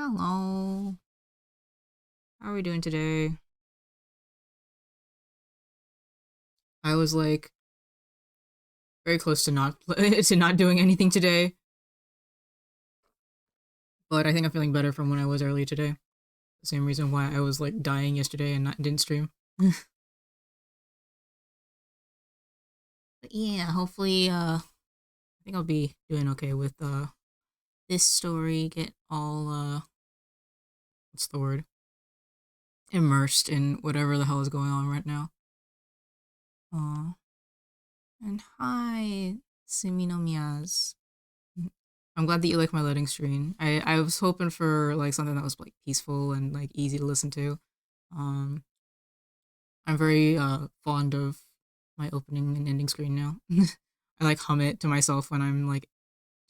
Hello. How are we doing today? I was like very close to not to not doing anything today, but I think I'm feeling better from when I was early today. The same reason why I was like dying yesterday and not didn't stream. But yeah, hopefully I think I'll be doing okay with this story, get all what's the word? Immersed in whatever the hell is going on right now. Aw. And hi, Suminomiyas. I'm glad that you like my loading screen. I was hoping for like something that was like peaceful and like easy to listen to. Um, I'm very fond of my opening and ending screen now. I like hum it to myself when I'm like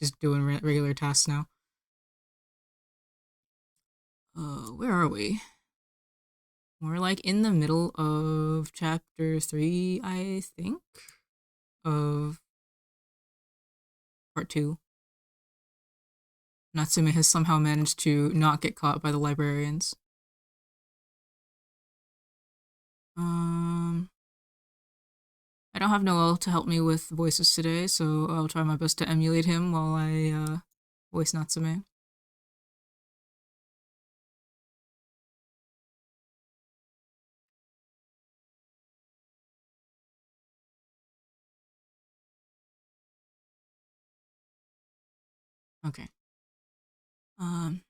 just doing regular tasks now. Where are we? We're like in the middle of chapter 3, I think, of part 2. Natsume has somehow managed to not get caught by the librarians. Um, I don't have Noel to help me with voices today, so I'll try my best to emulate him while I voice Natsume. Okay. Um,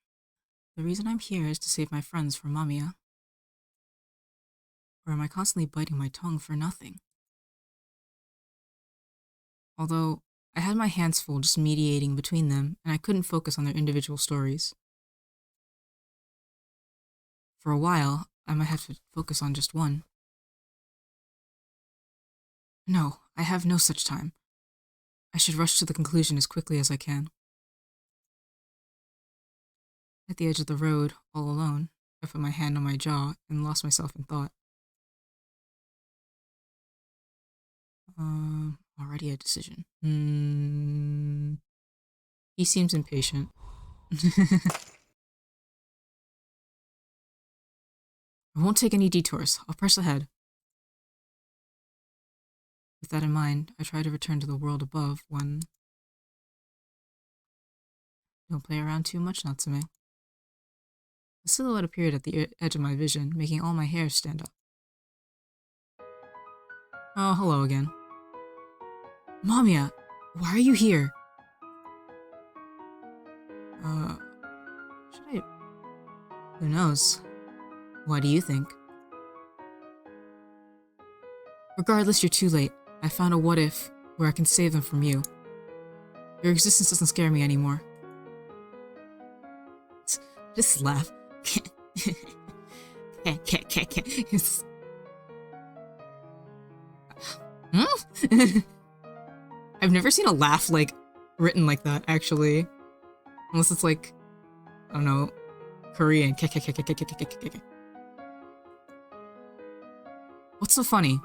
the reason I'm here is to save my friends from Mamiya. Or am I constantly biting my tongue for nothing? Although, I had my hands full just mediating between them, and I couldn't focus on their individual stories. For a while, I might have to focus on just one. No, I have no such time. I should rush to the conclusion as quickly as I can. At the edge of the road, all alone, I put my hand on my jaw and lost myself in thought. Already a decision. He seems impatient. I won't take any detours. I'll press ahead. With that in mind, I try to return to the world above when... Don't play around too much, Natsume. A silhouette appeared at the edge of my vision, making all my hairs stand up. Oh, hello again. Mamiya, why are you here? Should I... Who knows? Why do you think? Regardless, you're too late. I found a what-if where I can save them from you. Your existence doesn't scare me anymore. Just laugh. I've never seen a laugh like written like that, actually. Unless it's like, I don't know, Korean. What's so funny?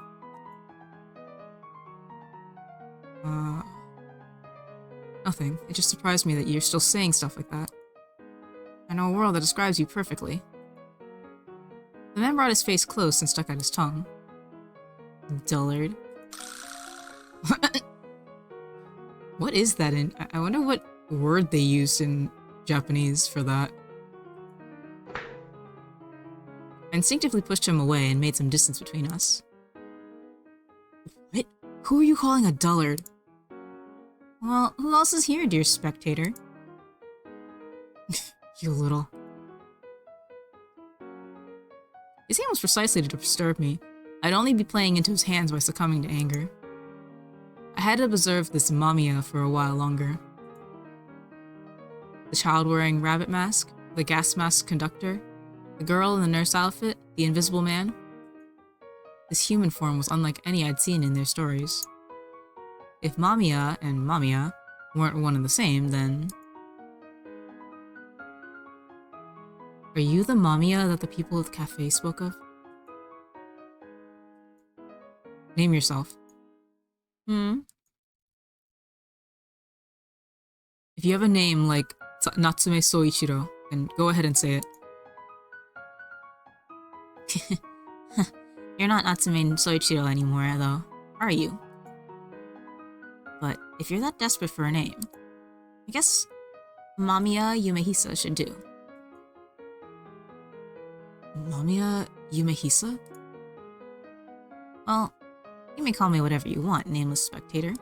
Nothing. It just surprised me that you're still saying stuff like that. I know a world that describes you perfectly. The man brought his face close and stuck out his tongue. Dullard. What is that in? I wonder what word they used in Japanese for that. I instinctively pushed him away and made some distance between us. What? Who are you calling a dullard? Well, who else is here, dear spectator? You little... His hand was precisely to disturb me. I'd only be playing into his hands by succumbing to anger. I had to observe this Mamiya for a while longer. The child wearing rabbit mask, the gas mask conductor, the girl in the nurse outfit, the invisible man. This human form was unlike any I'd seen in their stories. If Mamiya and Mamiya weren't one and the same, then... Are you the Mamiya that the people at the cafe spoke of? Name yourself. If you have a name like Natsume Soichiro, And go ahead and say it. You're not Natsume Soichiro anymore, though, are you? But if you're that desperate for a name, I guess Mamiya Yumehisa should do. Mamiya Yumehisa? Well, you may call me whatever you want, nameless spectator.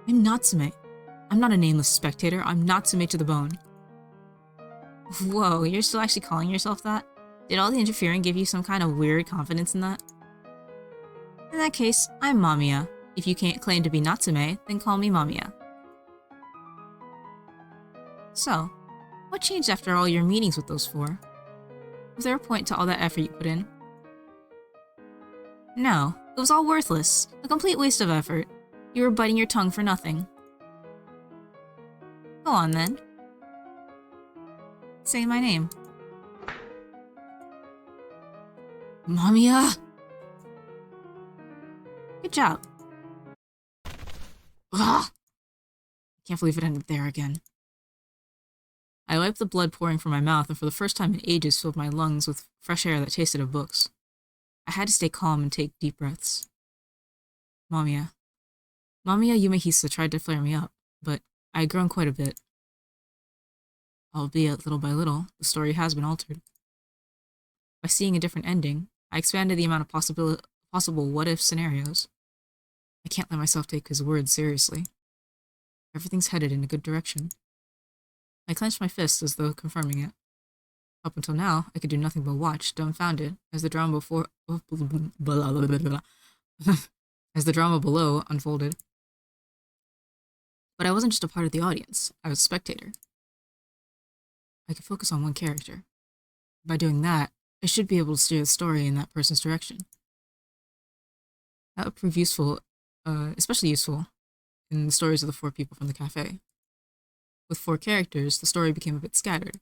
I'm Natsume. I'm not a nameless spectator, I'm Natsume to the bone. Whoa, you're still actually calling yourself that? Did all the interfering give you some kind of weird confidence in that? In that case, I'm Mamiya. If you can't claim to be Natsume, then call me Mamiya. So, what changed after all your meetings with those four? Was there a point to all that effort you put in? No, it was all worthless. A complete waste of effort. You were biting your tongue for nothing. Go on then. Say my name. Mamiya! Good job. Ugh! I can't believe it ended there again. I wiped the blood pouring from my mouth and for the first time in ages filled my lungs with fresh air that tasted of books. I had to stay calm and take deep breaths. Mamiya. Mamiya Yumehisa tried to flare me up, but I had grown quite a bit. Albeit, little by little, the story has been altered. By seeing a different ending, I expanded the amount of possible what-if scenarios. I can't let myself take his words seriously. Everything's headed in a good direction. I clenched my fists as though confirming it. Up until now, I could do nothing but watch, dumbfounded, as the drama below unfolded. But I wasn't just a part of the audience, I was a spectator. I could focus on one character. By doing that, I should be able to steer the story in that person's direction. That would prove useful, especially useful, in the stories of the four people from the cafe. With four characters, the story became a bit scattered.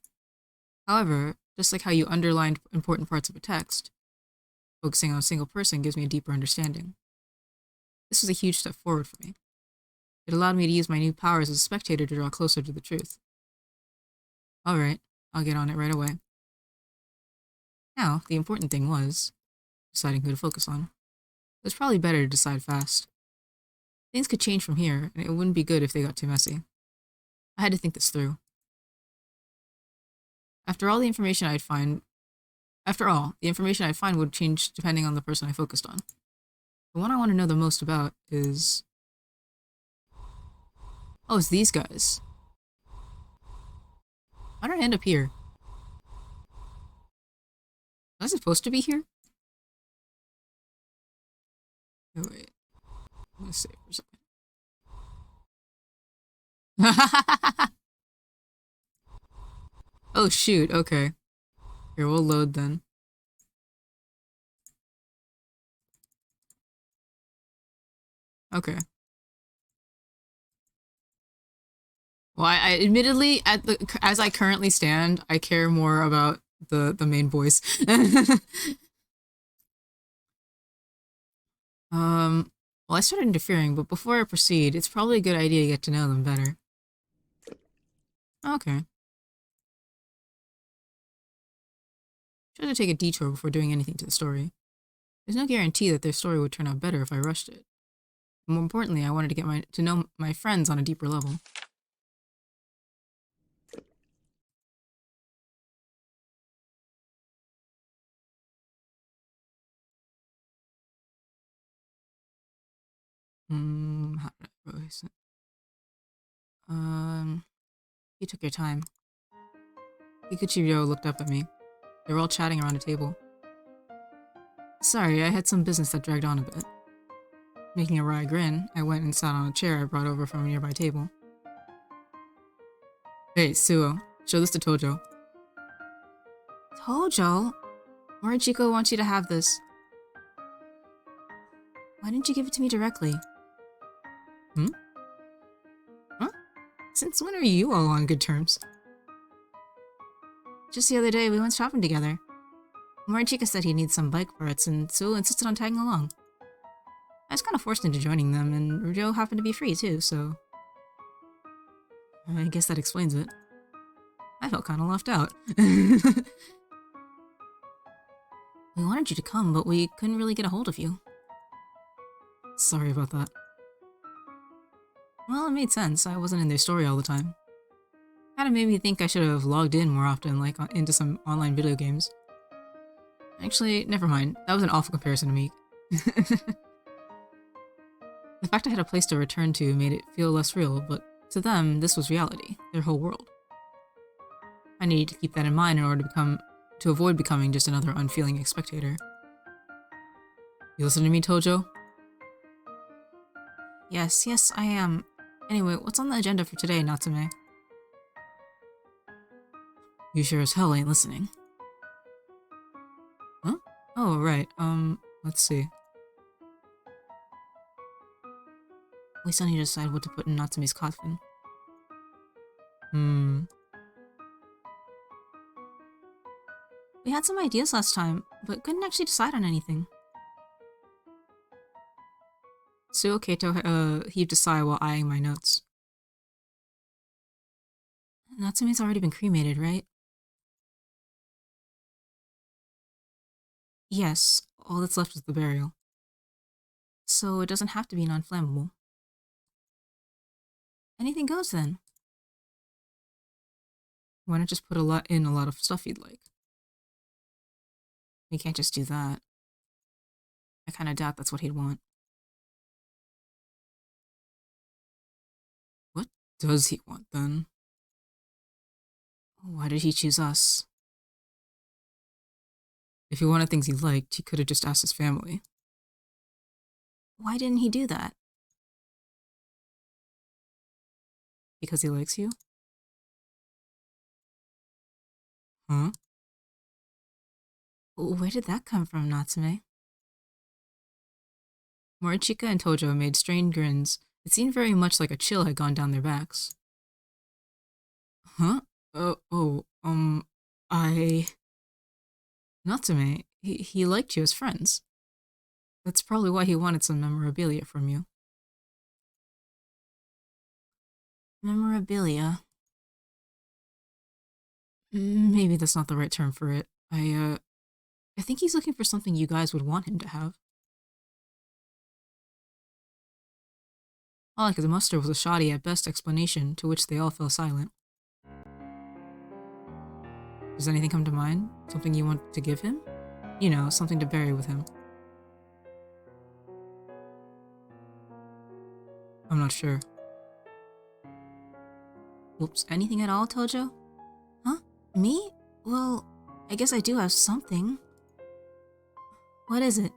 However, just like how you underlined important parts of a text, focusing on a single person gives me a deeper understanding. This was a huge step forward for me. It allowed me to use my new powers as a spectator to draw closer to the truth. Alright, I'll get on it right away. Now, the important thing was deciding who to focus on. It was probably better to decide fast. Things could change from here, and it wouldn't be good if they got too messy. I had to think this through. After all, the information I'd find would change depending on the person I focused on. The one I want to know the most about is... Oh, it's these guys. How did I end up here? Was I supposed to be here? Oh, wait. Let me save for a second. Oh, shoot. Okay. Here, we'll load then. Okay. Well, I admittedly, as I currently stand, I care more about the main boys. Well, I started interfering, but before I proceed, it's probably a good idea to get to know them better. Okay. Try to take a detour before doing anything to the story. There's no guarantee that their story would turn out better if I rushed it. More importantly, I wanted to get to know my friends on a deeper level. How did I voice it? You took your time. Kikuchi-ryo looked up at me. They were all chatting around a table. Sorry, I had some business that dragged on a bit. Making a wry grin, I went and sat on a chair I brought over from a nearby table. Hey, Suo, show this to Tojo. Tojo? Morichiko wants you to have this. Why didn't you give it to me directly? Hmm? Huh? Since when are you all on good terms? Just the other day, we went shopping together. Morichika said he needs some bike parts, and Suo insisted on tagging along. I was kind of forced into joining them, and Rujo happened to be free too, so... I guess that explains it. I felt kind of left out. We wanted you to come, but we couldn't really get a hold of you. Sorry about that. Well, it made sense. I wasn't in their story all the time. Kinda made me think I should have logged in more often, like into some online video games. Actually, never mind. That was an awful comparison to make. The fact I had a place to return to made it feel less real, but to them, this was reality, their whole world. I needed to keep that in mind in order to avoid becoming just another unfeeling spectator. You listen to me, Tojo? Yes, I am. Anyway, what's on the agenda for today, Natsume? You sure as hell ain't listening. Huh? Oh, right, let's see. We still need to decide what to put in Natsume's coffin. We had some ideas last time, but couldn't actually decide on anything. Suo Kato heaved a sigh while eyeing my notes. Natsume's already been cremated, right? Yes, all that's left is the burial. So it doesn't have to be non-flammable. Anything goes then. Why not just put a lot of stuff you'd like? We can't just do that. I kinda doubt that's what he'd want. What does he want then? Why did he choose us? If he wanted things he liked, he could have just asked his family. Why didn't he do that? Because he likes you? Huh? Where did that come from, Natsume? Morichika and Tojo made strained grins. It seemed very much like a chill had gone down their backs. Huh? Natsume, he liked you as friends. That's probably why he wanted some memorabilia from you. Memorabilia? Maybe that's not the right term for it. I think he's looking for something you guys would want him to have. All I could muster was a shoddy at best explanation, to which they all fell silent. Does anything come to mind? Something you want to give him? You know, something to bury with him. I'm not sure. Whoops, anything at all, Tojo? Huh? Me? Well, I guess I do have something. What is it?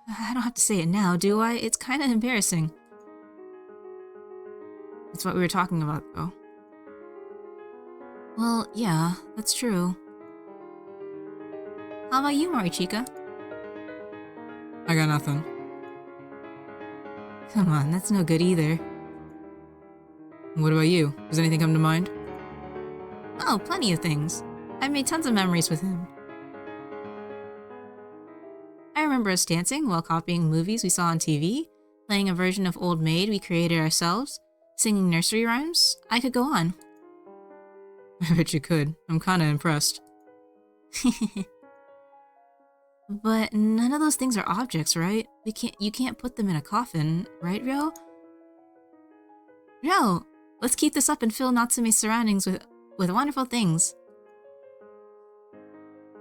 I don't have to say it now, do I? It's kind of embarrassing. It's what we were talking about, though. Well, yeah, that's true. How about you, Morichika? I got nothing. Come on, that's no good either. What about you? Does anything come to mind? Oh, plenty of things. I've made tons of memories with him. I remember us dancing while copying movies we saw on TV, playing a version of Old Maid we created ourselves, singing nursery rhymes. I could go on. I bet you could. I'm kinda impressed. But none of those things are objects, right? You can't put them in a coffin, right, Ryo? Ryo, let's keep this up and fill Natsume's surroundings with wonderful things.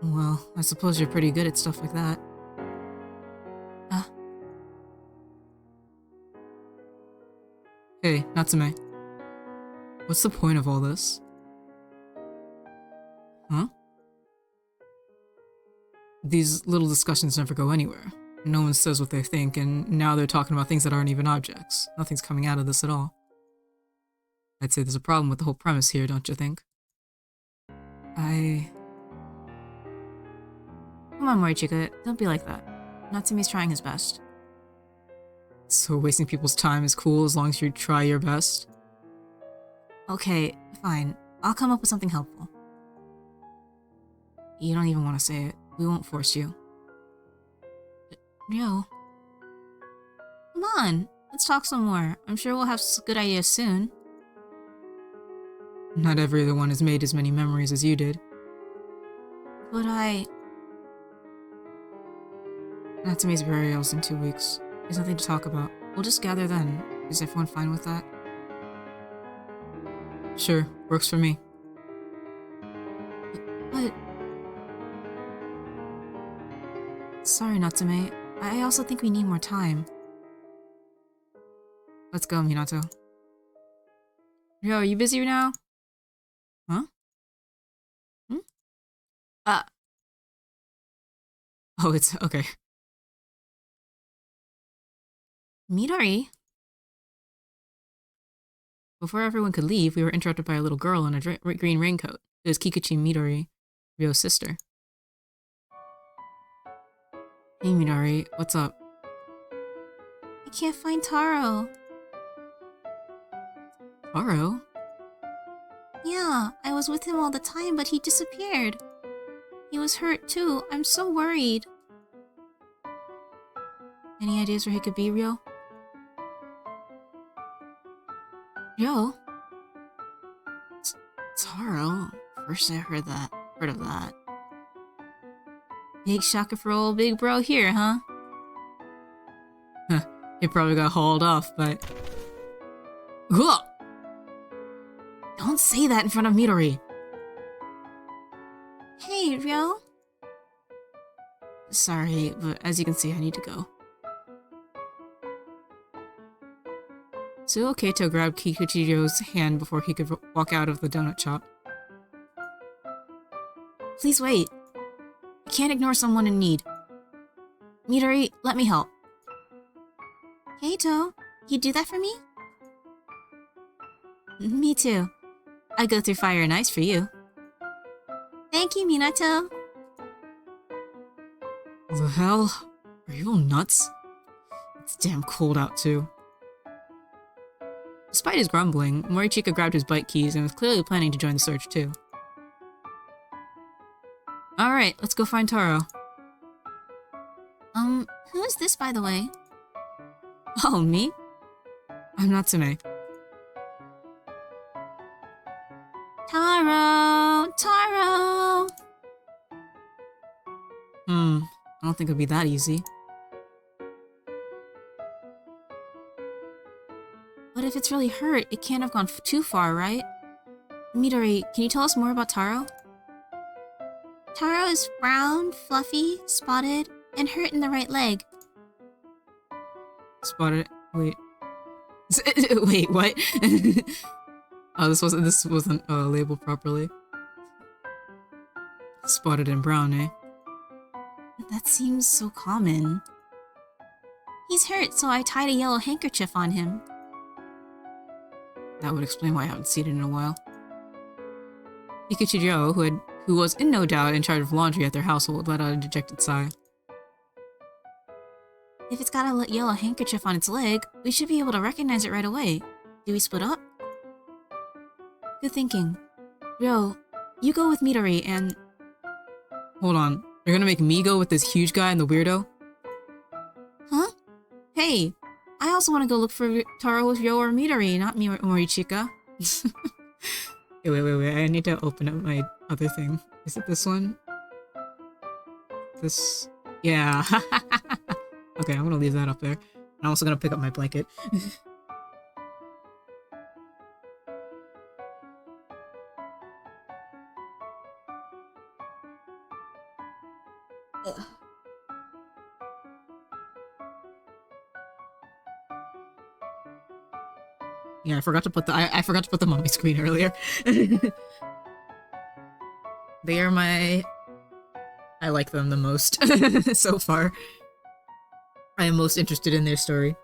Well, I suppose you're pretty good at stuff like that. Hey, Natsume. What's the point of all this? Huh? These little discussions never go anywhere. No one says what they think, and now they're talking about things that aren't even objects. Nothing's coming out of this at all. I'd say there's a problem with the whole premise here, don't you think? Come on, Morichika, don't be like that. Natsume's trying his best. So wasting people's time is cool as long as you try your best? Okay, fine. I'll come up with something helpful. You don't even want to say it. We won't force you. Ryo. Come on, let's talk some more. I'm sure we'll have good ideas soon. Not everyone has made as many memories as you did. But Natsume's burial's in 2 weeks. There's nothing to talk about. We'll just gather then. Is everyone fine with that? Sure, works for me. But... Sorry, Natsume. I also think we need more time. Let's go, Minato. Yo, are you busy now? Huh? Hmm? Oh, it's... okay. Midori? Before everyone could leave, we were interrupted by a little girl in a green raincoat. It was Kikuchi Midori, Ryo's sister. Hey Midori, what's up? I can't find Taro. Taro? Yeah, I was with him all the time, but he disappeared. He was hurt too. I'm so worried. Any ideas where he could be, Ryo? Ryo? Taro? First I heard of that. Big shocker for old big bro here, huh? He probably got hauled off, but... Ugh! Don't say that in front of Midori! Hey, Ryo? Sorry, but as you can see, I need to go. Suo Kato grabbed Kikuchi's hand before he could walk out of the donut shop. Please wait. I can't ignore someone in need. Midori, let me help. Kato, you do that for me? Me too. I go through fire and ice for you. Thank you, Minato. The hell? Are you all nuts? It's damn cold out too. Despite his grumbling, Morichika grabbed his bike keys and was clearly planning to join the search too. Alright, let's go find Taro. Who is this, by the way? Oh, me? I'm Natsume. Taro! Taro! I don't think it'll be that easy. But if it's really hurt, it can't have gone too far, right? Midori, can you tell us more about Taro? Taro is brown, fluffy, spotted, and hurt in the right leg. Spotted? Wait. Wait, what? Oh, this wasn't labeled properly. Spotted and brown, eh? That seems so common. He's hurt, so I tied a yellow handkerchief on him. That would explain why I haven't seen it in a while. Kikuchi-ryo, who was in no doubt in charge of laundry at their household, let out a dejected sigh. If it's got a yellow handkerchief on its leg, we should be able to recognize it right away. Do we split up? Good thinking. Ryo, you go with Midori and... Hold on. You're gonna make me go with this huge guy and the weirdo? Huh? Hey! I also want to go look for Taro with Ryo or Midori, not Morichika. Wait. I need to open up my other thing. Is it this one? This... Yeah. Okay, I'm gonna leave that up there. I'm also gonna pick up my blanket. Yeah, I forgot to put them on my screen earlier. They are I like them the most so far. I am most interested in their story.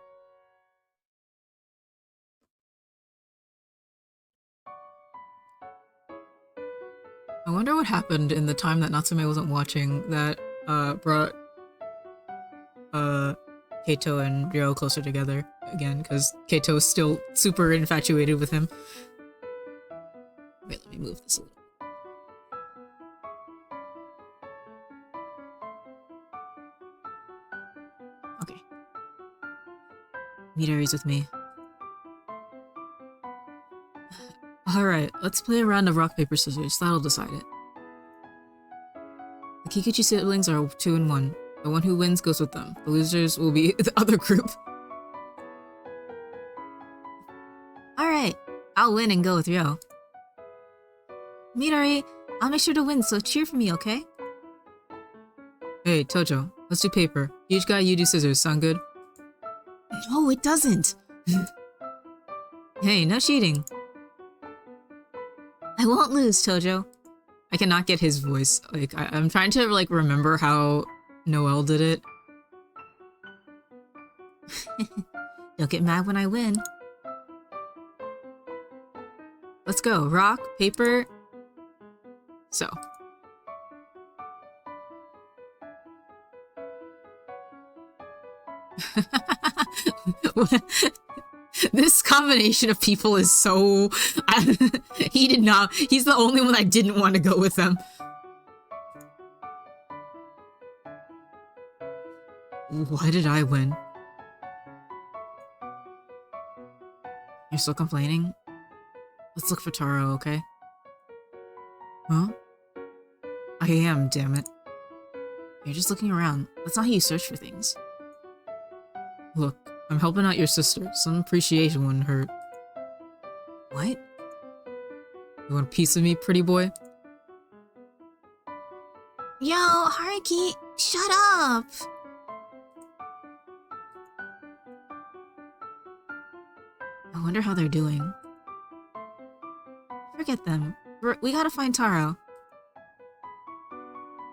I wonder what happened in the time that Natsume wasn't watching that brought Keito and Ryo closer together again, because Keito is still super infatuated with him. Wait, let me move this a little. Okay. Midori's with me. Alright, let's play a round of rock, paper, scissors. That'll decide it. The Kikuchi siblings are 2 and 1. The one who wins goes with them. The losers will be the other group. Alright, I'll win and go with Ryo. Midori, I'll make sure to win, so cheer for me, okay? Hey, Tojo, let's do paper. Huge guy, you do scissors. Sound good? No, it doesn't. Hey, no cheating. I won't lose, Tojo. I cannot get his voice. Like, I'm trying to, like, remember how Noelle did it. Don't get mad when I win. Let's go. Rock, paper. So. This combination of people is so... he did not... He's the only one I didn't want to go with them. Why did I win? You're still complaining? Let's look for Taro, okay? Huh? I am, damn it. You're just looking around. That's not how you search for things. Look, I'm helping out your sister. Some appreciation wouldn't hurt. What? You want a piece of me, pretty boy? Yo, Haruki, shut up! I wonder how they're doing. Forget them. We gotta find Taro.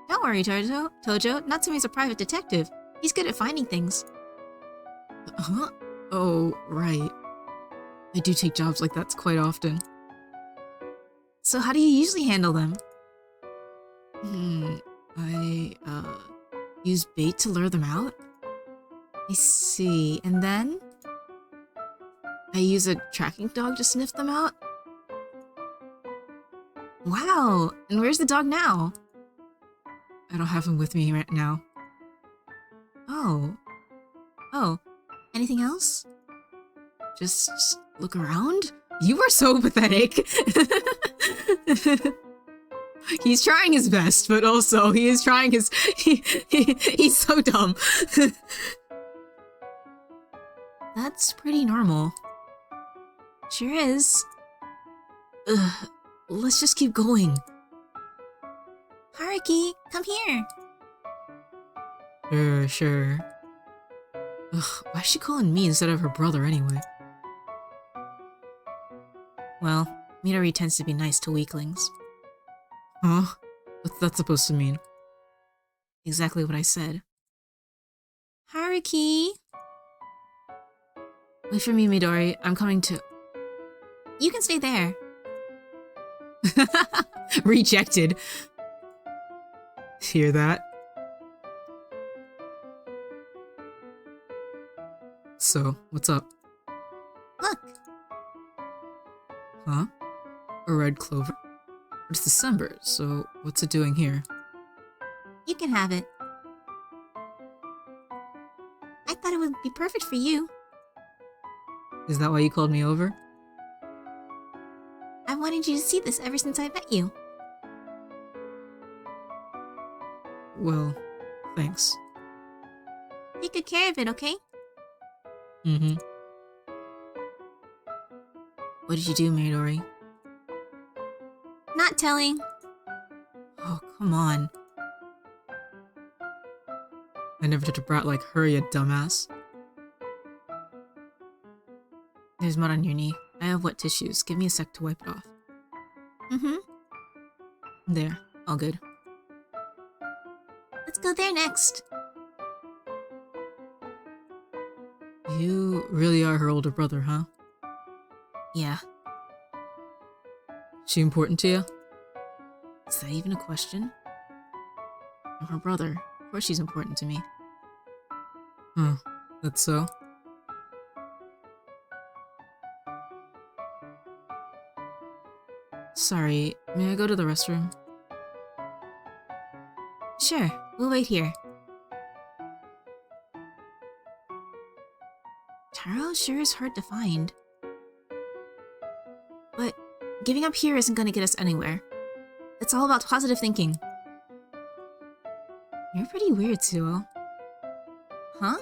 Don't worry, Tojo. Natsume's a private detective. He's good at finding things. Huh? Oh, right. I do take jobs like that quite often. So how do you usually handle them? I use bait to lure them out? I see. And then? I use a tracking dog to sniff them out? Wow! And where's the dog now? I don't have him with me right now. Oh. Oh. Anything else? Just look around? You are so pathetic! He's trying his best, but also he is trying his... he's so dumb. That's pretty normal. Sure is. Ugh, let's just keep going. Haruki, come here. Sure. Ugh, why is she calling me instead of her brother anyway? Well, Midori tends to be nice to weaklings. Huh? What's that supposed to mean? Exactly what I said. Haruki! Wait for me, Midori. I'm coming too. You can stay there. Rejected. Hear that? So, what's up? Look! Huh? A red clover? It's December, so what's it doing here? You can have it. I thought it would be perfect for you. Is that why you called me over? I wanted you to see this ever since I met you. Well, thanks. Take good care of it, okay? Mm-hmm. What did you do, Midori? Not telling. Oh, come on. I never touched a brat like her, you dumbass. There's mud on your knee. I have wet tissues. Give me a sec to wipe it off. Mm-hmm. There. All good. Let's go there next. You really are her older brother, huh? Yeah. She important to you? Is that even a question? I'm her brother. Of course she's important to me. Huh. That's so? Sorry, may I go to the restroom? Sure, we'll wait here. Taro sure is hard to find. But Giving up here isn't gonna get us anywhere. It's all about positive thinking. You're pretty weird, Suo. Huh?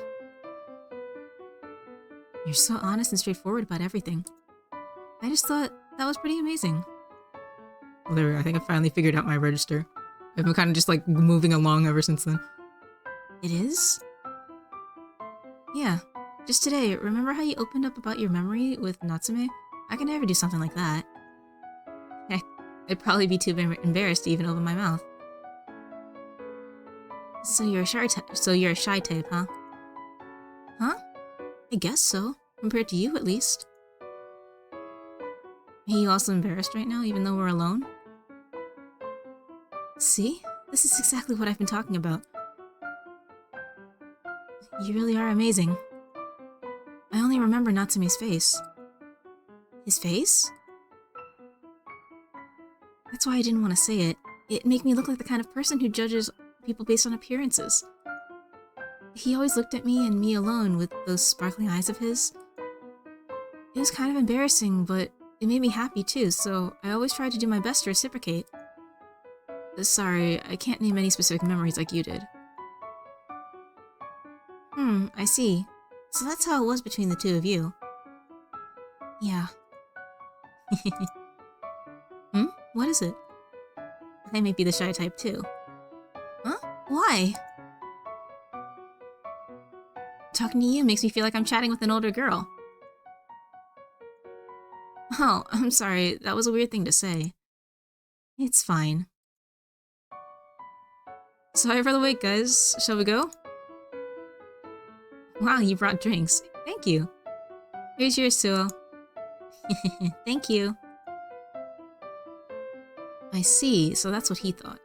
You're so honest and straightforward about everything. I just thought that was pretty amazing. Well, there we go. I think I finally figured out my register. I've been kind of just like moving along ever since then. It is? Yeah. Just today, remember how you opened up about your memory with Natsume? I could never do something like that. Heck, I'd probably be too embarrassed to even open my mouth. So you're a shy type, huh? Huh? I guess so. Compared to you, at least. Are you also embarrassed right now, even though we're alone? See? This is exactly what I've been talking about. You really are amazing. I only remember Natsume's face. His face? That's why I didn't want to say it. It'd make me look like the kind of person who judges people based on appearances. He always looked at me and me alone with those sparkling eyes of his. It was kind of embarrassing, but it made me happy too, so I always tried to do my best to reciprocate. Sorry, I can't name any specific memories like you did. I see. So that's how it was between the two of you. Yeah. What is it? I may be the shy type too. Huh? Why? Talking to you makes me feel like I'm chatting with an older girl. Oh, I'm sorry. That was a weird thing to say. It's fine. Sorry for the wait, guys. Shall we go? Wow, you brought drinks. Thank you. Here's yours, Suo. Thank you. I see, so that's what he thought.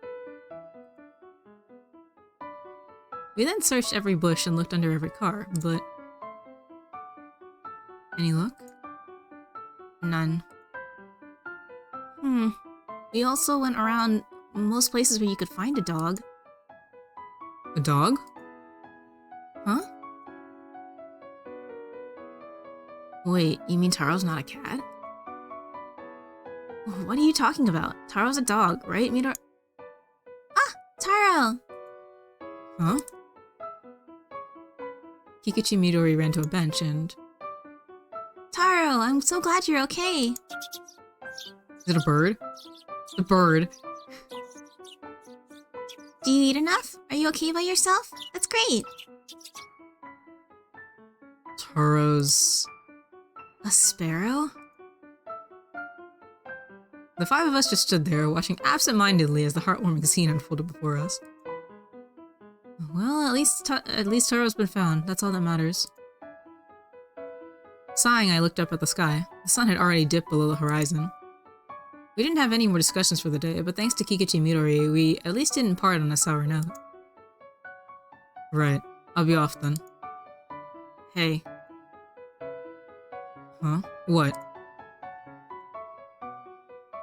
We then searched every bush and looked under every car, but... Any luck? None. We also went around most places where you could find a dog. A dog? Huh? Wait, you mean Taro's not a cat? What are you talking about? Taro's a dog, right? Ah! Taro! Huh? Kikuchi Midori ran to a bench and... Taro, I'm so glad you're okay! Is it a bird? A bird. Do you eat enough? Are you okay by yourself? That's great! Taro's... a sparrow? The five of us just stood there, watching absent-mindedly as the heartwarming scene unfolded before us. Well, at least Taro's been found. That's all that matters. Sighing, I looked up at the sky. The sun had already dipped below the horizon. We didn't have any more discussions for the day, but thanks to Kikuchi Midori, we at least didn't part on a sour note. Right. I'll be off then. Hey. Huh? What?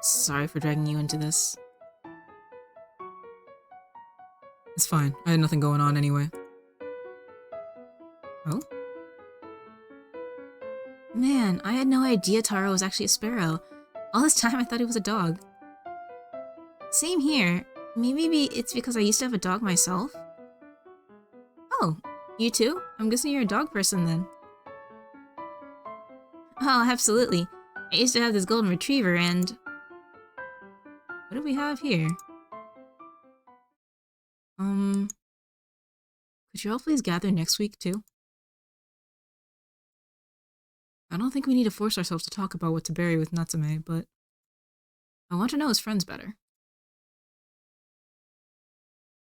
Sorry for dragging you into this. It's fine. I had nothing going on anyway. Oh? Man, I had no idea Taro was actually a sparrow. All this time I thought he was a dog. Same here. Maybe it's because I used to have a dog myself? Oh, you too? I'm guessing you're a dog person then. Oh, absolutely. I used to have this golden retriever and... What do we have here? Could you all please gather next week too? I don't think we need to force ourselves to talk about what to bury with Natsume, but I want to know his friends better.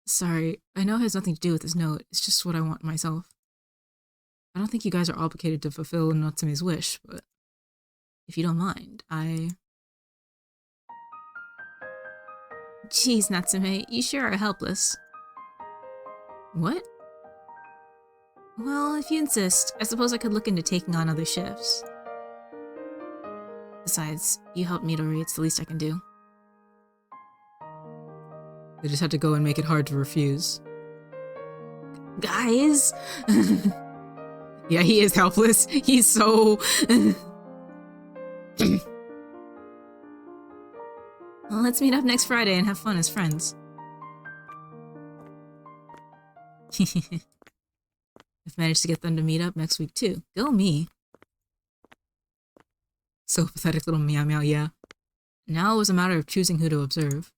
Sorry, I know it has nothing to do with his note, it's just what I want myself. I don't think you guys are obligated to fulfill Natsume's wish, but if you don't mind, Jeez, Natsume, you sure are helpless. What? Well, if you insist, I suppose I could look into taking on other shifts. Besides, you helped Midori, it's the least I can do. They just had to go and make it hard to refuse. Guys! Yeah, he is helpless. He's so... let's meet up next Friday and have fun as friends. I've managed to get them to meet up next week too. Go me. So pathetic little meow meow, yeah. Now it was a matter of choosing who to observe.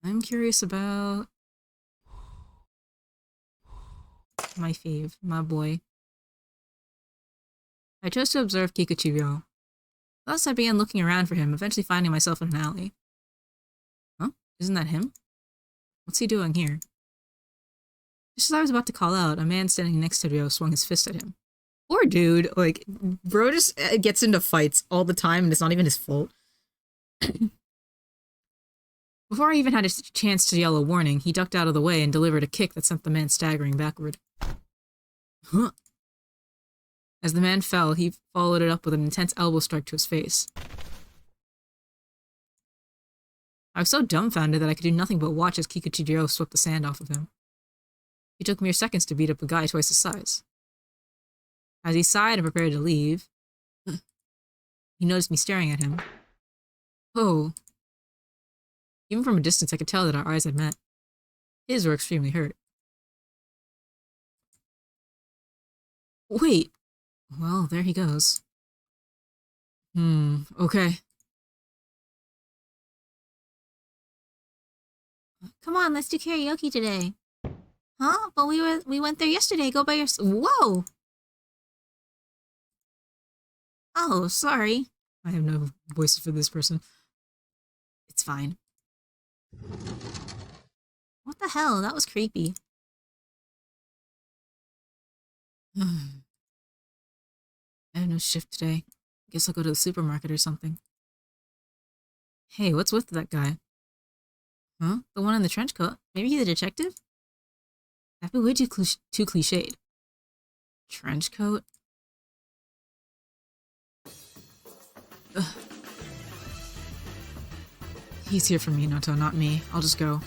I'm curious about... my fave, my boy. I chose to observe Kikuchi-ryo. Thus I began looking around for him, eventually finding myself in an alley. Huh? Isn't that him? What's he doing here? Just as I was about to call out, a man standing next to Ryo swung his fist at him. Poor dude, like, bro just gets into fights all the time and it's not even his fault. Before I even had a chance to yell a warning, he ducked out of the way and delivered a kick that sent the man staggering backward. Huh. As the man fell, he followed it up with an intense elbow strike to his face. I was so dumbfounded that I could do nothing but watch as Kikuchi-ryo swept the sand off of him. It took mere seconds to beat up a guy twice his size. As he sighed and prepared to leave, he noticed me staring at him. Oh. Even from a distance, I could tell that our eyes had met. His were extremely hurt. Wait. Well, there he goes. Okay. Come on, let's do karaoke today. Huh? But we went there yesterday. Go by yourself. Whoa! Oh, sorry. I have no voice for this person. It's fine. What the hell? That was creepy. I have no shift today. Guess I'll go to the supermarket or something. Hey, what's with that guy? Huh? The one in the trench coat? Maybe he's a detective? That'd be way too cliched. Trench coat? Ugh. He's here for Minato, not me. I'll just go.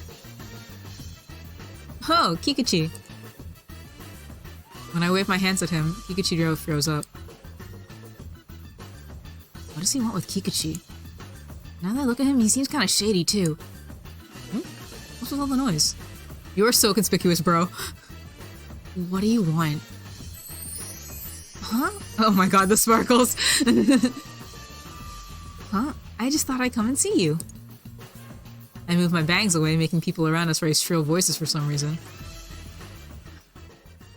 Oh, Kikuchi! When I wave my hands at him, Kikuchi-ryo froze up. What does he want with Kikuchi? Now that I look at him, he seems kind of shady, too. What's with all the noise? You're so conspicuous, bro. What do you want? Huh? Oh my god, the sparkles! Huh? I just thought I'd come and see you. I moved my bangs away, making people around us raise shrill voices for some reason.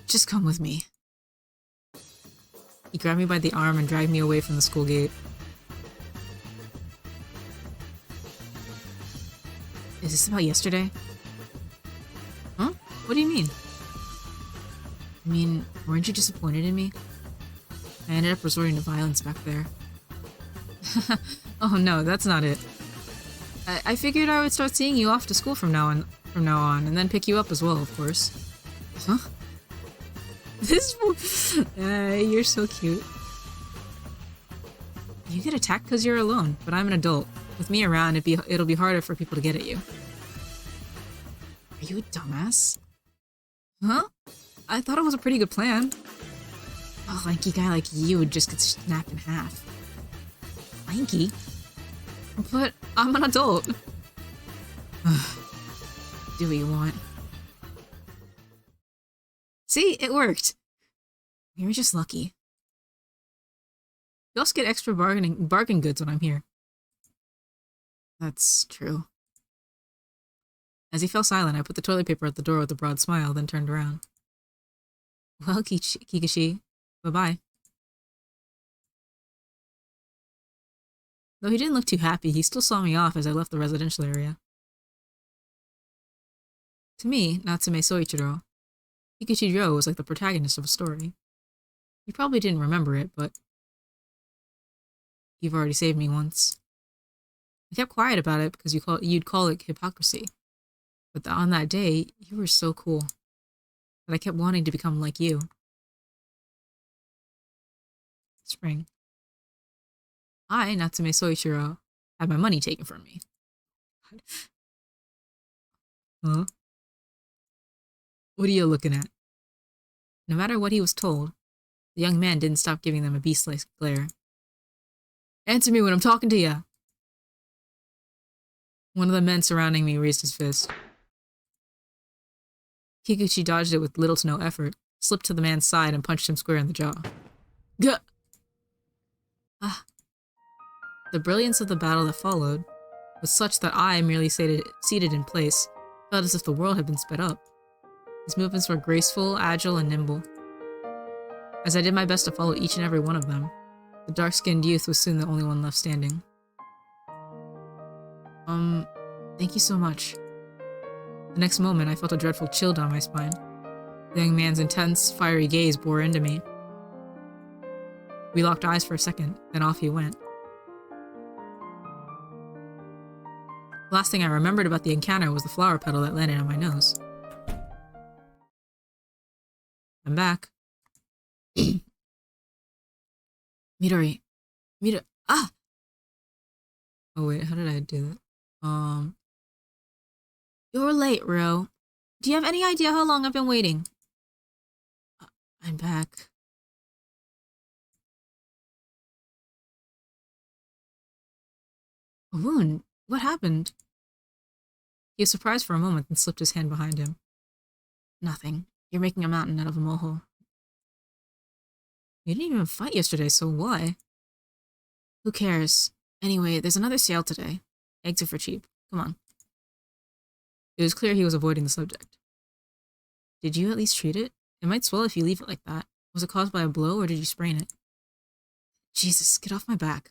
Just come with me. He grabbed me by the arm and dragged me away from the school gate. Is this about yesterday? Huh? What do you mean? I mean, weren't you disappointed in me? I ended up resorting to violence back there. Oh no, that's not it. I figured I would start seeing you off to school from now on, and then pick you up as well, of course. Huh? You're so cute. You get attacked because you're alone, but I'm an adult. With me around, it'll be harder for people to get at you. Are you a dumbass? Huh? I thought it was a pretty good plan. A lanky guy like you would just get snapped in half. Lanky? But I'm an adult. Do what you want. See? It worked. You were just lucky. You also get extra bargain goods when I'm here. That's true. As he fell silent, I put the toilet paper at the door with a broad smile, then turned around. Well, Kikuchi, bye-bye. Though he didn't look too happy, he still saw me off as I left the residential area. To me, Natsume Soichiro, Kikuchi-ryo was like the protagonist of a story. You probably didn't remember it, but you've already saved me once. I kept quiet about it because you'd call it hypocrisy. But on that day, you were so cool that I kept wanting to become like you. Spring. I, Natsume Soichiro, had my money taken from me. Huh? What are you looking at? No matter what he was told, the young man didn't stop giving them a beast-like glare. Answer me when I'm talking to ya! One of the men surrounding me raised his fist. Kikuchi dodged it with little to no effort, slipped to the man's side, and punched him square in the jaw. Gah! Ah. The brilliance of the battle that followed was such that I, merely seated in place, felt as if the world had been sped up. His movements were graceful, agile, and nimble. As I did my best to follow each and every one of them, the dark-skinned youth was soon the only one left standing. Thank you so much. The next moment, I felt a dreadful chill down my spine. The young man's intense, fiery gaze bore into me. We locked eyes for a second, then off he went. The last thing I remembered about the encounter was the flower petal that landed on my nose. I'm back. Midori. Ah! Oh wait, how did I do that? You're late, Ro. Do you have any idea how long I've been waiting? I'm back. Arun, what happened? He was surprised for a moment and slipped his hand behind him. Nothing. You're making a mountain out of a molehill. You didn't even fight yesterday, so why? Who cares? Anyway, there's another sale today. Eggs are for cheap. Come on. It was clear he was avoiding the subject. Did you at least treat it? It might swell if you leave it like that. Was it caused by a blow or did you sprain it? Jesus, get off my back.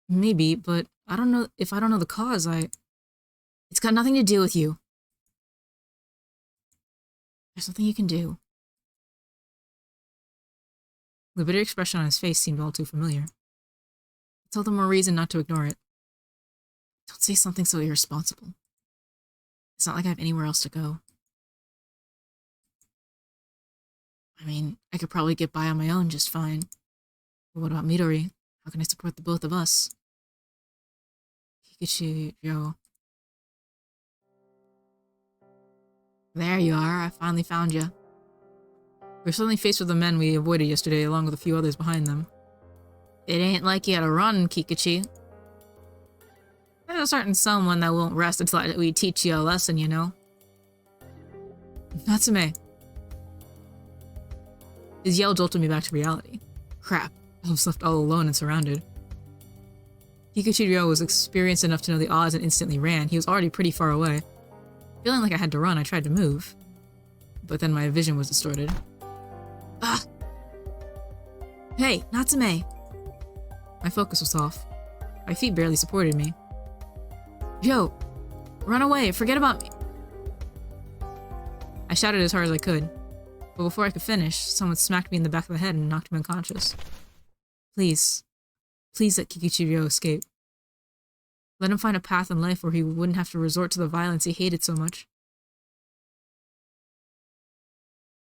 Maybe, but I don't know if I don't know the cause, It's got nothing to do with you. There's nothing you can do. The bitter expression on his face seemed all too familiar. It's all the more reason not to ignore it. Don't say something so irresponsible. It's not like I have anywhere else to go. I mean, I could probably get by on my own just fine. But what about Midori? How can I support the both of us? Kikuchi, Ryo. There you are, I finally found you. We're suddenly faced with the men we avoided yesterday, along with a few others behind them. It ain't like you had to run, Kikuchi. There's a certain someone that won't rest until we teach you a lesson, you know? Natsume. His yell jolted me back to reality. Crap, I was left all alone and surrounded. Kikuchi Ryo was experienced enough to know the odds and instantly ran. He was already pretty far away. Feeling like I had to run, I tried to move. But then my vision was distorted. Ah! Hey, Natsume! My focus was off. My feet barely supported me. Yo! Run away! Forget about me! I shouted as hard as I could. But before I could finish, someone smacked me in the back of the head and knocked me unconscious. Please. Please let Kikuchi Ryo escape. Let him find a path in life where he wouldn't have to resort to the violence he hated so much.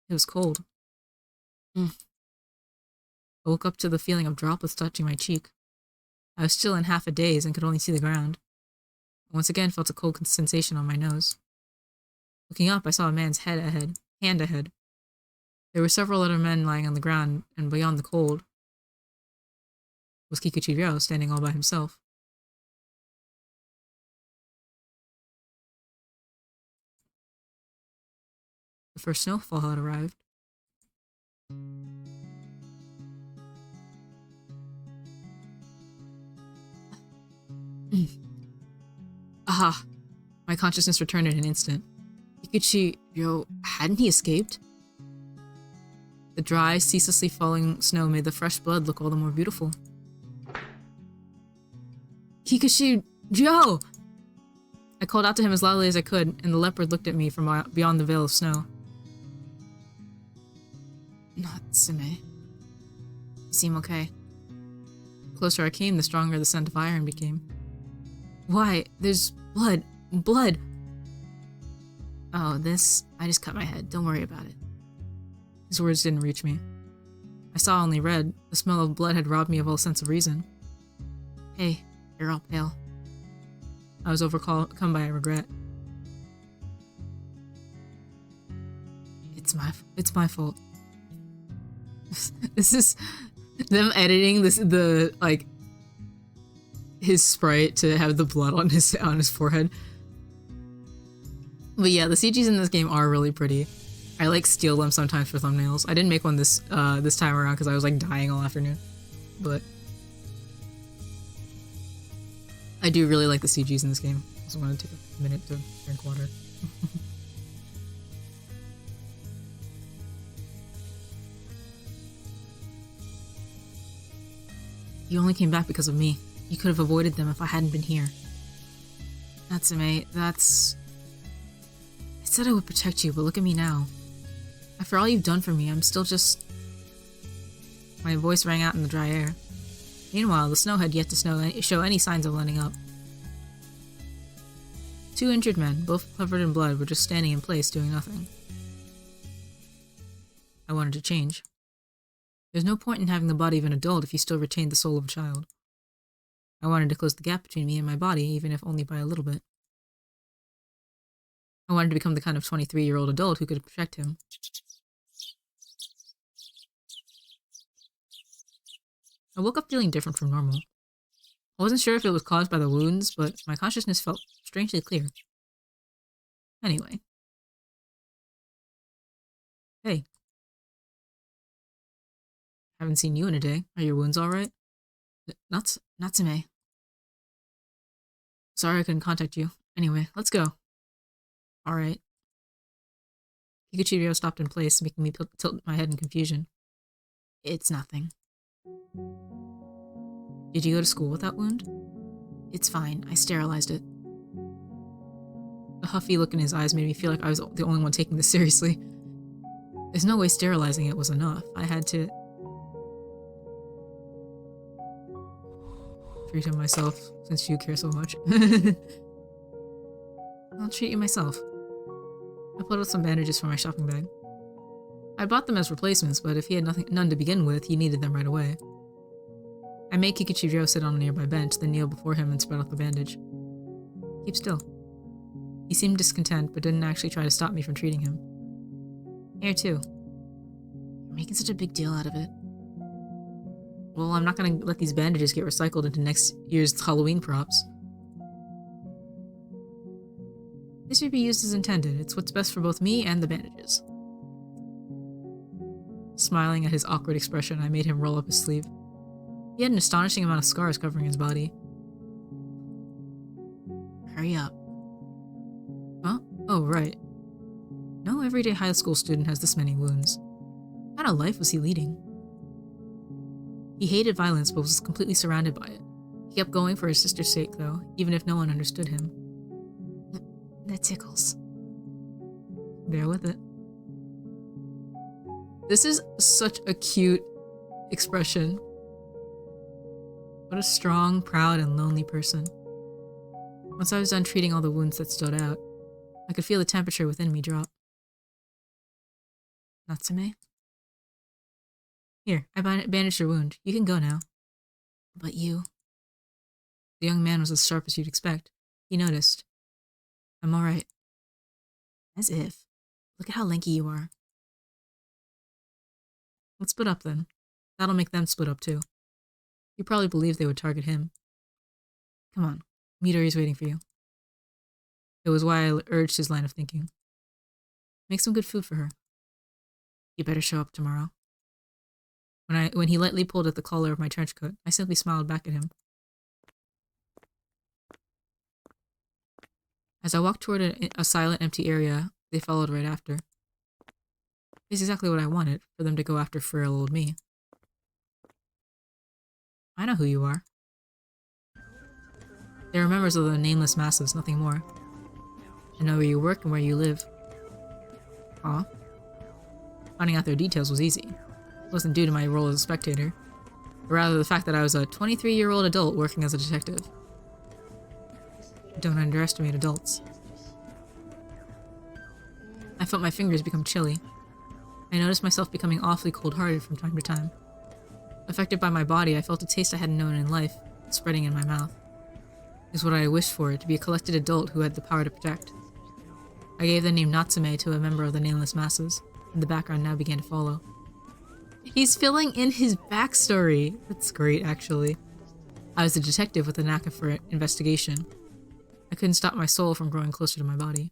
It was cold. I woke up to the feeling of droplets touching my cheek. I was still in half a daze and could only see the ground. I once again felt a cold sensation on my nose. Looking up, I saw a man's hand ahead. There were several other men lying on the ground, and beyond the cold was Kikuchi Ryo standing all by himself. The first snowfall had arrived. Aha! My consciousness returned in an instant. Kikuchi Ryo, hadn't he escaped? The dry, ceaselessly falling snow made the fresh blood look all the more beautiful. Kikuchi Ryo! I called out to him as loudly as I could, and the leopard looked at me from beyond the veil of snow. Natsume. You seem okay. The closer I came, the stronger the scent of iron became. Why? There's blood. Blood! Oh, this... I just cut my head. Don't worry about it. His words didn't reach me. I saw only red. The smell of blood had robbed me of all sense of reason. Hey, you're all pale. I was overcome by regret. It's my fault. This is them editing his sprite to have the blood on his forehead. But yeah, the CGs in this game are really pretty. I like steal them sometimes for thumbnails. I didn't make one this time around because I was like dying all afternoon. But I do really like the CGs in this game. I just want to take a minute to drink water. You only came back because of me. You could have avoided them if I hadn't been here. Natsume, that's... I said I would protect you, but look at me now. After all you've done for me, I'm still just... My voice rang out in the dry air. Meanwhile, the snow had yet to show any signs of letting up. 2 injured men, both covered in blood, were just standing in place, doing nothing. I wanted to change. There's no point in having the body of an adult if you still retain the soul of a child. I wanted to close the gap between me and my body, even if only by a little bit. I wanted to become the kind of 23-year-old adult who could protect him. I woke up feeling different from normal. I wasn't sure if it was caused by the wounds, but my consciousness felt strangely clear. Anyway. Hey. Haven't seen you in a day. Are your wounds alright? Natsume. Sorry I couldn't contact you. Anyway, let's go. Alright. Pikachu stopped in place, making me tilt my head in confusion. It's nothing. Did you go to school with that wound? It's fine. I sterilized it. The huffy look in his eyes made me feel like I was the only one taking this seriously. There's no way sterilizing it was enough. I had to... treat him myself, since you care so much. I'll treat you myself. I pulled out some bandages from my shopping bag. I bought them as replacements, but if he had none to begin with, he needed them right away. I made Kikichiro sit on a nearby bench, then kneel before him and spread out the bandage. Keep still. He seemed discontent, but didn't actually try to stop me from treating him. Here too. You're making such a big deal out of it. Well, I'm not gonna let these bandages get recycled into next year's Halloween props. This should be used as intended. It's what's best for both me and the bandages. Smiling at his awkward expression, I made him roll up his sleeve. He had an astonishing amount of scars covering his body. Hurry up. Huh? Oh, right. No everyday high school student has this many wounds. What kind of life was he leading? He hated violence, but was completely surrounded by it. He kept going for his sister's sake, though, even if no one understood him. That tickles. Bear with it. This is such a cute expression. What a strong, proud, and lonely person. Once I was done treating all the wounds that stood out, I could feel the temperature within me drop. Natsume? Here, I bandaged your wound. You can go now. But you... The young man was as sharp as you'd expect. He noticed. I'm alright. As if. Look at how lanky you are. Let's split up then. That'll make them split up too. You probably believed they would target him. Come on. Midori's waiting for you. It was why I urged his line of thinking. Make some good food for her. You better show up tomorrow. When he lightly pulled at the collar of my trench coat, I simply smiled back at him. As I walked toward a silent, empty area, they followed right after. It's exactly what I wanted, for them to go after frail old me. I know who you are. They are members of the nameless masses, nothing more. I know where you work and where you live. Huh? Finding out their details was easy. It wasn't due to my role as a spectator, but rather the fact that I was a 23-year-old adult working as a detective. Don't underestimate adults. I felt my fingers become chilly. I noticed myself becoming awfully cold-hearted from time to time. Affected by my body, I felt a taste I hadn't known in life, spreading in my mouth. It was what I wished for, to be a collected adult who had the power to protect. I gave the name Natsume to a member of the nameless masses, and the background now began to follow. He's filling in his backstory! That's great, actually. I was a detective with a knack for investigation. I couldn't stop my soul from growing closer to my body.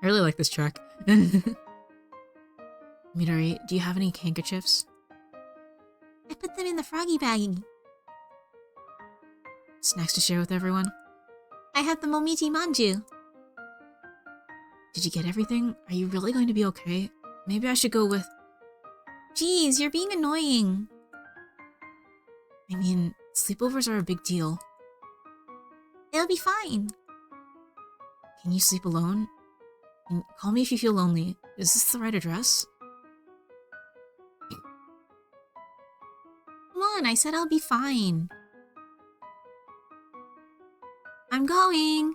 I really like this track. Midori, do you have any handkerchiefs? I put them in the froggy baggie. Snacks to share with everyone? I have the momiji manju. Did you get everything? Are you really going to be okay? Maybe I should go with... Jeez, you're being annoying. I mean, sleepovers are a big deal. It'll be fine. Can you sleep alone? And call me if you feel lonely. Is this the right address? Come on, I said I'll be fine. I'm going.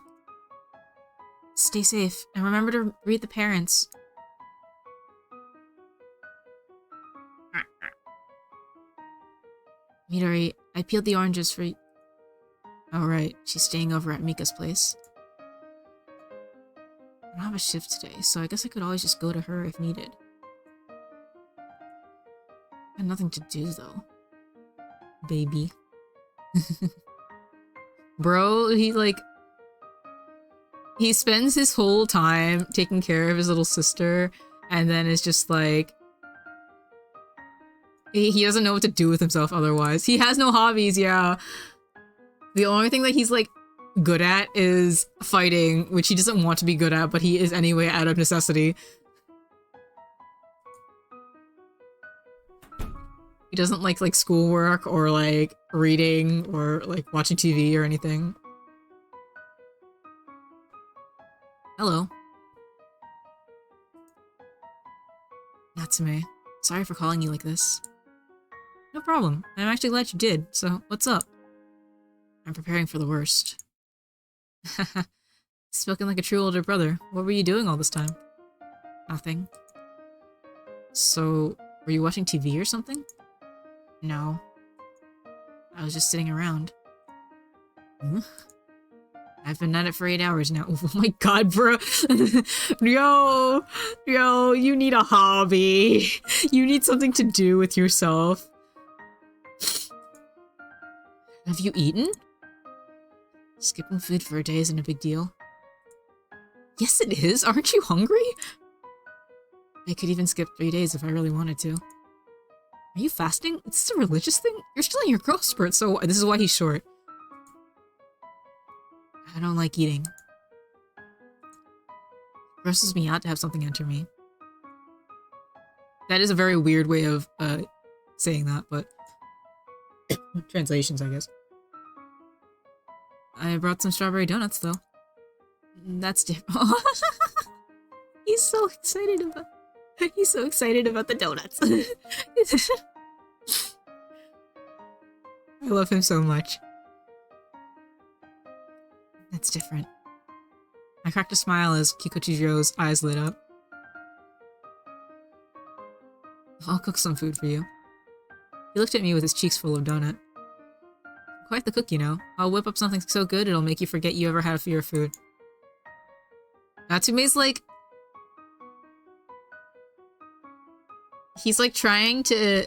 Stay safe, and remember to read the parents. Midori, I peeled the oranges for you. Oh right, she's staying over at Mika's place. I don't have a shift today, so I guess I could always just go to her if needed. I have nothing to do, though. Baby. Bro, he spends his whole time taking care of his little sister, and then it's just like... He doesn't know what to do with himself otherwise. He has no hobbies, yeah. The only thing that he's, like, good at is fighting, which he doesn't want to be good at, but he is anyway out of necessity. He doesn't like schoolwork or, like, reading or, like, watching TV or anything. Hello. Natsume. Sorry for calling you like this. No problem. I'm actually glad you did, so what's up? I'm preparing for the worst. Spoken like a true older brother. What were you doing all this time? Nothing. So, were you watching TV or something? No. I was just sitting around. Hmm? I've been at it for 8 hours now. Oh my god, bro. Yo, you need a hobby. You need something to do with yourself. Have you eaten? Skipping food for a day isn't a big deal. Yes, it is. Aren't you hungry? I could even skip 3 days if I really wanted to. Are you fasting? Is this a religious thing? You're still in your growth spurt, so this is why he's short. I don't like eating. It grosses me out to have something enter me. That is a very weird way of saying that, but translations, I guess. I brought some strawberry donuts, though. That's different. He's so excited about the donuts. I love him so much. That's different. I cracked a smile as Kikuchijiro's eyes lit up. I'll cook some food for you. He looked at me with his cheeks full of donut. Quite the cook, you know. I'll whip up something so good it'll make you forget you ever had for your food. Natsume's like... He's like trying to,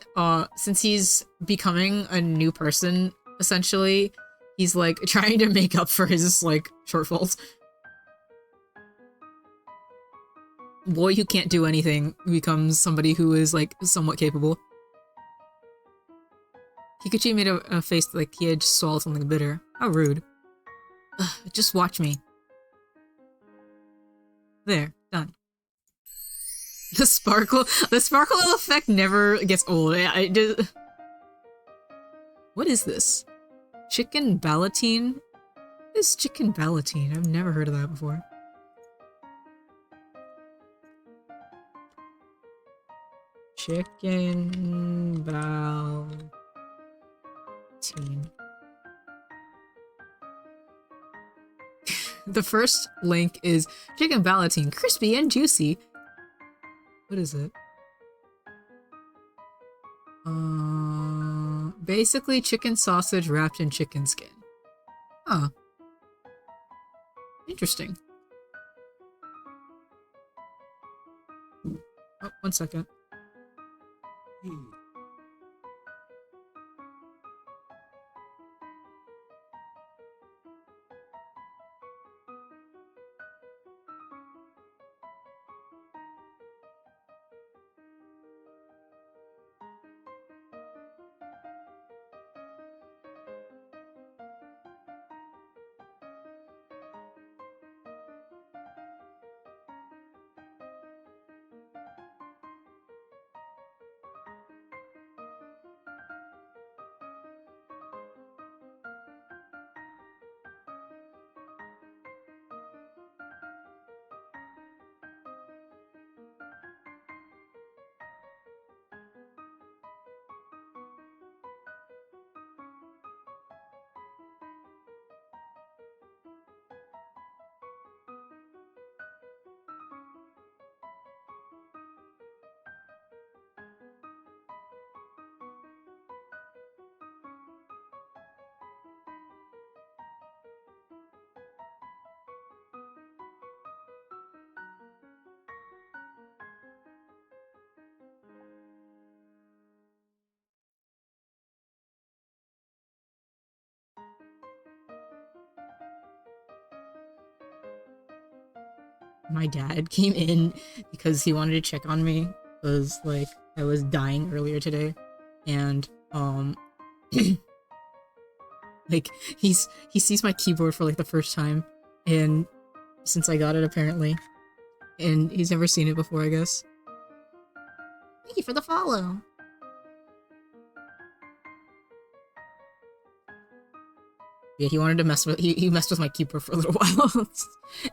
since he's becoming a new person, essentially, he's like trying to make up for his, like, shortfalls. Boy who can't do anything becomes somebody who is, like, somewhat capable. Kikuchi made a face like he had just swallowed something bitter. How rude. Ugh, just watch me. There, done. The sparkle effect never gets old. What is this? Chicken ballotine? What is chicken ballotine? I've never heard of that before. Chicken ballotine. The first link is chicken ballotine, crispy and juicy. What is it? Basically chicken sausage wrapped in chicken skin. Huh. Interesting. Oh, 1 second. My dad came in because he wanted to check on me because like I was dying earlier today, and like he sees my keyboard for like the first time, and since I got it apparently, and he's never seen it before, I guess. Thank you for the follow. Yeah, he wanted to mess with he messed with my keyboard for a little while.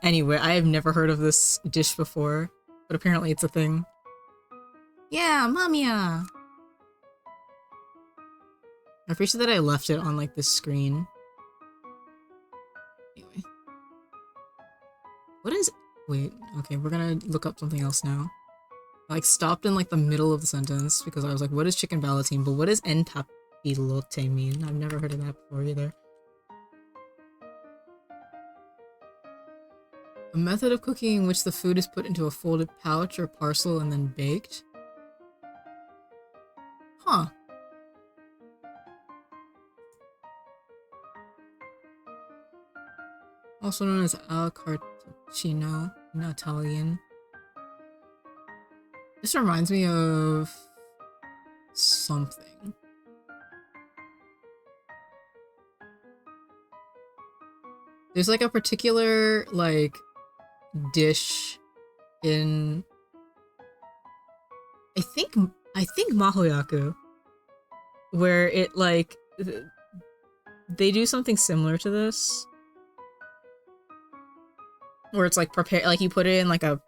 Anyway, I have never heard of this dish before, but apparently it's a thing. Yeah, MAMIYA! I appreciate that I left it on like this screen. Anyway. What is wait, okay, we're gonna look up something else now. I like stopped in like the middle of the sentence because I was like, what is chicken ballotine? But what does entapilote mean? I've never heard of that before either. A method of cooking in which the food is put into a folded pouch or parcel and then baked? Huh. Also known as al cartocino in Italian. This reminds me of something. There's like a particular like dish in I think Mahoyaku where it like they do something similar to this where it's like prepare like you put it in like a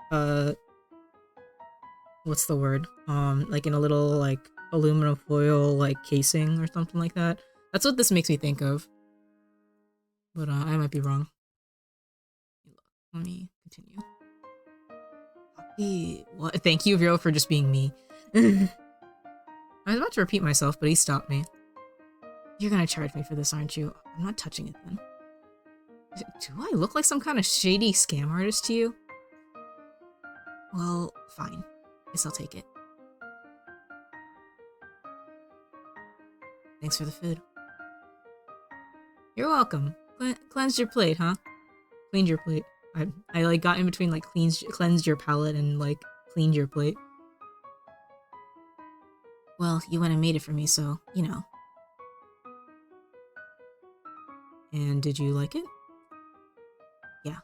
what's the word like in a little like aluminum foil like casing or something like that. That's what this makes me think of, but I might be wrong. Let me continue. What? Thank you, Vero, for just being me. I was about to repeat myself, but he stopped me. You're gonna charge me for this, aren't you? I'm not touching it then. Do I look like some kind of shady scam artist to you? Well, fine. Guess I'll take it. Thanks for the food. You're welcome. Cleansed your plate, huh? Cleaned your plate. I like got in between like cleansed your palate and like cleaned your plate. Well, you went and made it for me, so, you know. And did you like it? Yeah.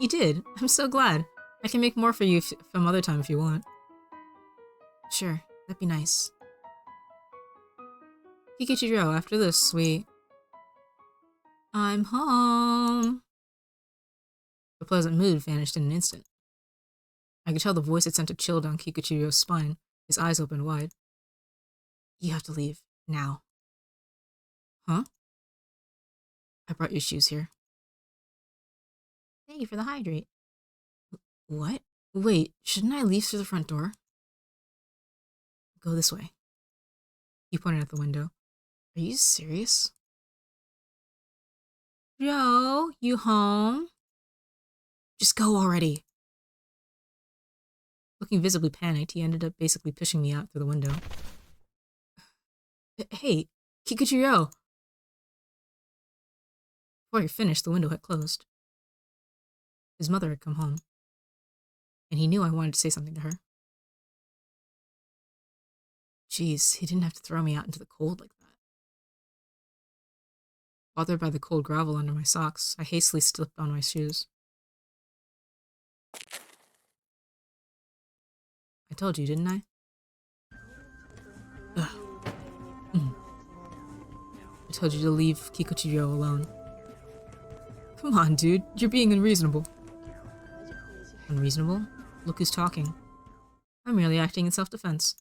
You did? I'm so glad. I can make more for you some other time if you want. Sure, that'd be nice. Kikuchiro, after this, sweet. I'm home. The pleasant mood vanished in an instant. I could tell the voice had sent a chill down Kikuchiro's spine. His eyes opened wide. You have to leave. Now. Huh? I brought your shoes here. Thank you for the hydrate. What? Wait, shouldn't I leave through the front door? Go this way. He pointed at the window. Are you serious? Joe, you home? Just go already. Looking visibly panicked, he ended up basically pushing me out through the window. Hey, Kikuchiro! Before he finished, the window had closed. His mother had come home, and he knew I wanted to say something to her. Jeez, he didn't have to throw me out into the cold like that. Bothered by the cold gravel under my socks, I hastily slipped on my shoes. I told you, didn't I? Ugh. I told you to leave Kikuchiro alone. Come on, dude. You're being unreasonable. Unreasonable? Look who's talking. I'm merely acting in self-defense.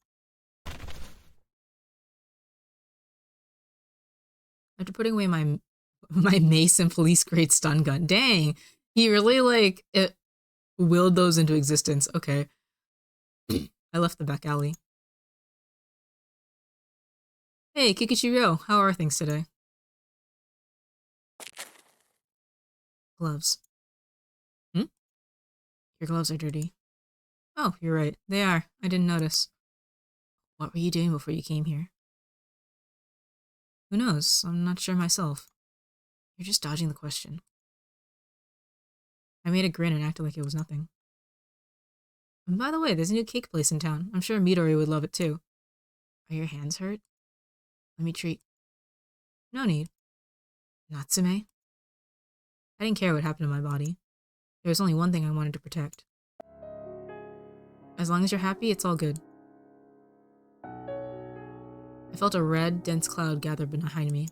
After putting away my mace and police-grade stun gun. Dang! He really, willed those into existence. Okay. I left the back alley. Hey, Kikuchiro, how are things today? Gloves. Hmm? Your gloves are dirty. Oh, you're right. They are. I didn't notice. What were you doing before you came here? Who knows? I'm not sure myself. You're just dodging the question. I made a grin and acted like it was nothing. And by the way, there's a new cake place in town. I'm sure Midori would love it too. Are your hands hurt? Let me treat. No need. Natsume? I didn't care what happened to my body. There was only one thing I wanted to protect. As long as you're happy, it's all good. I felt a red, dense cloud gather behind me.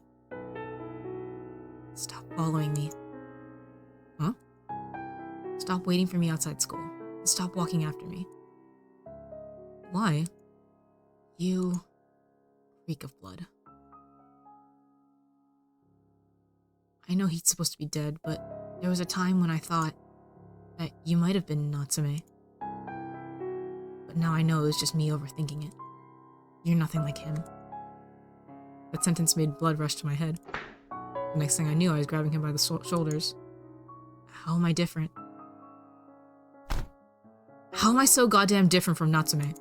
Stop following me. Huh? Stop waiting for me outside school. Stop walking after me. Why? You... reek of blood. I know he's supposed to be dead, but there was a time when I thought that you might have been Natsume. But now I know it was just me overthinking it. You're nothing like him. That sentence made blood rush to my head. The next thing I knew, I was grabbing him by the shoulders. How am I different? How am I so goddamn different from Natsume?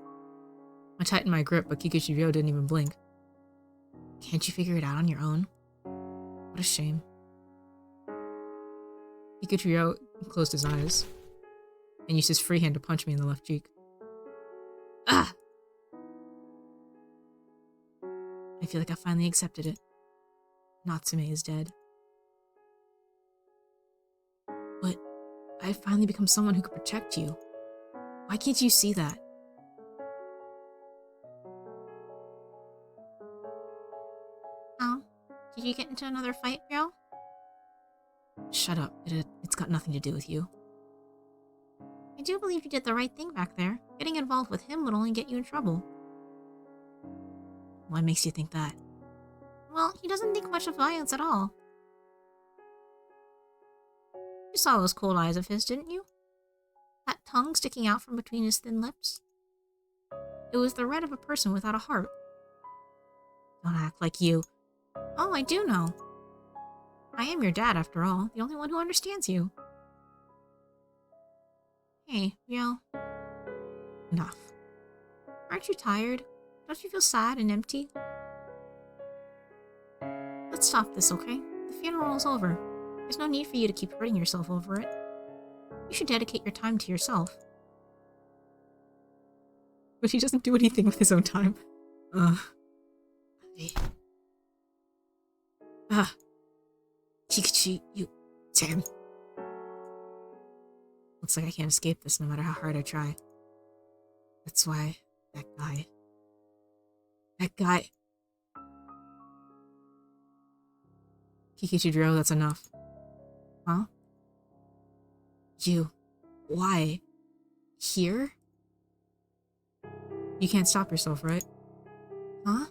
I tightened my grip, but Kikuchiro didn't even blink. Can't you figure it out on your own? What a shame. Kikuchiro closed his eyes and used his free hand to punch me in the left cheek. Ah! I feel like I finally accepted it. Natsume is dead. But I've finally become someone who could protect you. Why can't you see that? Oh, did you get into another fight, Ryo? Shut up. It's got nothing to do with you. I do believe you did the right thing back there. Getting involved with him would only get you in trouble. What makes you think that? Well, he doesn't think much of violence at all. You saw those cold eyes of his, didn't you? That tongue sticking out from between his thin lips? It was the red of a person without a heart. Don't act like you. Oh, I do know. I am your dad, after all, the only one who understands you. Hey, Ryo. Enough. Aren't you tired? Don't you feel sad and empty? Let's stop this, okay? The funeral's over. There's no need for you to keep hurting yourself over it. You should dedicate your time to yourself. But he doesn't do anything with his own time. Kikuchi, you... Damn. Looks like I can't escape this no matter how hard I try. That's why... That guy... Kikuchiro, that's enough. Huh? You... Why? Here? You can't stop yourself, right? Huh?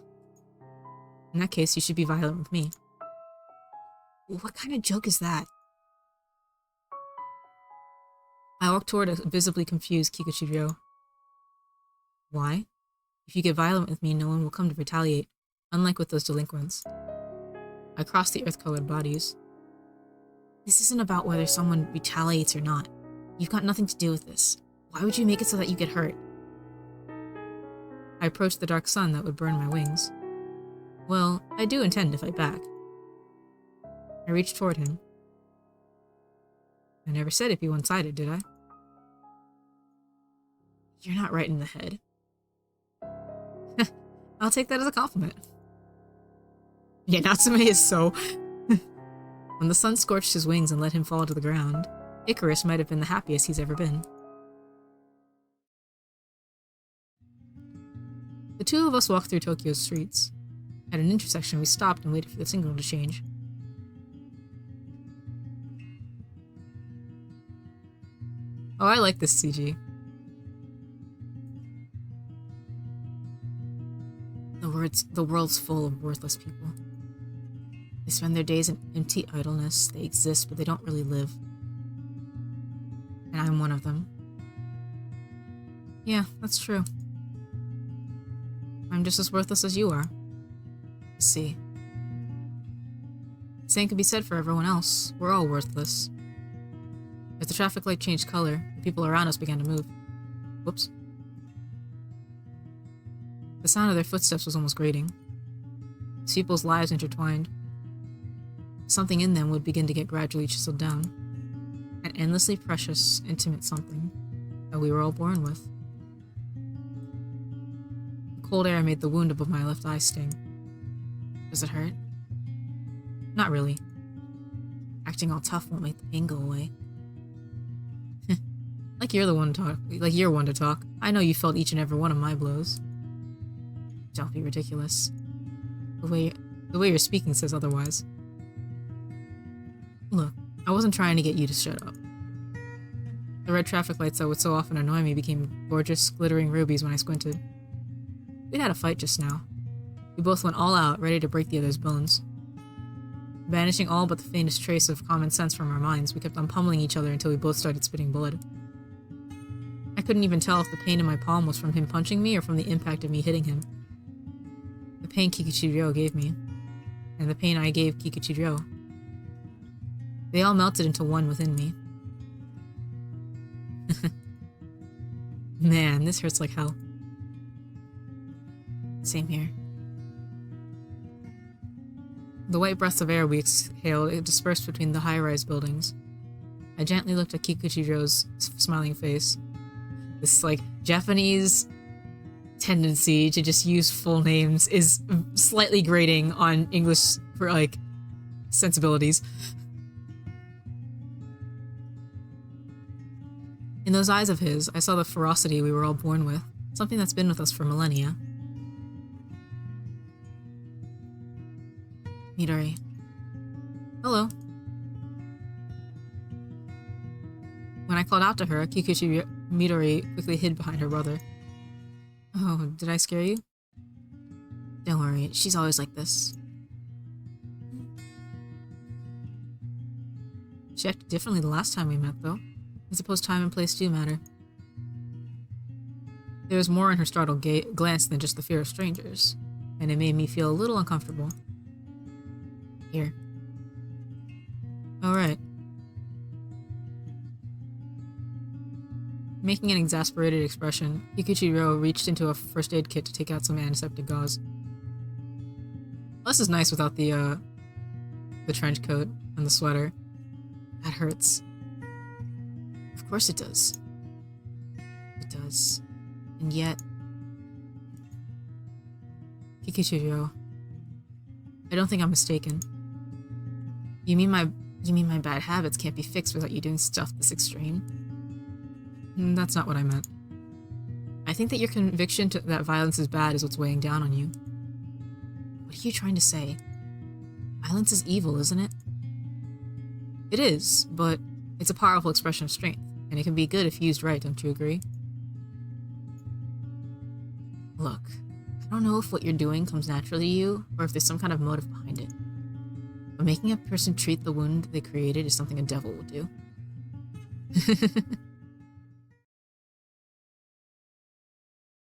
In that case, you should be violent with me. What kind of joke is that? I walked toward a visibly confused Kikuchiro. Why? If you get violent with me, no one will come to retaliate, unlike with those delinquents. I crossed the earth-colored bodies. This isn't about whether someone retaliates or not. You've got nothing to do with this. Why would you make it so that you get hurt? I approached the dark sun that would burn my wings. Well, I do intend to fight back. I reached toward him. I never said it'd be one-sided, did I? You're not right in the head. I'll take that as a compliment. Yeah, Natsume is so... When the sun scorched his wings and let him fall to the ground, Icarus might have been the happiest he's ever been. The two of us walked through Tokyo's streets. At an intersection, we stopped and waited for the signal to change. Oh, I like this CG. The world's full of worthless people. They spend their days in empty idleness. They exist, but they don't really live. And I'm one of them. Yeah, that's true. I'm just as worthless as you are. You see. The same can be said for everyone else. We're all worthless. As the traffic light changed color, the people around us began to move. Whoops. The sound of their footsteps was almost grating. As people's lives intertwined, something in them would begin to get gradually chiseled down. An endlessly precious, intimate something that we were all born with. The cold air made the wound above my left eye sting. Does it hurt? Not really. Acting all tough won't make the pain go away. Like you're one to talk. I know you felt each and every one of my blows. Don't be ridiculous. The way you're speaking says otherwise. Look, I wasn't trying to get you to shut up. The red traffic lights that would so often annoy me became gorgeous, glittering rubies when I squinted. We'd had a fight just now. We both went all out, ready to break the other's bones. Banishing all but the faintest trace of common sense from our minds, we kept on pummeling each other until we both started spitting blood. I couldn't even tell if the pain in my palm was from him punching me or from the impact of me hitting him. The pain Kikuchi-ryo gave me, and the pain I gave Kikuchi-ryo. They all melted into one within me. Man, this hurts like hell. Same here. The white breaths of air we exhaled, it dispersed between the high-rise buildings. I gently looked at Kikuchi-ryo's smiling face. This, Japanese tendency to just use full names is slightly grating on English for, sensibilities. In those eyes of his, I saw the ferocity we were all born with, something that's been with us for millennia. Midori. Hello. When I called out to her, Kikuchi Midori quickly hid behind her brother. Oh, did I scare you? Don't worry, she's always like this. She acted differently the last time we met, though. I suppose time and place do matter. There was more in her startled glance than just the fear of strangers, and it made me feel a little uncomfortable. Here. Alright. Making an exasperated expression, Kikuchi-ryo reached into a first aid kit to take out some antiseptic gauze. Well, this is nice without the trench coat and the sweater. That hurts. Of course it does. It does. And yet... Kikuchi-ryo, I don't think I'm mistaken. You mean my bad habits can't be fixed without you doing stuff this extreme? That's not what I meant. I think that your conviction that violence is bad is what's weighing down on you. What are you trying to say? Violence is evil, isn't it? It is, but it's a powerful expression of strength, and it can be good if used right, don't you agree? Look, I don't know if what you're doing comes naturally to you, or if there's some kind of motive behind it. But making a person treat the wound they created is something a devil would do.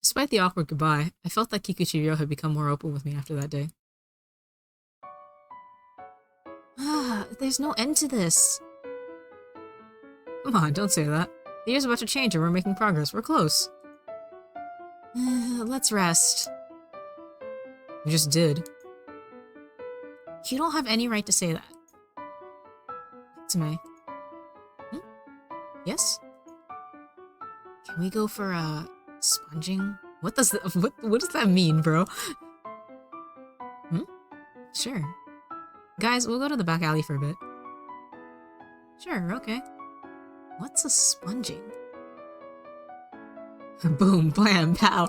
Despite the awkward goodbye, I felt that Kikuchi-ryo had become more open with me after that day. There's no end to this. Come on, don't say that. The year's about to change and we're making progress. We're close. let's rest. We just did. You don't have any right to say that. Natsume. Hmm? Yes? Can we go for, sponging? What does what does that mean, bro? Hmm? Sure. Guys, we'll go to the back alley for a bit. Sure, okay. What's a sponging? Boom, blam, pow.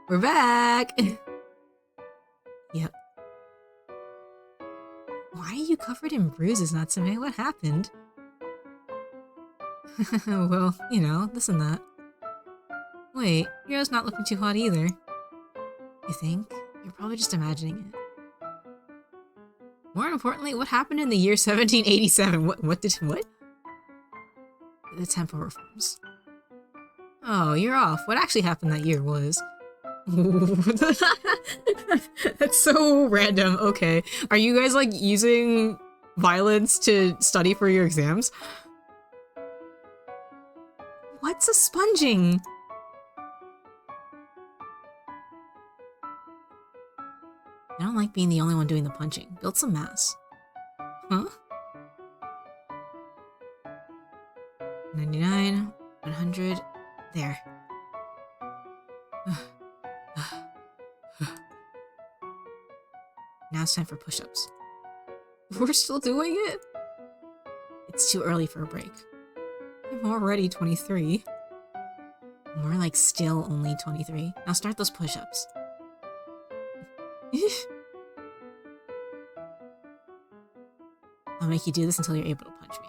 We're back! Yep. Why are you covered in bruises, Natsume? What happened? Well, you know, this and that. Wait, Ryo's not looking too hot either. You think? You're probably just imagining it. More importantly, what happened in the year 1787? What? The temple reforms. Oh, you're off. What actually happened that year was... That's so random. Okay. Are you guys, like, using violence to study for your exams? What's a sponging? I don't like being the only one doing the punching. Build some mass. Huh? 99, 100, there. Now it's time for push-ups. We're still doing it? It's too early for a break. I'm already 23. More like still only 23. Now start those push-ups. I'll make you do this until you're able to punch me.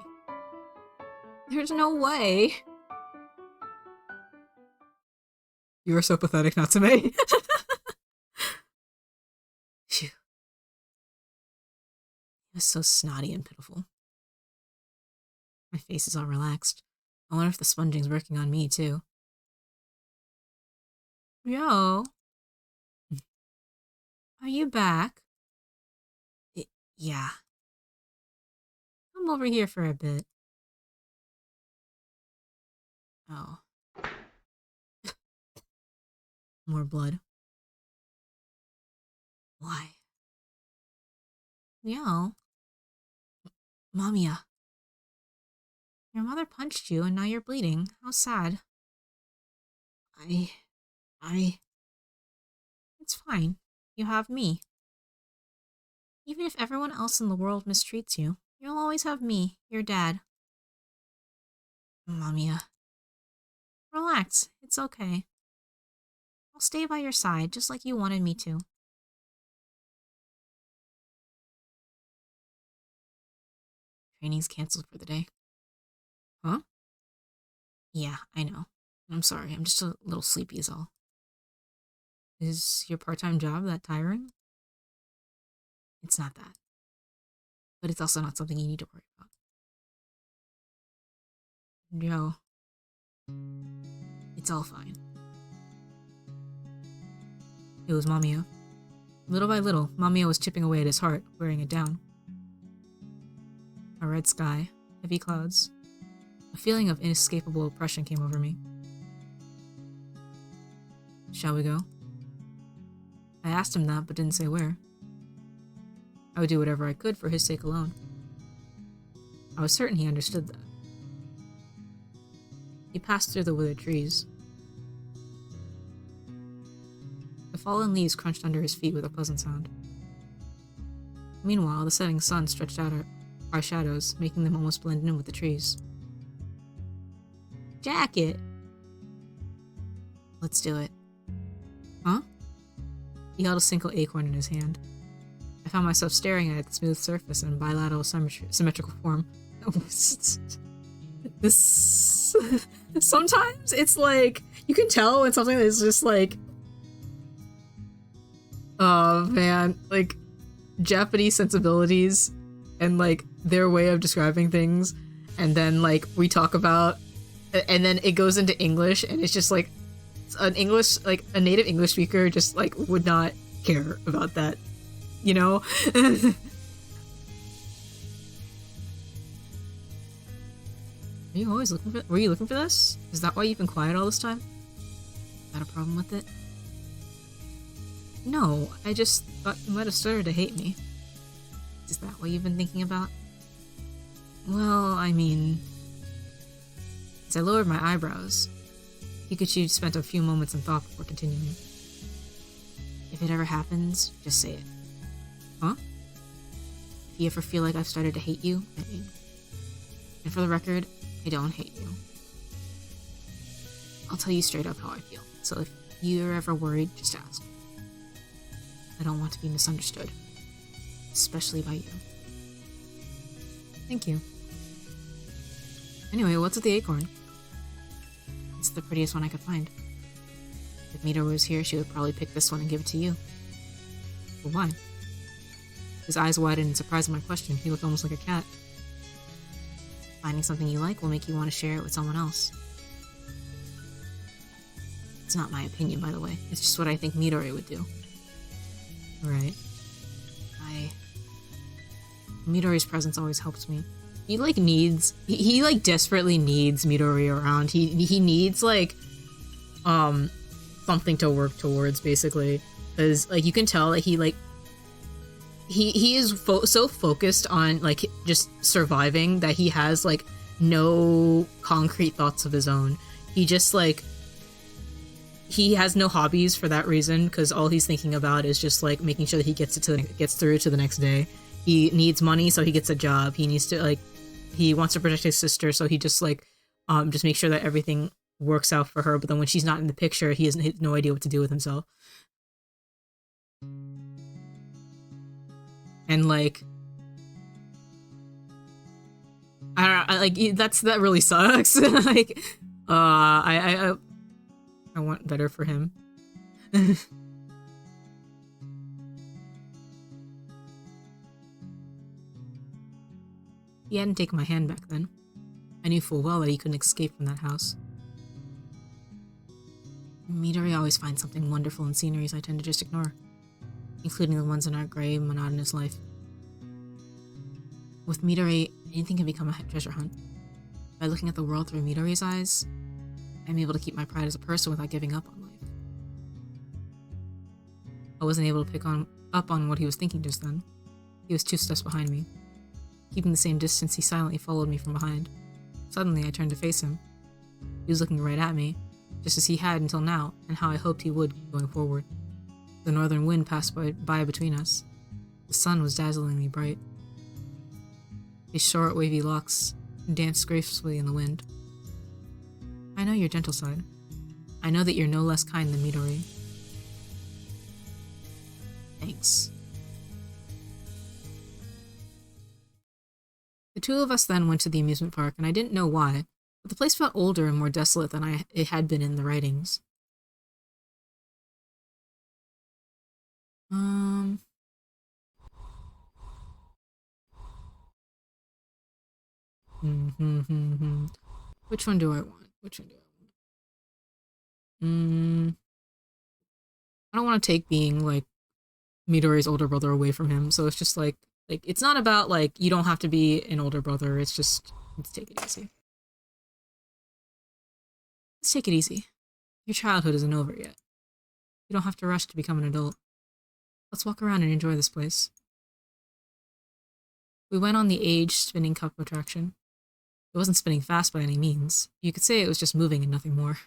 There's no way. You are so pathetic, Natsume. Phew. It was so snotty and pitiful. My face is all relaxed. I wonder if the sponging's working on me, too. Yo. Are you back? Yeah. Come over here for a bit. Oh. More blood. Why? Yo. Mamiya. Your mother punched you and now you're bleeding. How sad. It's fine. You have me. Even if everyone else in the world mistreats you, you'll always have me, your dad. Mamiya. Relax. It's okay. I'll stay by your side, just like you wanted me to. Training's canceled for the day. Huh? Yeah, I know. I'm sorry, I'm just a little sleepy is all. Is your part-time job that tiring? It's not that. But it's also not something you need to worry about. Yo. It's all fine. It was Mamiya. Little by little, Mamiya was chipping away at his heart, wearing it down. A red sky, heavy clouds. A feeling of inescapable oppression came over me. Shall we go? I asked him that, but didn't say where. I would do whatever I could for his sake alone. I was certain he understood that. He passed through the withered trees. The fallen leaves crunched under his feet with a pleasant sound. Meanwhile, the setting sun stretched out our shadows, making them almost blend in with the trees. Jacket! Let's do it. Huh? He held a single acorn in his hand. I found myself staring at the smooth surface and bilateral symmetrical form. This... Sometimes it's like, you can tell when something is just like... Oh man, like, Japanese sensibilities and like their way of describing things, and then like we talk about, and then it goes into English, and it's just like a native English speaker just like would not care about that, you know? Were you looking for this? Is that why you've been quiet all this time? Got a problem with it? No, I just thought you might have started to hate me. Is that what you've been thinking about? Well, I mean... As I lowered my eyebrows, Pikachu spent a few moments in thought before continuing. If it ever happens, just say it. Huh? If you ever feel like I've started to hate you, I mean. And for the record, I don't hate you. I'll tell you straight up how I feel, so if you're ever worried, just ask. I don't want to be misunderstood. Especially by you. Thank you. Anyway, what's with the acorn? It's the prettiest one I could find. If Midori was here, she would probably pick this one and give it to you. But why? His eyes widened in surprise at my question. He looked almost like a cat. Finding something you like will make you want to share it with someone else. It's not my opinion, by the way. It's just what I think Midori would do. Right. Midori's presence always helps me. He, like, needs... He like, desperately needs Midori around. He needs, like, something to work towards, basically. Because, like, you can tell that he, like... He is so focused on, like, just surviving that he has, like, no concrete thoughts of his own. He just, like... He has no hobbies for that reason, because all he's thinking about is just, like, making sure that he gets through to the next day. He needs money, so he gets a job. He needs to, like, he wants to protect his sister, so he just, like, just makes sure that everything works out for her. But then when she's not in the picture, he has no idea what to do with himself. And, like, that really sucks. Like, I want better for him. He hadn't taken my hand back then. I knew full well that he couldn't escape from that house. Midori always finds something wonderful in sceneries I tend to just ignore, including the ones in our gray, monotonous life. With Midori, anything can become a treasure hunt. By looking at the world through Midori's eyes, I'm able to keep my pride as a person without giving up on life. I wasn't able to pick up on what he was thinking just then. He was 2 steps behind me. Keeping the same distance, he silently followed me from behind. Suddenly, I turned to face him. He was looking right at me, just as he had until now, and how I hoped he would going forward. The northern wind passed by between us. The sun was dazzlingly bright. His short, wavy locks danced gracefully in the wind. I know your gentle side. I know that you're no less kind than Midori. Thanks. The two of us then went to the amusement park, and I didn't know why, but the place felt older and more desolate than it had been in the writings. Which one do I want? I don't want to take being, like, Midori's older brother away from him, so it's just like, it's not about, like, you don't have to be an older brother, it's just, let's take it easy. Let's take it easy. Your childhood isn't over yet. You don't have to rush to become an adult. Let's walk around and enjoy this place. We went on the age spinning cup attraction. It wasn't spinning fast by any means. You could say it was just moving and nothing more.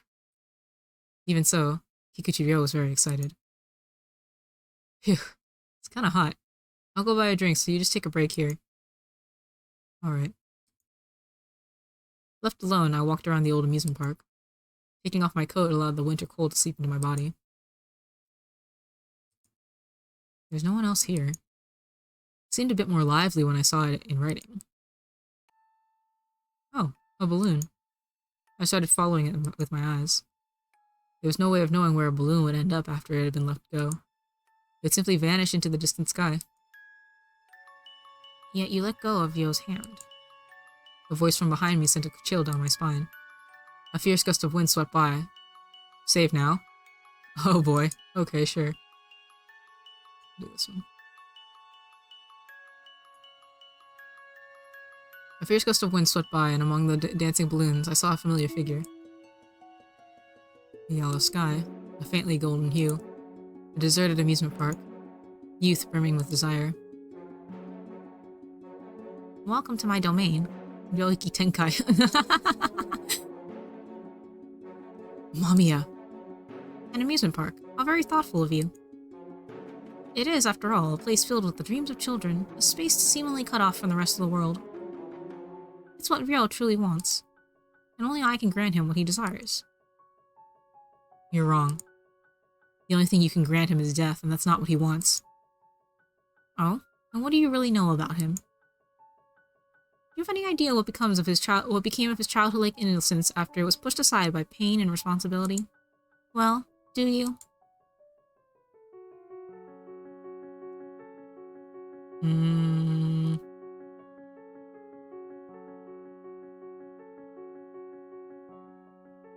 Even so, Kikuchi-ryo was very excited. Phew, it's kinda hot. I'll go buy a drink, so you just take a break here. Alright. Left alone, I walked around the old amusement park. Taking off my coat allowed the winter cold to seep into my body. There's no one else here. It seemed a bit more lively when I saw it in writing. Oh, a balloon. I started following it with my eyes. There was no way of knowing where a balloon would end up after it had been let go. It would simply vanish into the distant sky. Yet you let go of Yo's hand. A voice from behind me sent a chill down my spine. A fierce gust of wind swept by. Save now? Oh boy. Okay, sure. Do this one. A fierce gust of wind swept by, and among the dancing balloons, I saw a familiar figure. The yellow sky. a faintly golden hue. A deserted amusement park. Youth brimming with desire. Welcome to my domain. Yoiki Tenkai. MAMIYA. An amusement park. How very thoughtful of you. It is, after all, a place filled with the dreams of children, a space seemingly cut off from the rest of the world. It's what Ryo truly wants, and only I can grant him what he desires. You're wrong. The only thing you can grant him is death, and that's not what he wants. Oh? And what do you really know about him? Do you have any idea what became of his childhood-like innocence after it was pushed aside by pain and responsibility? Well, do you?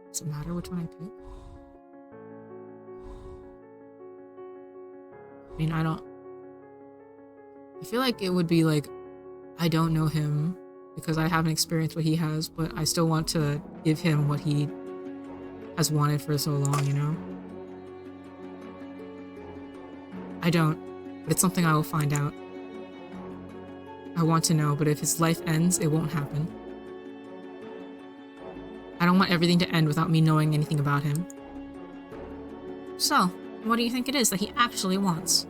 Does it matter which one I pick? I mean, I feel like it would be like, I don't know him because I haven't experienced what he has, but I still want to give him what he has wanted for so long, you know? I don't, but it's something I will find out. I want to know, but if his life ends, it won't happen. I don't want everything to end without me knowing anything about him. So, what do you think it is that he actually wants?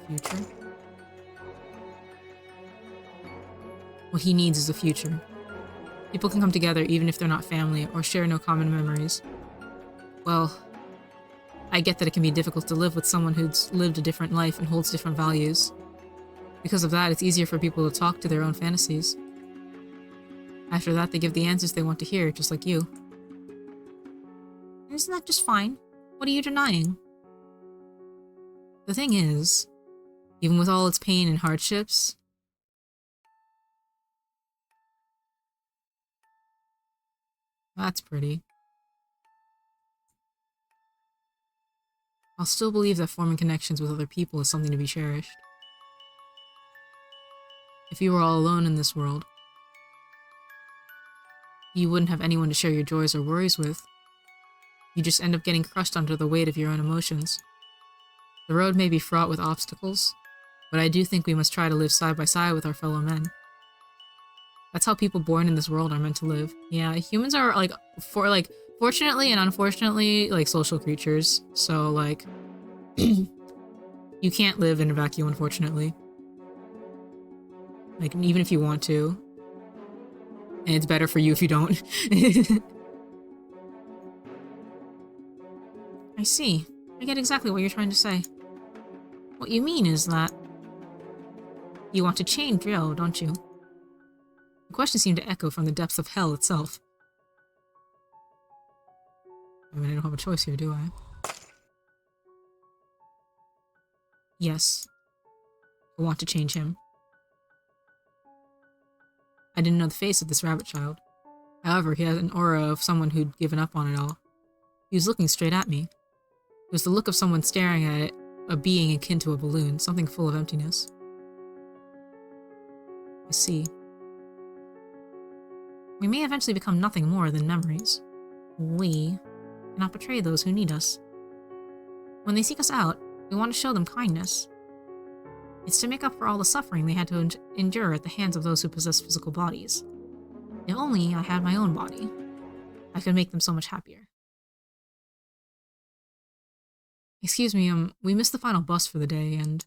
Future? What he needs is a future. People can come together even if they're not family or share no common memories. Well, I get that it can be difficult to live with someone who's lived a different life and holds different values. Because of that, it's easier for people to talk to their own fantasies. After that, they give the answers they want to hear, just like you. Isn't that just fine? What are you denying? The thing is, even with all its pain and hardships, that's pretty. I'll still believe that forming connections with other people is something to be cherished. If you were all alone in this world, you wouldn't have anyone to share your joys or worries with. You just end up getting crushed under the weight of your own emotions. The road may be fraught with obstacles, but I do think we must try to live side by side with our fellow men. That's how people born in this world are meant to live. Yeah, humans are fortunately and unfortunately, social creatures. So, you can't live in a vacuum, unfortunately. Even if you want to. And it's better for you if you don't. I see. I get exactly what you're trying to say. What you mean is that you want to change Ryo, don't you? The question seemed to echo from the depths of hell itself. I mean, I don't have a choice here, do I? Yes. I want to change him. I didn't know the face of this rabbit child. However, he had an aura of someone who'd given up on it all. He was looking straight at me. It was the look of someone staring at it, a being akin to a balloon, something full of emptiness. I see. We may eventually become nothing more than memories. We cannot betray those who need us. When they seek us out, we want to show them kindness. It's to make up for all the suffering they had to endure at the hands of those who possess physical bodies. If only I had my own body, I could make them so much happier. Excuse me, we missed the final bus for the day, and...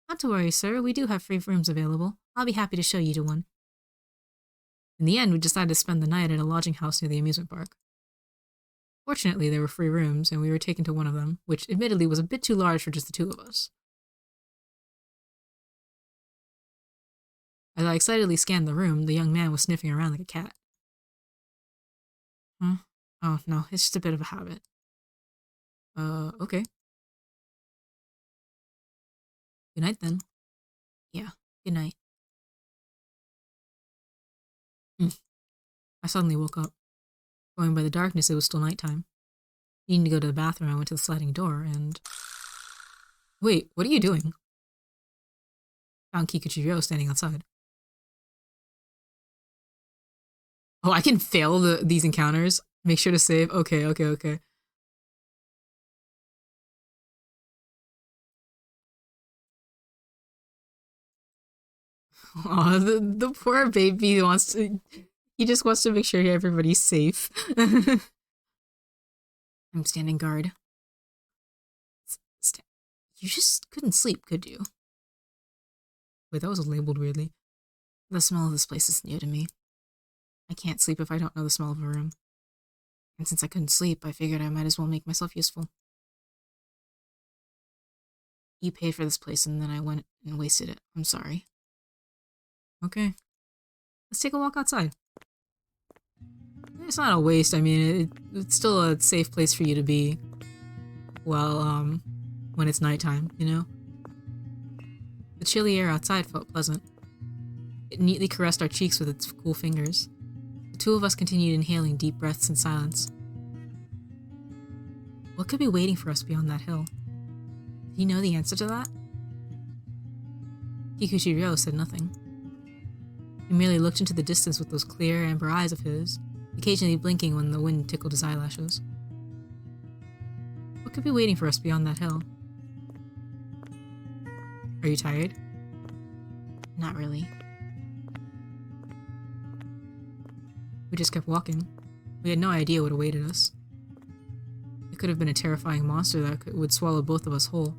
Not to worry, sir, we do have free rooms available. I'll be happy to show you to one. In the end, we decided to spend the night at a lodging house near the amusement park. Fortunately, there were free rooms, and we were taken to one of them, which admittedly was a bit too large for just the two of us. As I excitedly scanned the room, the young man was sniffing around like a cat. Huh? Oh, no, it's just a bit of a habit. Okay. Good night, then. Yeah, good night. I suddenly woke up. Going by the darkness, it was still nighttime. Needing to go to the bathroom, I went to the sliding door, and... Wait, what are you doing? found Kikuchiro standing outside. Oh, I can fail these encounters. Make sure to save. Okay, okay, okay. Oh, the poor baby wants to. He just wants to make sure everybody's safe. I'm standing guard. You just couldn't sleep, could you? Wait, that was labeled weirdly. The smell of this place is new to me. I can't sleep if I don't know the smell of a room. And since I couldn't sleep, I figured I might as well make myself useful. You paid for this place and then I went and wasted it. I'm sorry. Okay. Let's take a walk outside. It's not a waste. I mean, it's still a safe place for you to be. Well, when it's nighttime, you know? The chilly air outside felt pleasant. It neatly caressed our cheeks with its cool fingers. The two of us continued inhaling deep breaths in silence. What could be waiting for us beyond that hill? Did he know the answer to that? Kikuchiro said nothing. He merely looked into the distance with those clear amber eyes of his, occasionally blinking when the wind tickled his eyelashes. What could be waiting for us beyond that hill? Are you tired? Not really. We just kept walking. We had no idea what awaited us. It could have been a terrifying monster that would swallow both of us whole.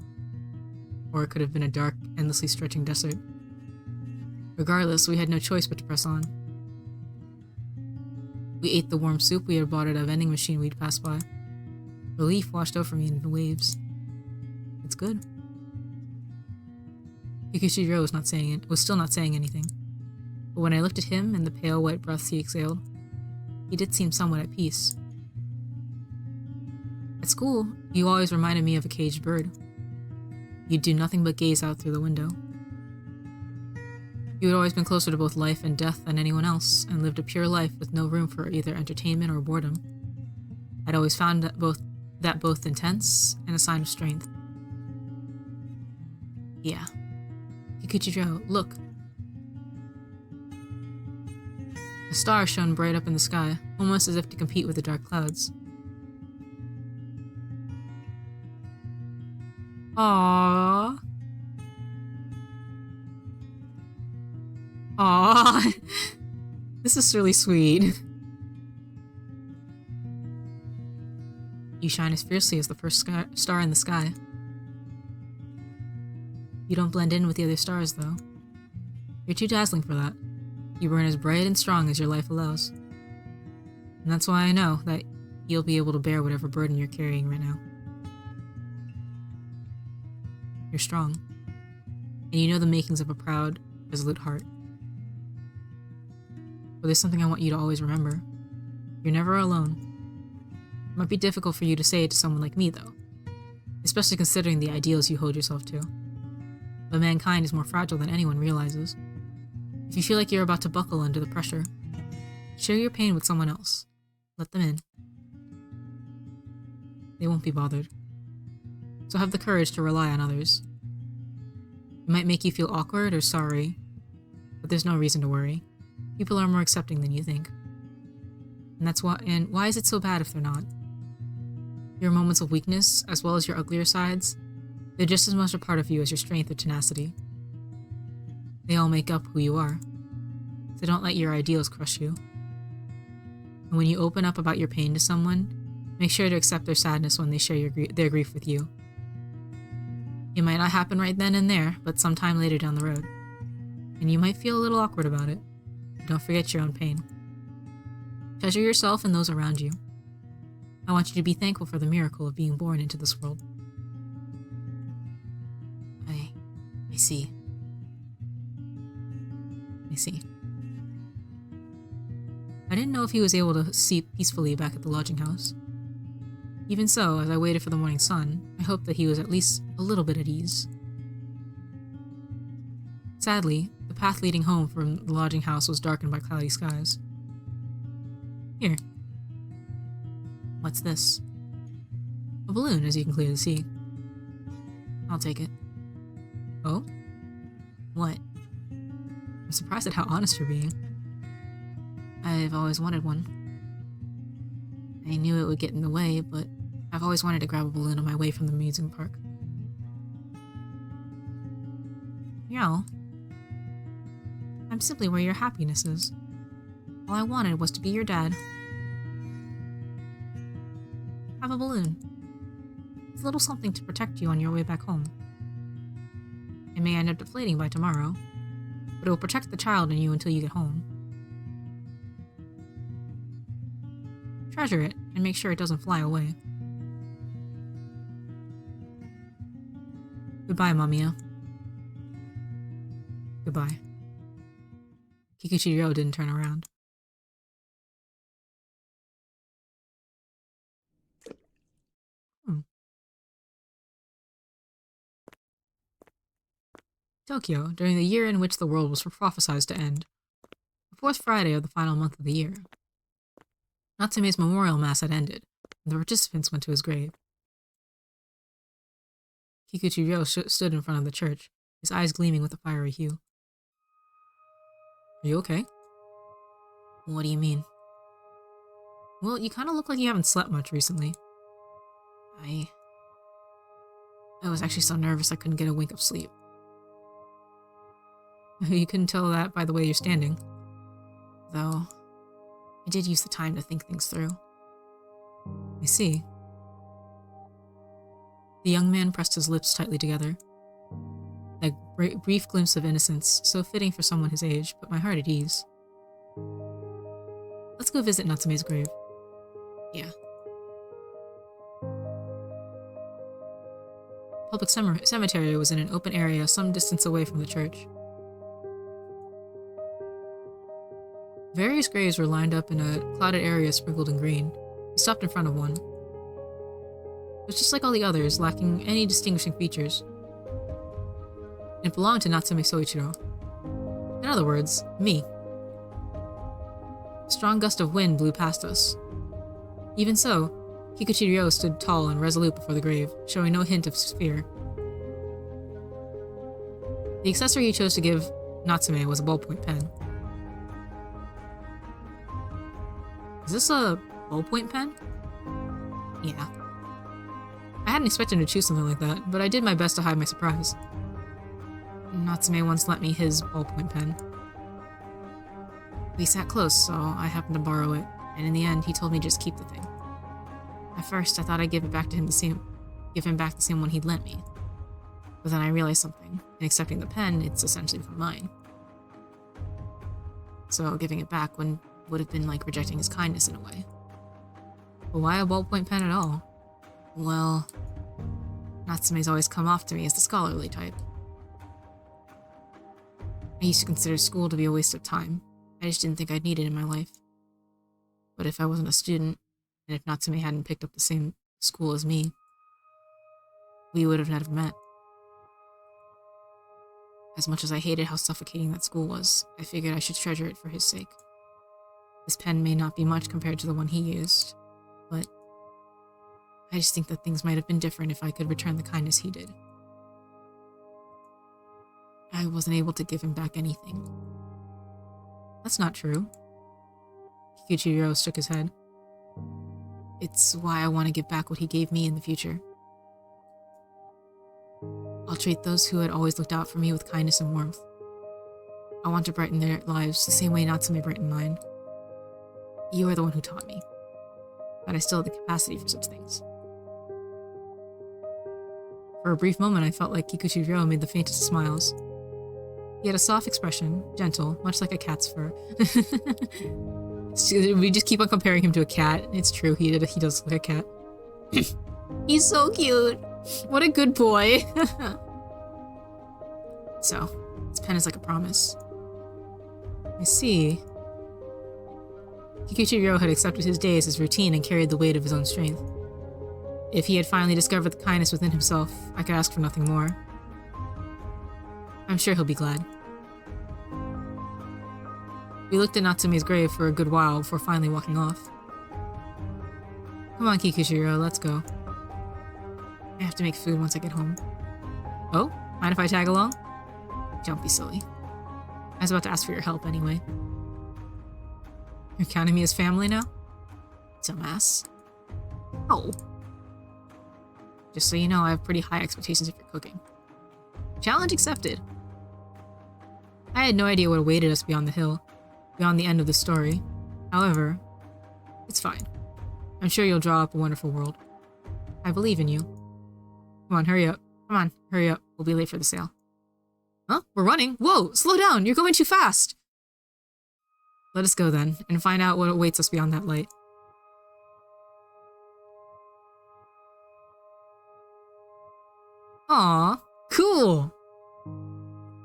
Or it could have been a dark, endlessly stretching desert. Regardless, we had no choice but to press on. We ate the warm soup we had bought at a vending machine we'd passed by. Relief washed over me in waves. It's good. Kikuchiro was still not saying anything. But when I looked at him and the pale white breaths he exhaled, he did seem somewhat at peace. At school, you always reminded me of a caged bird. You'd do nothing but gaze out through the window. You had always been closer to both life and death than anyone else, and lived a pure life with no room for either entertainment or boredom. I'd always found that both intense and a sign of strength. Yeah. Kikuchiro, look. A star shone bright up in the sky, almost as if to compete with the dark clouds. Aww. Aww. This is really sweet. You shine as fiercely as the first star in the sky. You don't blend in with the other stars, though. You're too dazzling for that. You burn as bright and strong as your life allows. And that's why I know that you'll be able to bear whatever burden you're carrying right now. You're strong. And you know the makings of a proud, resolute heart. But there's something I want you to always remember. You're never alone. It might be difficult for you to say it to someone like me, though. Especially considering the ideals you hold yourself to. But mankind is more fragile than anyone realizes. If you feel like you're about to buckle under the pressure, share your pain with someone else. Let them in. They won't be bothered. So have the courage to rely on others. It might make you feel awkward or sorry, but there's no reason to worry. People are more accepting than you think. And why is it so bad if they're not? Your moments of weakness, as well as your uglier sides, they're just as much a part of you as your strength or tenacity. They all make up who you are. So don't let your ideals crush you. And when you open up about your pain to someone, make sure to accept their sadness when they share their grief with you. It might not happen right then and there, but sometime later down the road. And you might feel a little awkward about it. But don't forget your own pain. Treasure yourself and those around you. I want you to be thankful for the miracle of being born into this world. I see. I see. I didn't know if he was able to sleep peacefully back at the lodging house. Even so, as I waited for the morning sun, I hoped that he was at least a little bit at ease. Sadly, the path leading home from the lodging house was darkened by cloudy skies. Here. What's this? A balloon, as you can clearly see. I'll take it. Oh? What? I'm surprised at how honest you're being. I've always wanted one. I knew it would get in the way, but I've always wanted to grab a balloon on my way from the amusement park. Yeah. I'm simply where your happiness is. All I wanted was to be your dad. Have a balloon. It's a little something to protect you on your way back home. It may end up deflating by tomorrow, but it will protect the child in you until you get home. Treasure it and make sure it doesn't fly away. Goodbye, Mamiya. Goodbye. Kikuchiro didn't turn around. Tokyo, during the year in which the world was prophesied to end. The fourth Friday of the final month of the year. Natsume's memorial mass had ended, and the participants went to his grave. Kikuchiro stood in front of the church, his eyes gleaming with a fiery hue. Are you okay? What do you mean? Well, you kind of look like you haven't slept much recently. I was actually so nervous I couldn't get a wink of sleep. You couldn't tell that by the way you're standing. Though, I did use the time to think things through. I see. The young man pressed his lips tightly together. A brief glimpse of innocence, so fitting for someone his age, put my heart at ease. Let's go visit Natsume's grave. Yeah. Public cemetery was in an open area some distance away from the church. Various graves were lined up in a clouded area sprinkled in green. He stopped in front of one. It was just like all the others, lacking any distinguishing features. It belonged to Natsume Soichiro. In other words, me. A strong gust of wind blew past us. Even so, Kikuchiro stood tall and resolute before the grave, showing no hint of fear. The accessory he chose to give Natsume was a ballpoint pen. Is this a ballpoint pen? Yeah. I hadn't expected him to choose something like that, but I did my best to hide my surprise. Natsume once lent me his ballpoint pen. We sat close, so I happened to borrow it, and in the end, he told me to just keep the thing. At first, I thought I'd give him back the same one he'd lent me. But then I realized something. In accepting the pen, it's essentially become mine. So giving it back would have been like rejecting his kindness in a way. But why a ballpoint pen at all? Well, Natsume's always come off to me as the scholarly type. I used to consider school to be a waste of time. I just didn't think I'd need it in my life. But if I wasn't a student, and if Natsume hadn't picked up the same school as me, we would have never met. As much as I hated how suffocating that school was, I figured I should treasure it for his sake. This pen may not be much compared to the one he used, but I just think that things might have been different if I could return the kindness he did. I wasn't able to give him back anything. That's not true. Kikuchiro shook his head. It's why I want to give back what he gave me in the future. I'll treat those who had always looked out for me with kindness and warmth. I want to brighten their lives the same way Natsume brightened mine. You are the one who taught me, but I still have the capacity for such things. For a brief moment, I felt like Kikuchiro made the faintest of smiles. He had a soft expression, gentle, much like a cat's fur. We just keep on comparing him to a cat. It's true, he does look like a cat. He's so cute! What a good boy! So, this pen is like a promise. I see. Kikuchiro had accepted his day as his routine and carried the weight of his own strength. If he had finally discovered the kindness within himself, I could ask for nothing more. I'm sure he'll be glad. We looked at Natsume's grave for a good while before finally walking off. Come on, Kikuchiro, let's go. I have to make food once I get home. Oh? Mind if I tag along? Don't be silly. I was about to ask for your help anyway. You're counting me as family now? Dumbass. Oh. Just so you know, I have pretty high expectations of your cooking. Challenge accepted. I had no idea what awaited us beyond the hill, beyond the end of the story. However, it's fine. I'm sure you'll draw up a wonderful world. I believe in you. Come on, hurry up. Come on, hurry up. We'll be late for the sale. Huh? We're running? Whoa, slow down. You're going too fast. Let us go then, and find out what awaits us beyond that light. Aw, cool.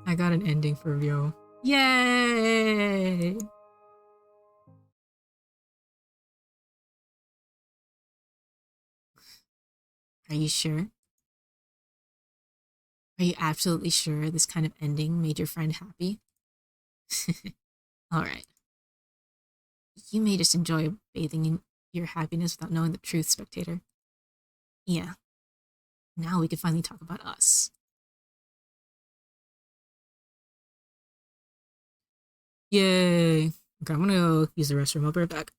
I got an ending for Ryo. Yay! Are you sure? Are you absolutely sure this kind of ending made your friend happy? Alright. You may just enjoy bathing in your happiness without knowing the truth, spectator. Yeah. Now we can finally talk about us. Yay! Okay, I'm gonna go use the restroom. I'll be right back.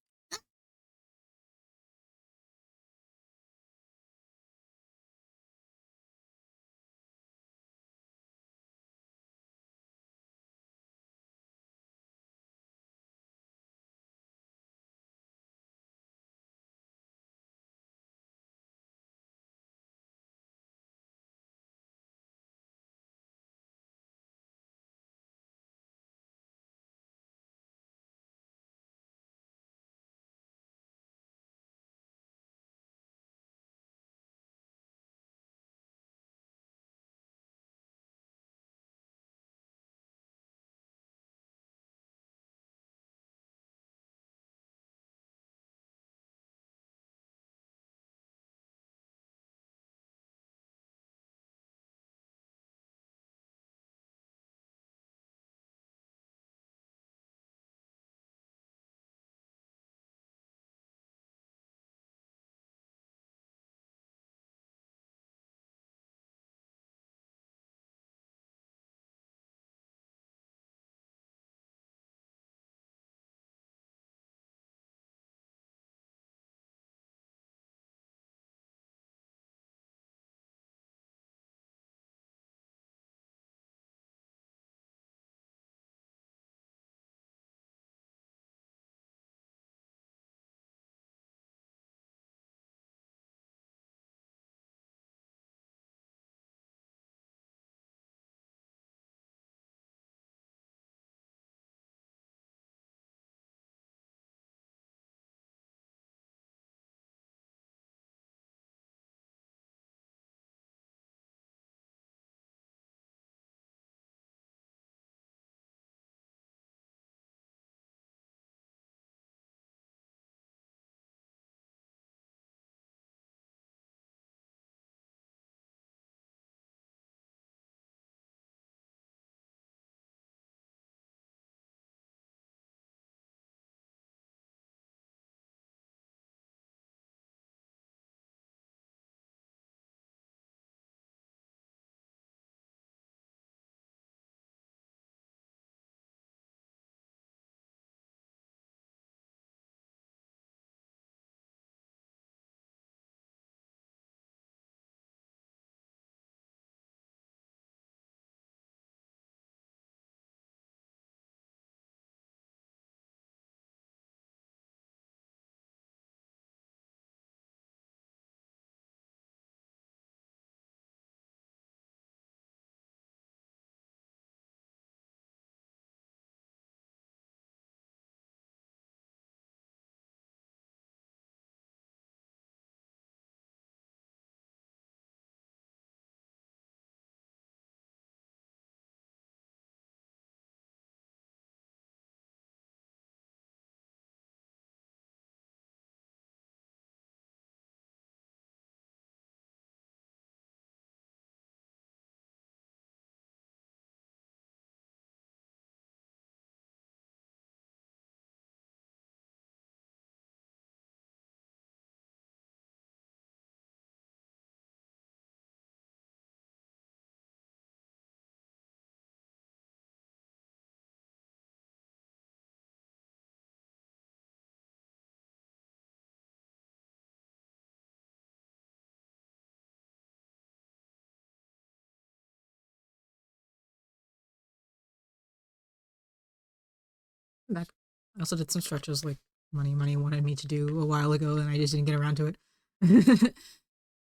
Back. I also did some stretches like Money wanted me to do a while ago, and I just didn't get around to it.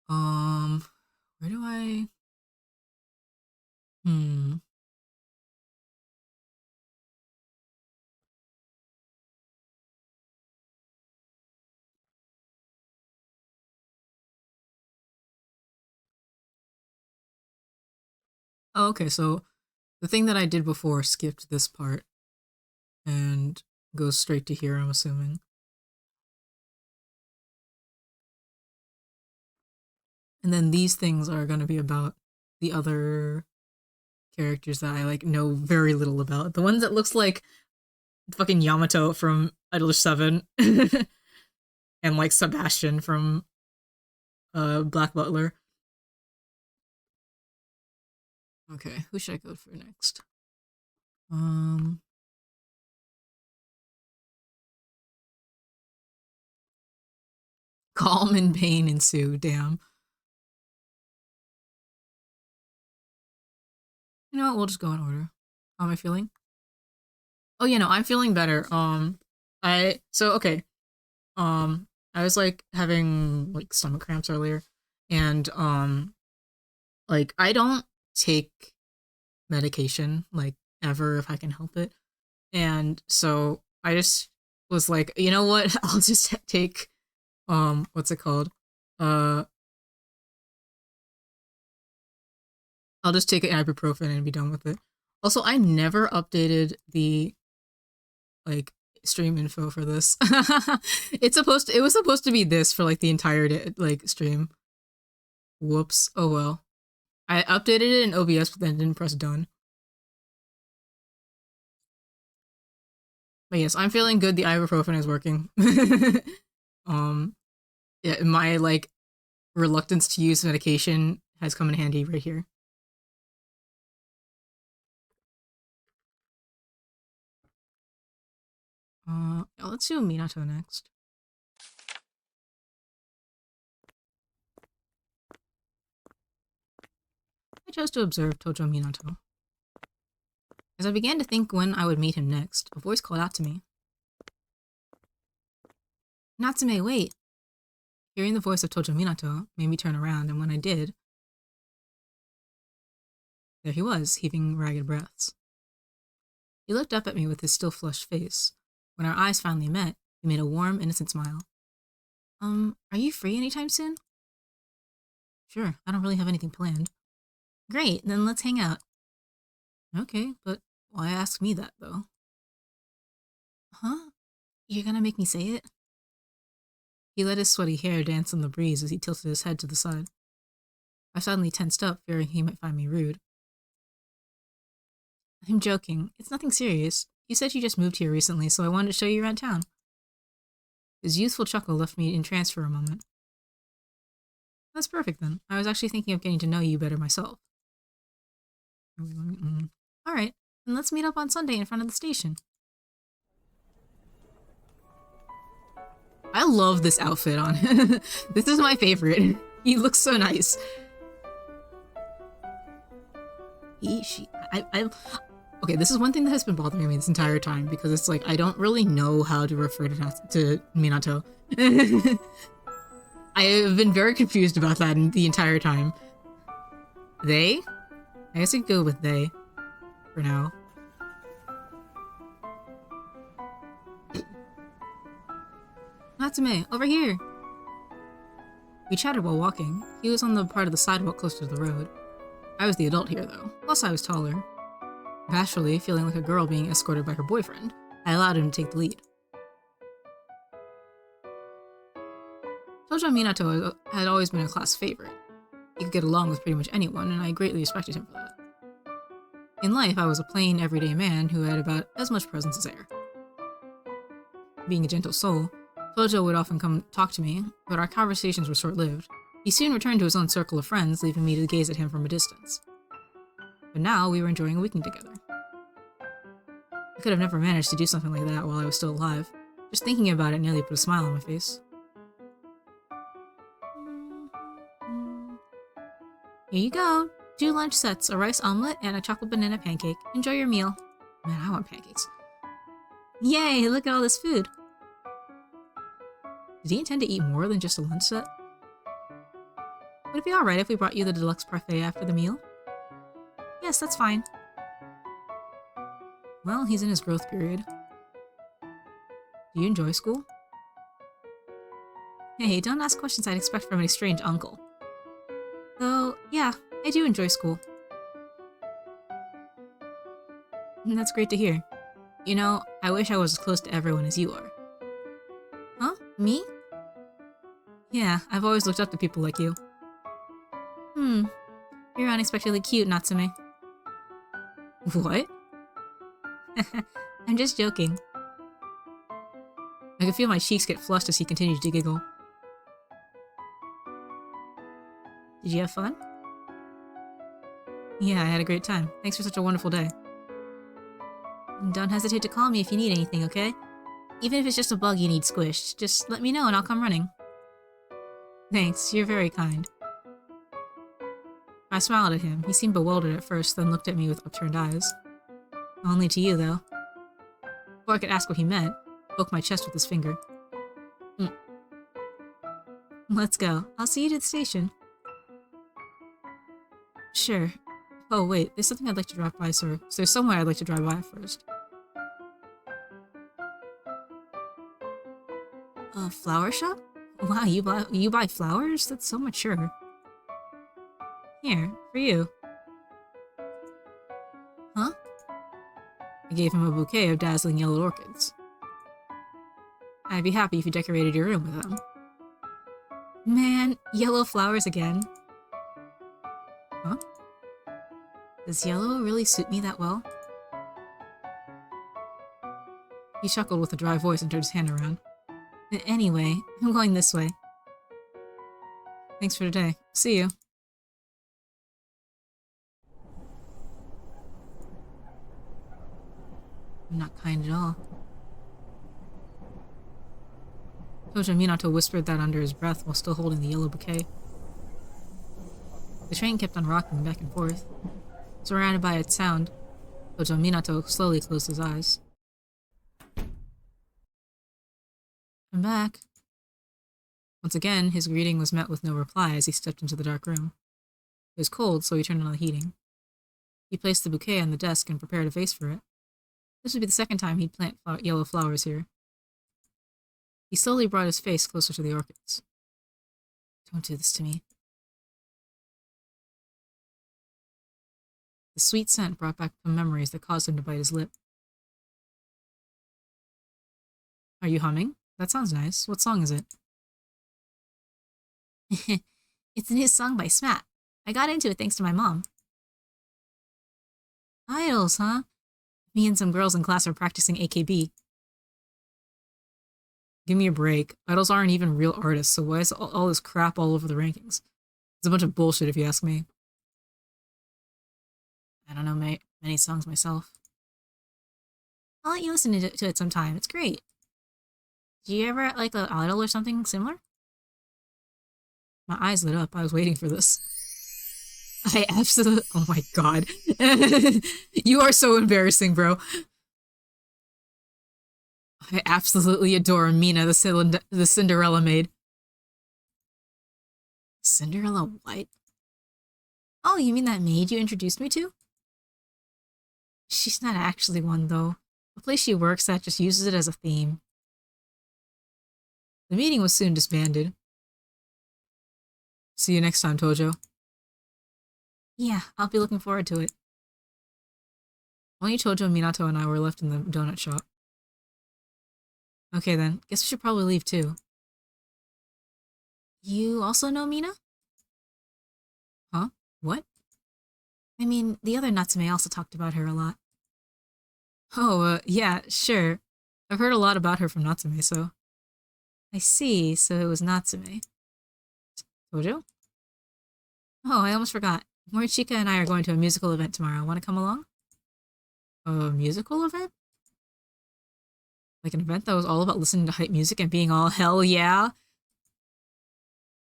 um, where do I? Hmm. Oh, okay. So the thing that I did before skipped this part and goes straight to here. I'm assuming, and then these things are gonna be about the other characters that I like know very little about. The ones that looks like fucking Yamato from Idolish 7 and like Sebastian from Black Butler. Okay, who should I go for next? Um Calm and pain ensue, damn. You know what, we'll just go in order. How am I feeling? Oh yeah, no, I'm feeling better. Okay. I was like having like stomach cramps earlier and like I don't take medication like ever if I can help it. And so I just was like, you know what? I'll just take what's it called? Uh I'll just take an ibuprofen and be done with it. Also, I never updated the like stream info for this. It was supposed to be this for like the entire day, like stream. Whoops. Oh well. I updated it in OBS but then didn't press done. But yes, I'm feeling good. The ibuprofen is working. um yeah, my like reluctance to use medication has come in handy right here. Yeah, let's do Minato next. I chose to observe Tojo Minato. As I began to think when I would meet him next, a voice called out to me. Natsume, wait! Hearing the voice of Tojo Minato made me turn around, and when I did, there he was, heaving ragged breaths. He looked up at me with his still flushed face. When our eyes finally met, he made a warm, innocent smile. Are you free anytime soon? Sure, I don't really have anything planned. Great, then let's hang out. Okay, but why ask me that, though? Huh? You're gonna make me say it? He let his sweaty hair dance in the breeze as he tilted his head to the side. I suddenly tensed up, fearing he might find me rude. I'm joking. It's nothing serious. You said you just moved here recently, so I wanted to show you around town. His youthful chuckle left me entranced for a moment. That's perfect, then. I was actually thinking of getting to know you better myself. Alright, then let's meet up on Sunday in front of the station. I love this outfit on him. This is my favorite. He looks so nice. Okay, this is one thing that has been bothering me this entire time because it's like I don't really know how to refer to Minato. I have been very confused about that the entire time. They? I guess I could go with they for now. Natsume, over here! We chatted while walking. He was on the part of the sidewalk closer to the road. I was the adult here, though. Plus, I was taller. Bashfully, feeling like a girl being escorted by her boyfriend, I allowed him to take the lead. Tojo Minato had always been a class favorite. He could get along with pretty much anyone, and I greatly respected him for that. In life, I was a plain, everyday man who had about as much presence as air. Being a gentle soul, Tojo would often come talk to me, but our conversations were short-lived. He soon returned to his own circle of friends, leaving me to gaze at him from a distance. But now, we were enjoying a weekend together. I could have never managed to do something like that while I was still alive. Just thinking about it nearly put a smile on my face. Here you go. 2 lunch sets, a rice omelet, and a chocolate banana pancake. Enjoy your meal. Man, I want pancakes. Yay, look at all this food. Did he intend to eat more than just a lunch set? Would it be alright if we brought you the deluxe parfait after the meal? Yes, that's fine. Well, he's in his growth period. Do you enjoy school? Hey, don't ask questions I'd expect from a strange uncle. Though, yeah, I do enjoy school. That's great to hear. You know, I wish I was as close to everyone as you are. Huh? Me? Yeah, I've always looked up to people like you. You're unexpectedly cute, Natsume. What? I'm just joking. I could feel my cheeks get flushed as he continued to giggle. Did you have fun? Yeah, I had a great time. Thanks for such a wonderful day. And don't hesitate to call me if you need anything, okay? Even if it's just a bug you need squished, just let me know and I'll come running. Thanks, you're very kind. I smiled at him. He seemed bewildered at first, then looked at me with upturned eyes. Only to you, though. Before I could ask what he meant, he poked my chest with his finger. Let's go. I'll see you to the station. Sure. Oh, wait, there's something I'd like to drive by, sir. So there's somewhere I'd like to drive by first. A flower shop? Wow, you buy flowers? That's so mature. Here, for you. Huh? I gave him a bouquet of dazzling yellow orchids. I'd be happy if you decorated your room with them. Man, yellow flowers again. Huh? Does yellow really suit me that well? He chuckled with a dry voice and turned his hand around. Anyway, I'm going this way. Thanks for today. See you. I'm not kind at all. Tojo Minato whispered that under his breath while still holding the yellow bouquet. The train kept on rocking back and forth. Surrounded by its sound, Tojo Minato slowly closed his eyes. I'm back. Once again, his greeting was met with no reply as he stepped into the dark room. It was cold, so he turned on the heating. He placed the bouquet on the desk and prepared a vase for it. This would be the second time he'd plant yellow flowers here. He slowly brought his face closer to the orchids. Don't do this to me. The sweet scent brought back some memories that caused him to bite his lip. Are you humming? That sounds nice. What song is it? It's a new song by Smat. I got into it thanks to my mom. Idols, huh? Me and some girls in class are practicing AKB. Give me a break. Idols aren't even real artists, so why is all this crap all over the rankings? It's a bunch of bullshit if you ask me. I don't know many songs myself. I'll let you listen to it sometime. It's great. Do you ever like an idol or something similar? My eyes lit up. I was waiting for this. I absolutely... Oh my god. You are so embarrassing, bro. I absolutely adore Mina, the Cinderella maid. Cinderella what? Oh, you mean that maid you introduced me to? She's not actually one, though. The place she works at just uses it as a theme. The meeting was soon disbanded. See you next time, Tojo. Yeah, I'll be looking forward to it. Only Tojo, Minato, and I were left in the donut shop. Okay then, guess we should probably leave too. You also know Mina? Huh? What? I mean, the other Natsume also talked about her a lot. Oh, yeah, sure. I've heard a lot about her from Natsume, so... I see, so it was Natsume. Tojo? Oh, I almost forgot. Morichika and I are going to a musical event tomorrow. Want to come along? A musical event? Like an event that was all about listening to hype music and being all hell yeah?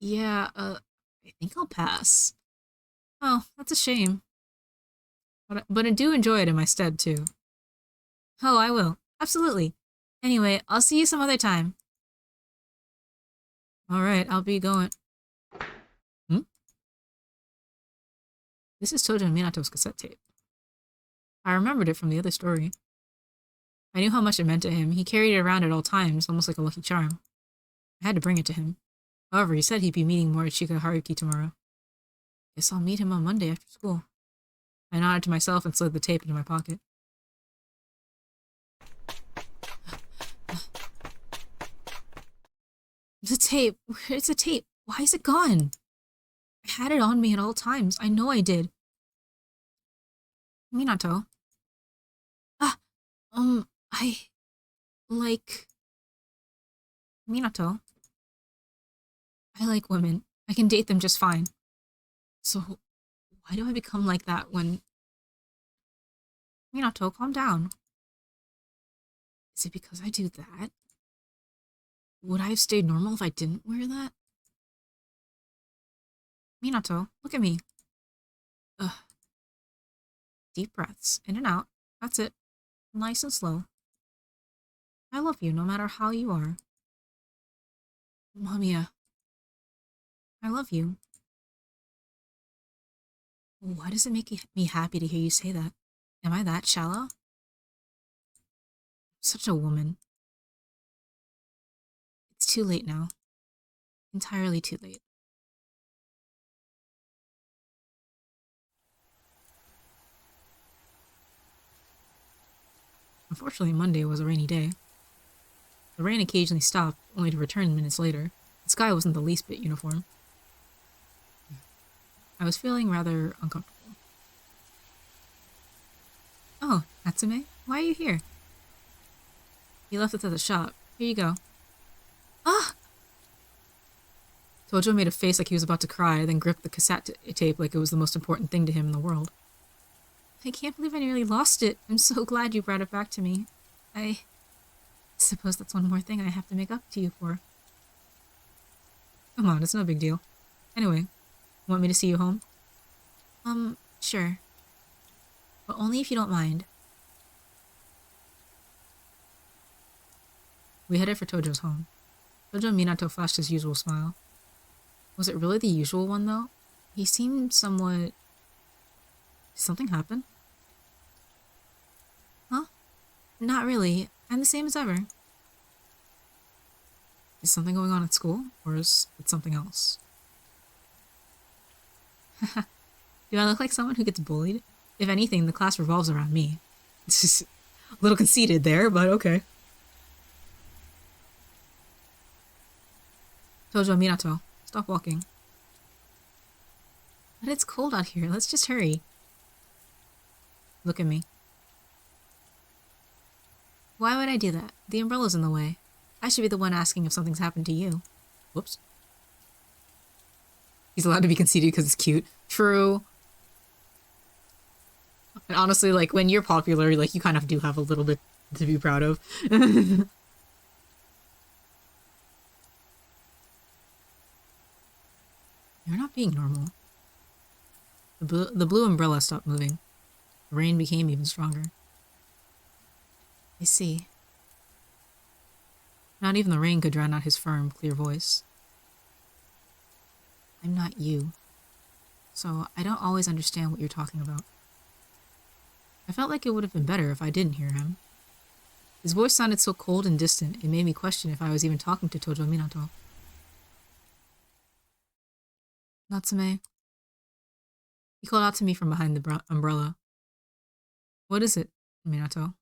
Yeah, I think I'll pass. Oh, that's a shame. But I do enjoy it in my stead, too. Oh, I will. Absolutely. Anyway, I'll see you some other time. Alright, I'll be going. Hmm? This is Tojo and Minato's cassette tape. I remembered it from the other story. I knew how much it meant to him. He carried it around at all times, almost like a lucky charm. I had to bring it to him. However, he said he'd be meeting Morichika Haruki tomorrow. Guess I'll meet him on Monday after school. I nodded to myself and slid the tape into my pocket. The tape! Where's the tape? Why is it gone? I had it on me at all times. I know I did. Minato. Ah! I... like... Minato. I like women. I can date them just fine. So, why do I become like that when... Minato, calm down. Is it because I do that? Would I have stayed normal if I didn't wear that? Minato, look at me. Ugh. Deep breaths, in and out. That's it. Nice and slow. I love you no matter how you are. Mamiya. I love you. Why does it make me happy to hear you say that? Am I that shallow? Such a woman. It's too late now. Entirely too late. Unfortunately, Monday was a rainy day. The rain occasionally stopped, only to return minutes later. The sky wasn't the least bit uniform. I was feeling rather uncomfortable. Oh, Natsume, why are you here? He left us at the shop. Here you go. Ah! Tojo made a face like he was about to cry, then gripped the cassette tape like it was the most important thing to him in the world. I can't believe I nearly lost it. I'm so glad you brought it back to me. I suppose that's one more thing I have to make up to you for. Come on, it's no big deal. Anyway, want me to see you home? Sure. But only if you don't mind. We headed for Tojo's home. Tojo Minato flashed his usual smile. Was it really the usual one, though? He seemed somewhat... Did something happen? Huh? Not really. I'm the same as ever. Is something going on at school? Or is it something else? Do I look like someone who gets bullied? If anything, the class revolves around me. It's just a little conceited there, but okay. Tojo Minato, stop walking. But it's cold out here. Let's just hurry. Look at me. Why would I do that? The umbrella's in the way. I should be the one asking if something's happened to you. Whoops. He's allowed to be conceited because it's cute. True. And honestly, like, when you're popular, like, you kind of do have a little bit to be proud of. You're not being normal. The blue umbrella stopped moving. The rain became even stronger. I see. Not even the rain could drown out his firm, clear voice. I'm not you. So I don't always understand what you're talking about. I felt like it would have been better if I didn't hear him. His voice sounded so cold and distant, it made me question if I was even talking to Tojo Minato. Natsume. He called out to me from behind the umbrella. What is it, Minato?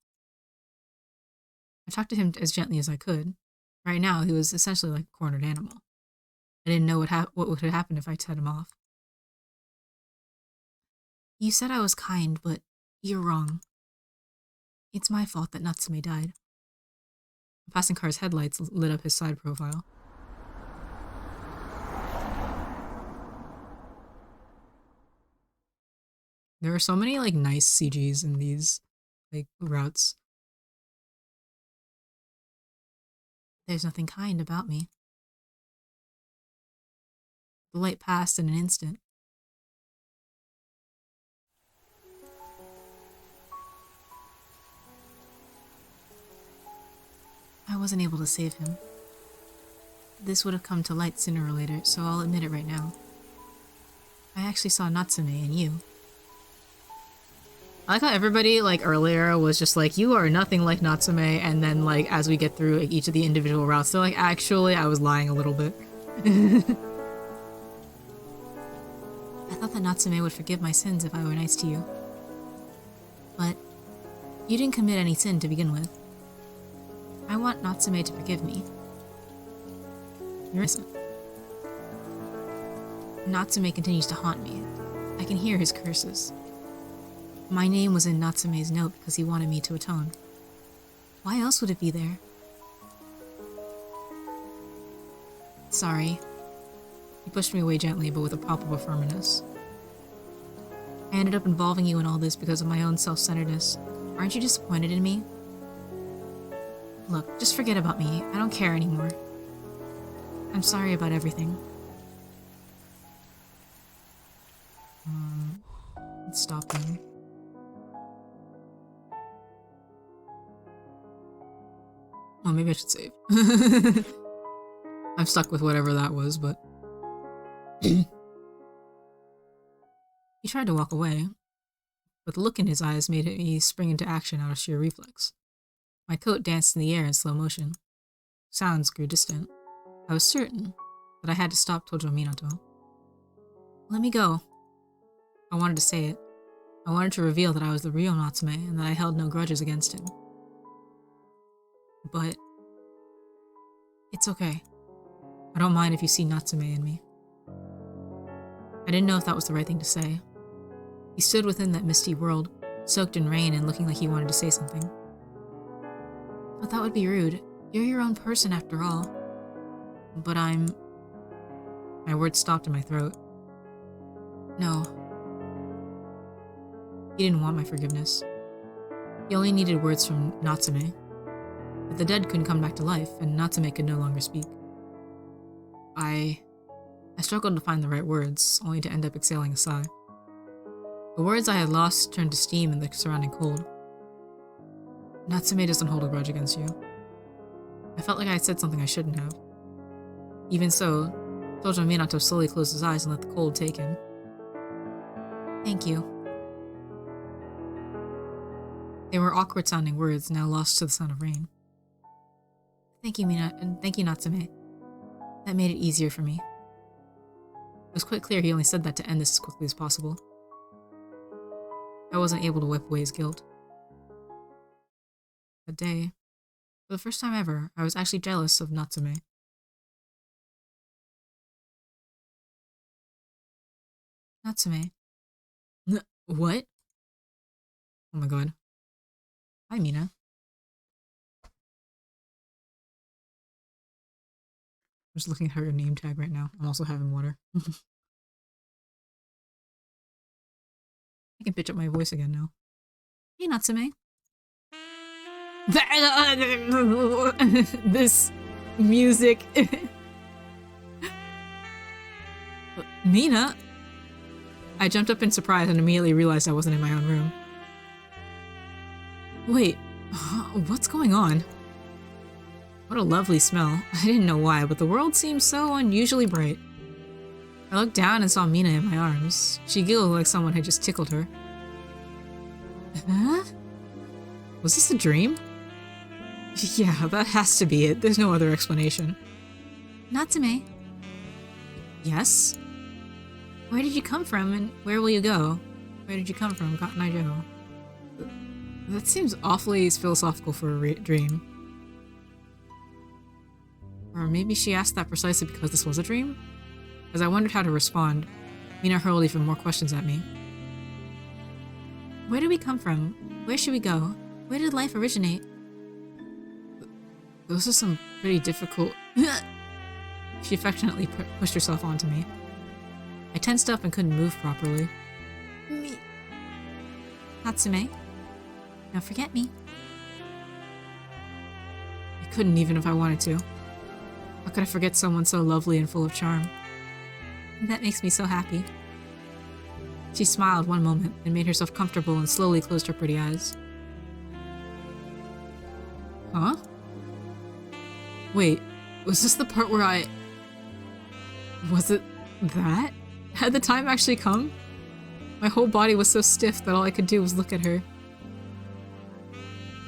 I talked to him as gently as I could. Right now, he was essentially like a cornered animal. I didn't know what would happen if I set him off. You said I was kind, but you're wrong. It's my fault that Natsume died. A passing car's headlights lit up his side profile. There are so many, like, nice CGs in these, like, routes. There's nothing kind about me. The light passed in an instant. wasn't able to save him. This would have come to light sooner or later, so I'll admit it right now. I actually saw Natsume in you. I like how everybody, like, earlier was just like, you are nothing like Natsume, and then, like, as we get through each of the individual routes, they're like, actually, I was lying a little bit. I thought that Natsume would forgive my sins if I were nice to you. But you didn't commit any sin to begin with. I want Natsume to forgive me. You're innocent. Natsume continues to haunt me. I can hear his curses. My name was in Natsume's note because he wanted me to atone. Why else would it be there? Sorry. He pushed me away gently, but with a palpable firmness. I ended up involving you in all this because of my own self-centeredness. Aren't you disappointed in me? Look, just forget about me. I don't care anymore. I'm sorry about everything. Let's stop him. Oh, maybe I should save. I'm stuck with whatever that was, but... He tried to walk away, but the look in his eyes made me spring into action out of sheer reflex. My coat danced in the air in slow motion. Sounds grew distant. I was certain that I had to stop Tojo Minato. Let me go. I wanted to say it. I wanted to reveal that I was the real Natsume and that I held no grudges against him. But it's okay. I don't mind if you see Natsume in me. I didn't know if that was the right thing to say. He stood within that misty world, soaked in rain and looking like he wanted to say something. But that would be rude. You're your own person after all. But I'm... My words stopped in my throat. No. He didn't want my forgiveness. He only needed words from Natsume. But the dead couldn't come back to life, and Natsume could no longer speak. I struggled to find the right words, only to end up exhaling a sigh. The words I had lost turned to steam in the surrounding cold. Natsume doesn't hold a grudge against you. I felt like I had said something I shouldn't have. Even so, Tojo Minato slowly closed his eyes and let the cold take him. Thank you. They were awkward-sounding words, now lost to the sound of rain. Thank you, Mina, and thank you, Natsume. That made it easier for me. It was quite clear he only said that to end this as quickly as possible. I wasn't able to wipe away his guilt. That day, for the first time ever, I was actually jealous of Natsume. Natsume. What? Oh my god. Hi, Mina. I'm just looking at her name tag right now. I'm also having water. I can pitch up my voice again now. Hey, Natsume. This music. Mina? I jumped up in surprise and immediately realized I wasn't in my own room. Wait, what's going on? What a lovely smell. I didn't know why, but the world seemed so unusually bright. I looked down and saw Mina in my arms. She giggled like someone had just tickled her. Huh? Was this a dream? Yeah, that has to be it. There's no other explanation. Natsume. Yes? Where did you come from and where will you go? Where did you come from, Cotton Eye Joe? That seems awfully philosophical for a dream. Or maybe she asked that precisely because this was a dream? As I wondered how to respond, Mina hurled even more questions at me. Where did we come from? Where should we go? Where did life originate? Those are some pretty difficult... She affectionately pushed herself onto me. I tensed up and couldn't move properly. Me... Natsume? Don't forget me. I couldn't even if I wanted to. How could I forget someone so lovely and full of charm? That makes me so happy. She smiled one moment and made herself comfortable and slowly closed her pretty eyes. Huh? Wait, was this the part where I... Was it that? Had the time actually come? My whole body was so stiff that all I could do was look at her.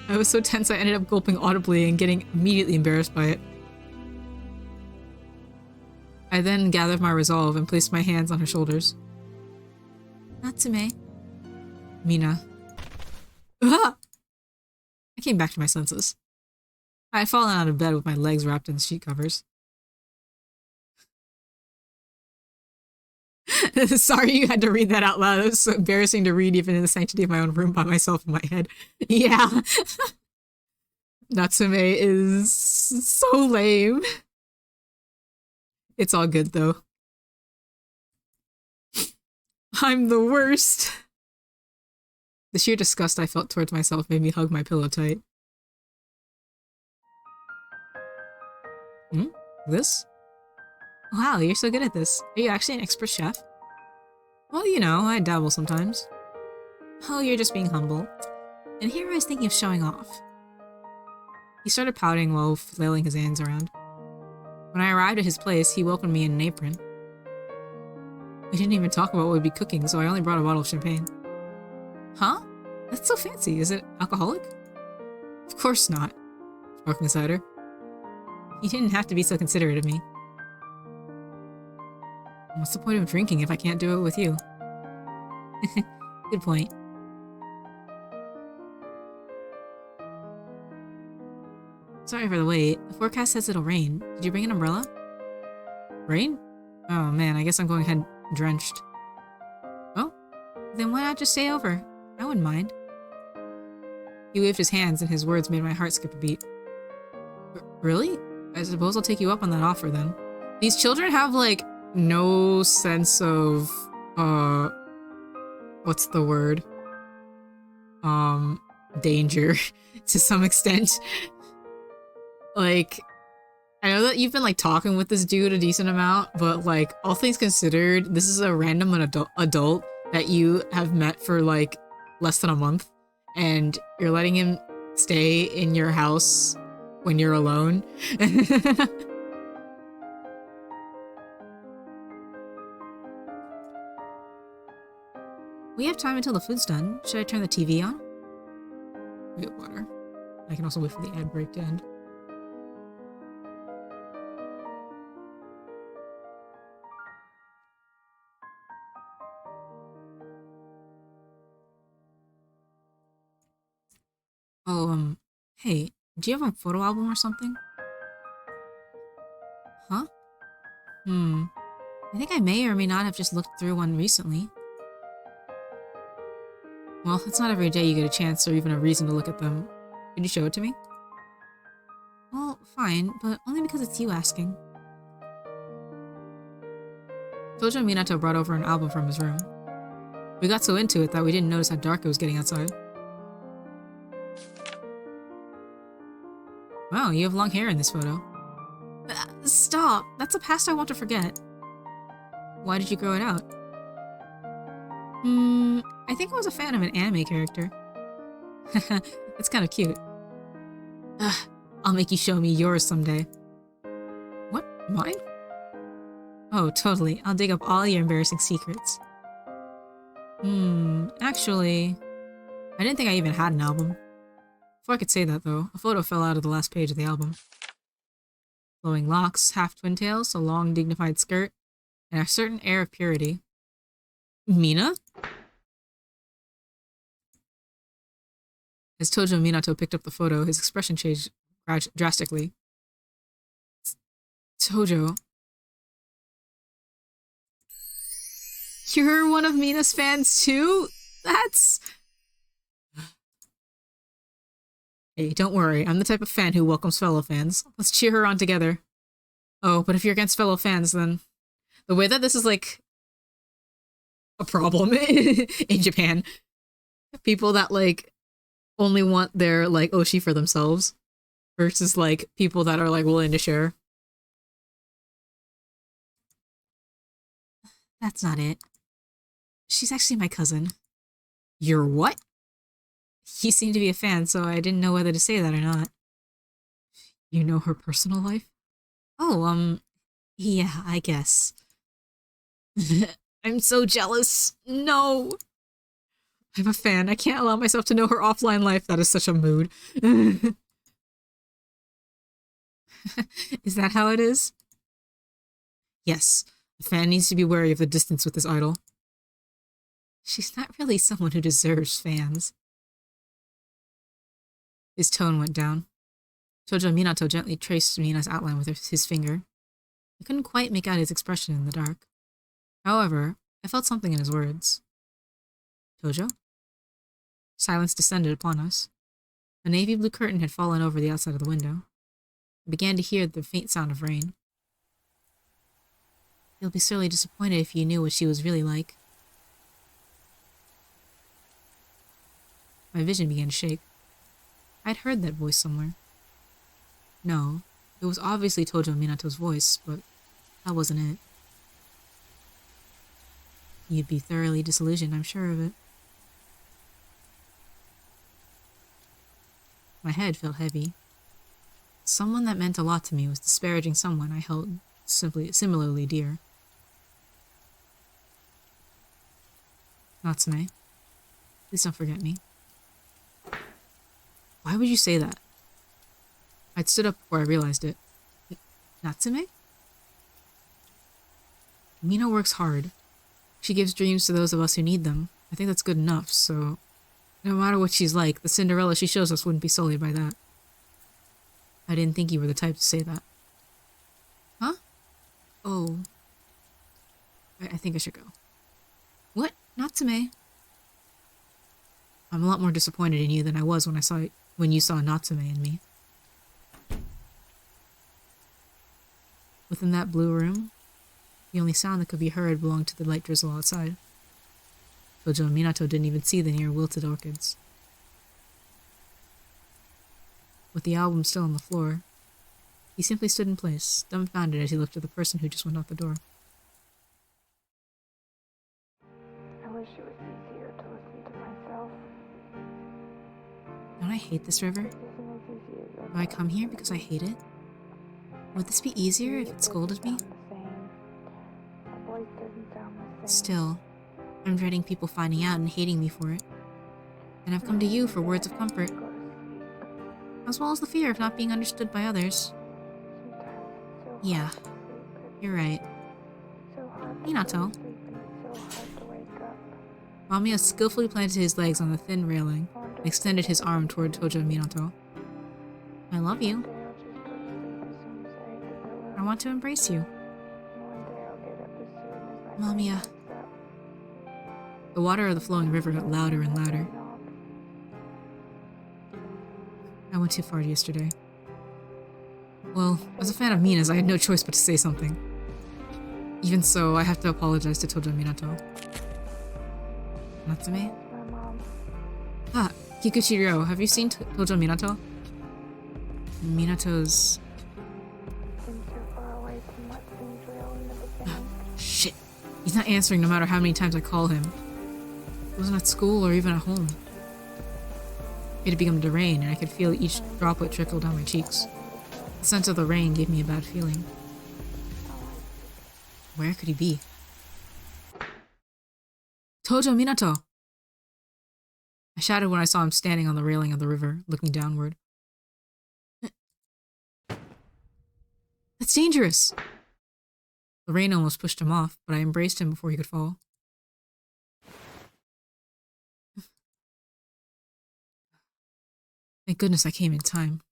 I was so tense I ended up gulping audibly and getting immediately embarrassed by it. I then gathered my resolve and placed my hands on her shoulders. Natsume. Mina. Ah! I came back to my senses. I had fallen out of bed with my legs wrapped in sheet covers. Sorry you had to read that out loud. It was so embarrassing to read even in the sanctity of my own room by myself in my head. Yeah. Natsume is so lame. It's all good though. I'm the worst. The sheer disgust I felt towards myself made me hug my pillow tight. This? Wow, you're so good at this. Are you actually an expert chef? Well, you know, I dabble sometimes. Oh, you're just being humble. And here I was thinking of showing off. He started pouting while flailing his hands around. When I arrived at his place, he welcomed me in an apron. We didn't even talk about what we'd be cooking, so I only brought a bottle of champagne. Huh? That's so fancy. Is it alcoholic? Of course not. Sparkling cider. You didn't have to be so considerate of me. What's the point of drinking if I can't do it with you? Good point. Sorry for the wait. The forecast says it'll rain. Did you bring an umbrella? Rain? Oh man, I guess I'm going ahead drenched. Oh? Then why not just stay over? I wouldn't mind. He waved his hands and his words made my heart skip a beat. Really? I suppose I'll take you up on that offer then. These children have like no sense of what's the word? Danger to some extent. Like, I know that you've been like talking with this dude a decent amount, but like all things considered, this is a random adult that you have met for like less than a month and you're letting him stay in your house when you're alone. We have time until the food's done. Should I turn the TV on? Wait, water. I can also wait for the ad break to end. Oh, hey, do you have a photo album or something? Huh? I think I may or may not have just looked through one recently. Well, it's not every day you get a chance or even a reason to look at them. Could you show it to me? Well, fine, but only because it's you asking. Tojo Minato brought over an album from his room. We got so into it that we didn't notice how dark it was getting outside. Wow, you have long hair in this photo. Stop! That's a past I want to forget. Why did you grow it out? I think I was a fan of an anime character. It's kind of cute. I'll make you show me yours someday. What? Mine? Oh, totally. I'll dig up all your embarrassing secrets. Actually, I didn't think I even had an album. Before I could say that, though, a photo fell out of the last page of the album. Flowing locks, half twin tails, a long, dignified skirt, and a certain air of purity. Mina? As Tojo Minato picked up the photo, his expression changed drastically. Tojo. You're one of Mina's fans too? That's... Hey, don't worry. I'm the type of fan who welcomes fellow fans. Let's cheer her on together. Oh, but if you're against fellow fans, then... The way that this is, like, a problem in Japan. People that, like, only want their, like, oshi for themselves. Versus, like, people that are, like, willing to share. That's not it. She's actually my cousin. You're what? You seem to be a fan, so I didn't know whether to say that or not. You know her personal life? Oh, yeah, I guess. I'm so jealous. No! I'm a fan. I can't allow myself to know her offline life. That is such a mood. Is that how it is? Yes. A fan needs to be wary of the distance with this idol. She's not really someone who deserves fans. His tone went down. Tojo Minato gently traced Mina's outline with his finger. I couldn't quite make out his expression in the dark. However, I felt something in his words. Tojo? Silence descended upon us. A navy blue curtain had fallen over the outside of the window. I began to hear the faint sound of rain. You'll be sorely disappointed if you knew what she was really like. My vision began to shake. I'd heard that voice somewhere. No, it was obviously Tojo Minato's voice, but that wasn't it. You'd be thoroughly disillusioned, I'm sure of it. My head felt heavy. Someone that meant a lot to me was disparaging someone I held similarly dear. Natsume, please don't forget me. Why would you say that? I'd stood up before I realized it. Natsume? Mina works hard. She gives dreams to those of us who need them. I think that's good enough, so no matter what she's like, the Cinderella she shows us wouldn't be sullied by that. I didn't think you were the type to say that. Huh? Oh. I think I should go. What? Natsume? I'm a lot more disappointed in you than I was when you saw Natsume in me. Within that blue room, the only sound that could be heard belonged to the light drizzle outside. Tojo and Minato didn't even see the near wilted orchids. With the album still on the floor, he simply stood in place, dumbfounded as he looked at the person who just went out the door. I wish it was easier to listen to myself. Don't I hate this river? It isn't as easy as Do I come here because I hate it? Would this be easier if it scolded me? The voice doesn't sound the same. Still, I'm dreading people finding out and hating me for it. And I've come to you for words of comfort, as well as the fear of not being understood by others. Yeah, you're right. Minato. Mamiya skillfully planted his legs on the thin railing and extended his arm toward Tojo Minato. I love you. I want to embrace you. Mamiya. The water of the flowing river got louder and louder. I went too far yesterday. Well, as a fan of Mina's, I had no choice but to say something. Even so, I have to apologize to Tojo Minato. Natsume? My mom. Ah, Kikuchiro, have you seen Tojo Minato? Minato's... Seems so far away from what seems real in the beginning. Shit. He's not answering no matter how many times I call him. He wasn't at school or even at home. It had begun to rain, and I could feel each droplet trickle down my cheeks. The scent of the rain gave me a bad feeling. Where could he be? Tojo Minato! I shouted when I saw him standing on the railing of the river, looking downward. That's dangerous! The rain almost pushed him off, but I embraced him before he could fall. Thank goodness I came in time.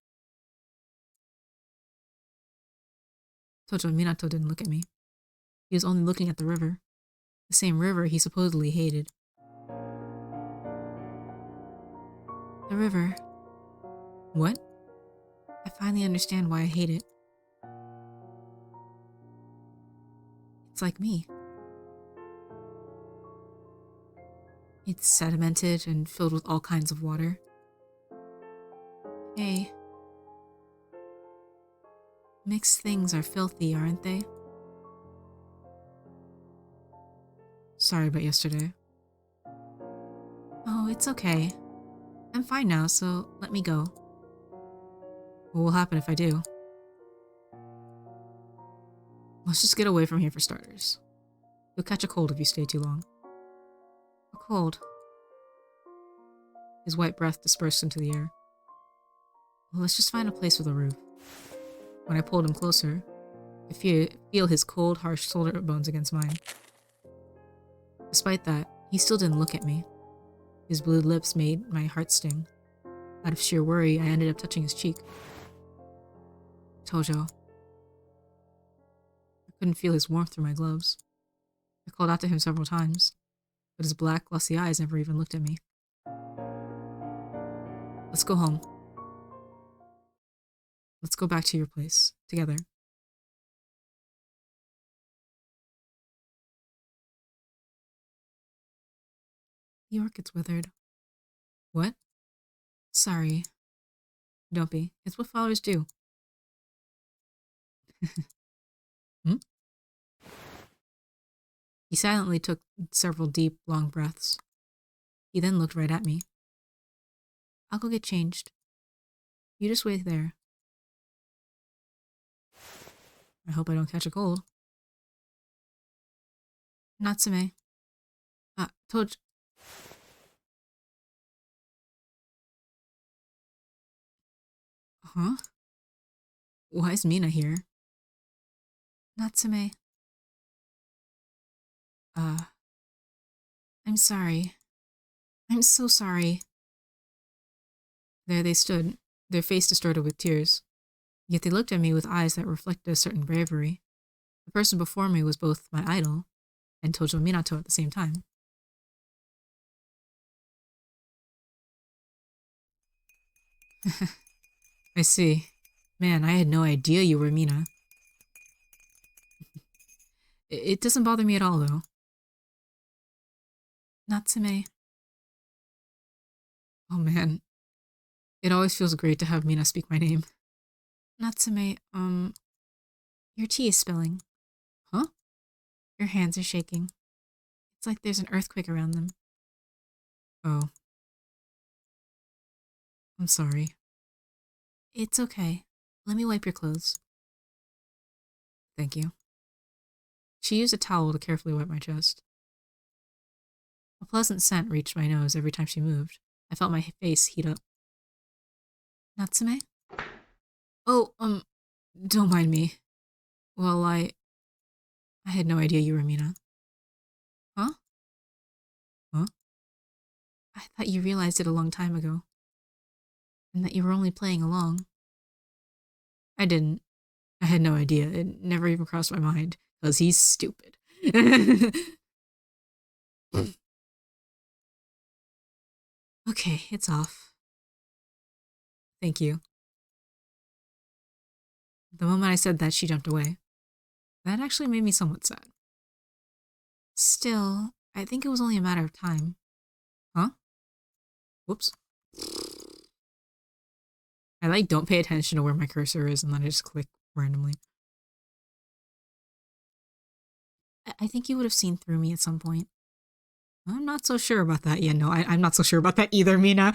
Tojo Minato didn't look at me. He was only looking at the river. The same river he supposedly hated. The river. What? I finally understand why I hate it. It's like me. It's sedimented and filled with all kinds of water. Hey. Mixed things are filthy, aren't they? Sorry about yesterday. Oh, it's okay. I'm fine now, so let me go. What will happen if I do? Let's just get away from here for starters. You'll catch a cold if you stay too long. A cold. His white breath dispersed into the air. Well, let's just find a place with a roof. When I pulled him closer, I feel his cold, harsh shoulder bones against mine. Despite that, he still didn't look at me. His blue lips made my heart sting. Out of sheer worry, I ended up touching his cheek. Tojo. I couldn't feel his warmth through my gloves. I called out to him several times, but his black, glossy eyes never even looked at me. Let's go home. Let's go back to your place, together. The orchid's withered. What? Sorry. Don't be. It's what flowers do. Hmm? He silently took several deep, long breaths. He then looked right at me. I'll go get changed. You just wait there. I hope I don't catch a cold. Natsume. Tojo. Huh? Why is Mina here? Natsume. I'm sorry. I'm so sorry. There they stood, their face distorted with tears. Yet they looked at me with eyes that reflected a certain bravery. The person before me was both my idol and Tojo Minato at the same time. I see. Man, I had no idea you were Mina. It doesn't bother me at all, though. Natsume. Oh man. It always feels great to have Mina speak my name. Natsume, your tea is spilling. Huh? Your hands are shaking. It's like there's an earthquake around them. Oh. I'm sorry. It's okay. Let me wipe your clothes. Thank you. She used a towel to carefully wipe my chest. A pleasant scent reached my nose every time she moved. I felt my face heat up. Natsume? Oh, don't mind me. Well, I had no idea you were Mina. Huh? Huh? I thought you realized it a long time ago. And that you were only playing along. I didn't. I had no idea. It never even crossed my mind. Because he's stupid. Okay, it's off. Thank you. The moment I said that, she jumped away. That actually made me somewhat sad. Still, I think it was only a matter of time. Huh? Whoops. I don't pay attention to where my cursor is and then I just click randomly. I think you would have seen through me at some point. I'm not so sure about that. Yeah, no, I'm not so sure about that either, Mina.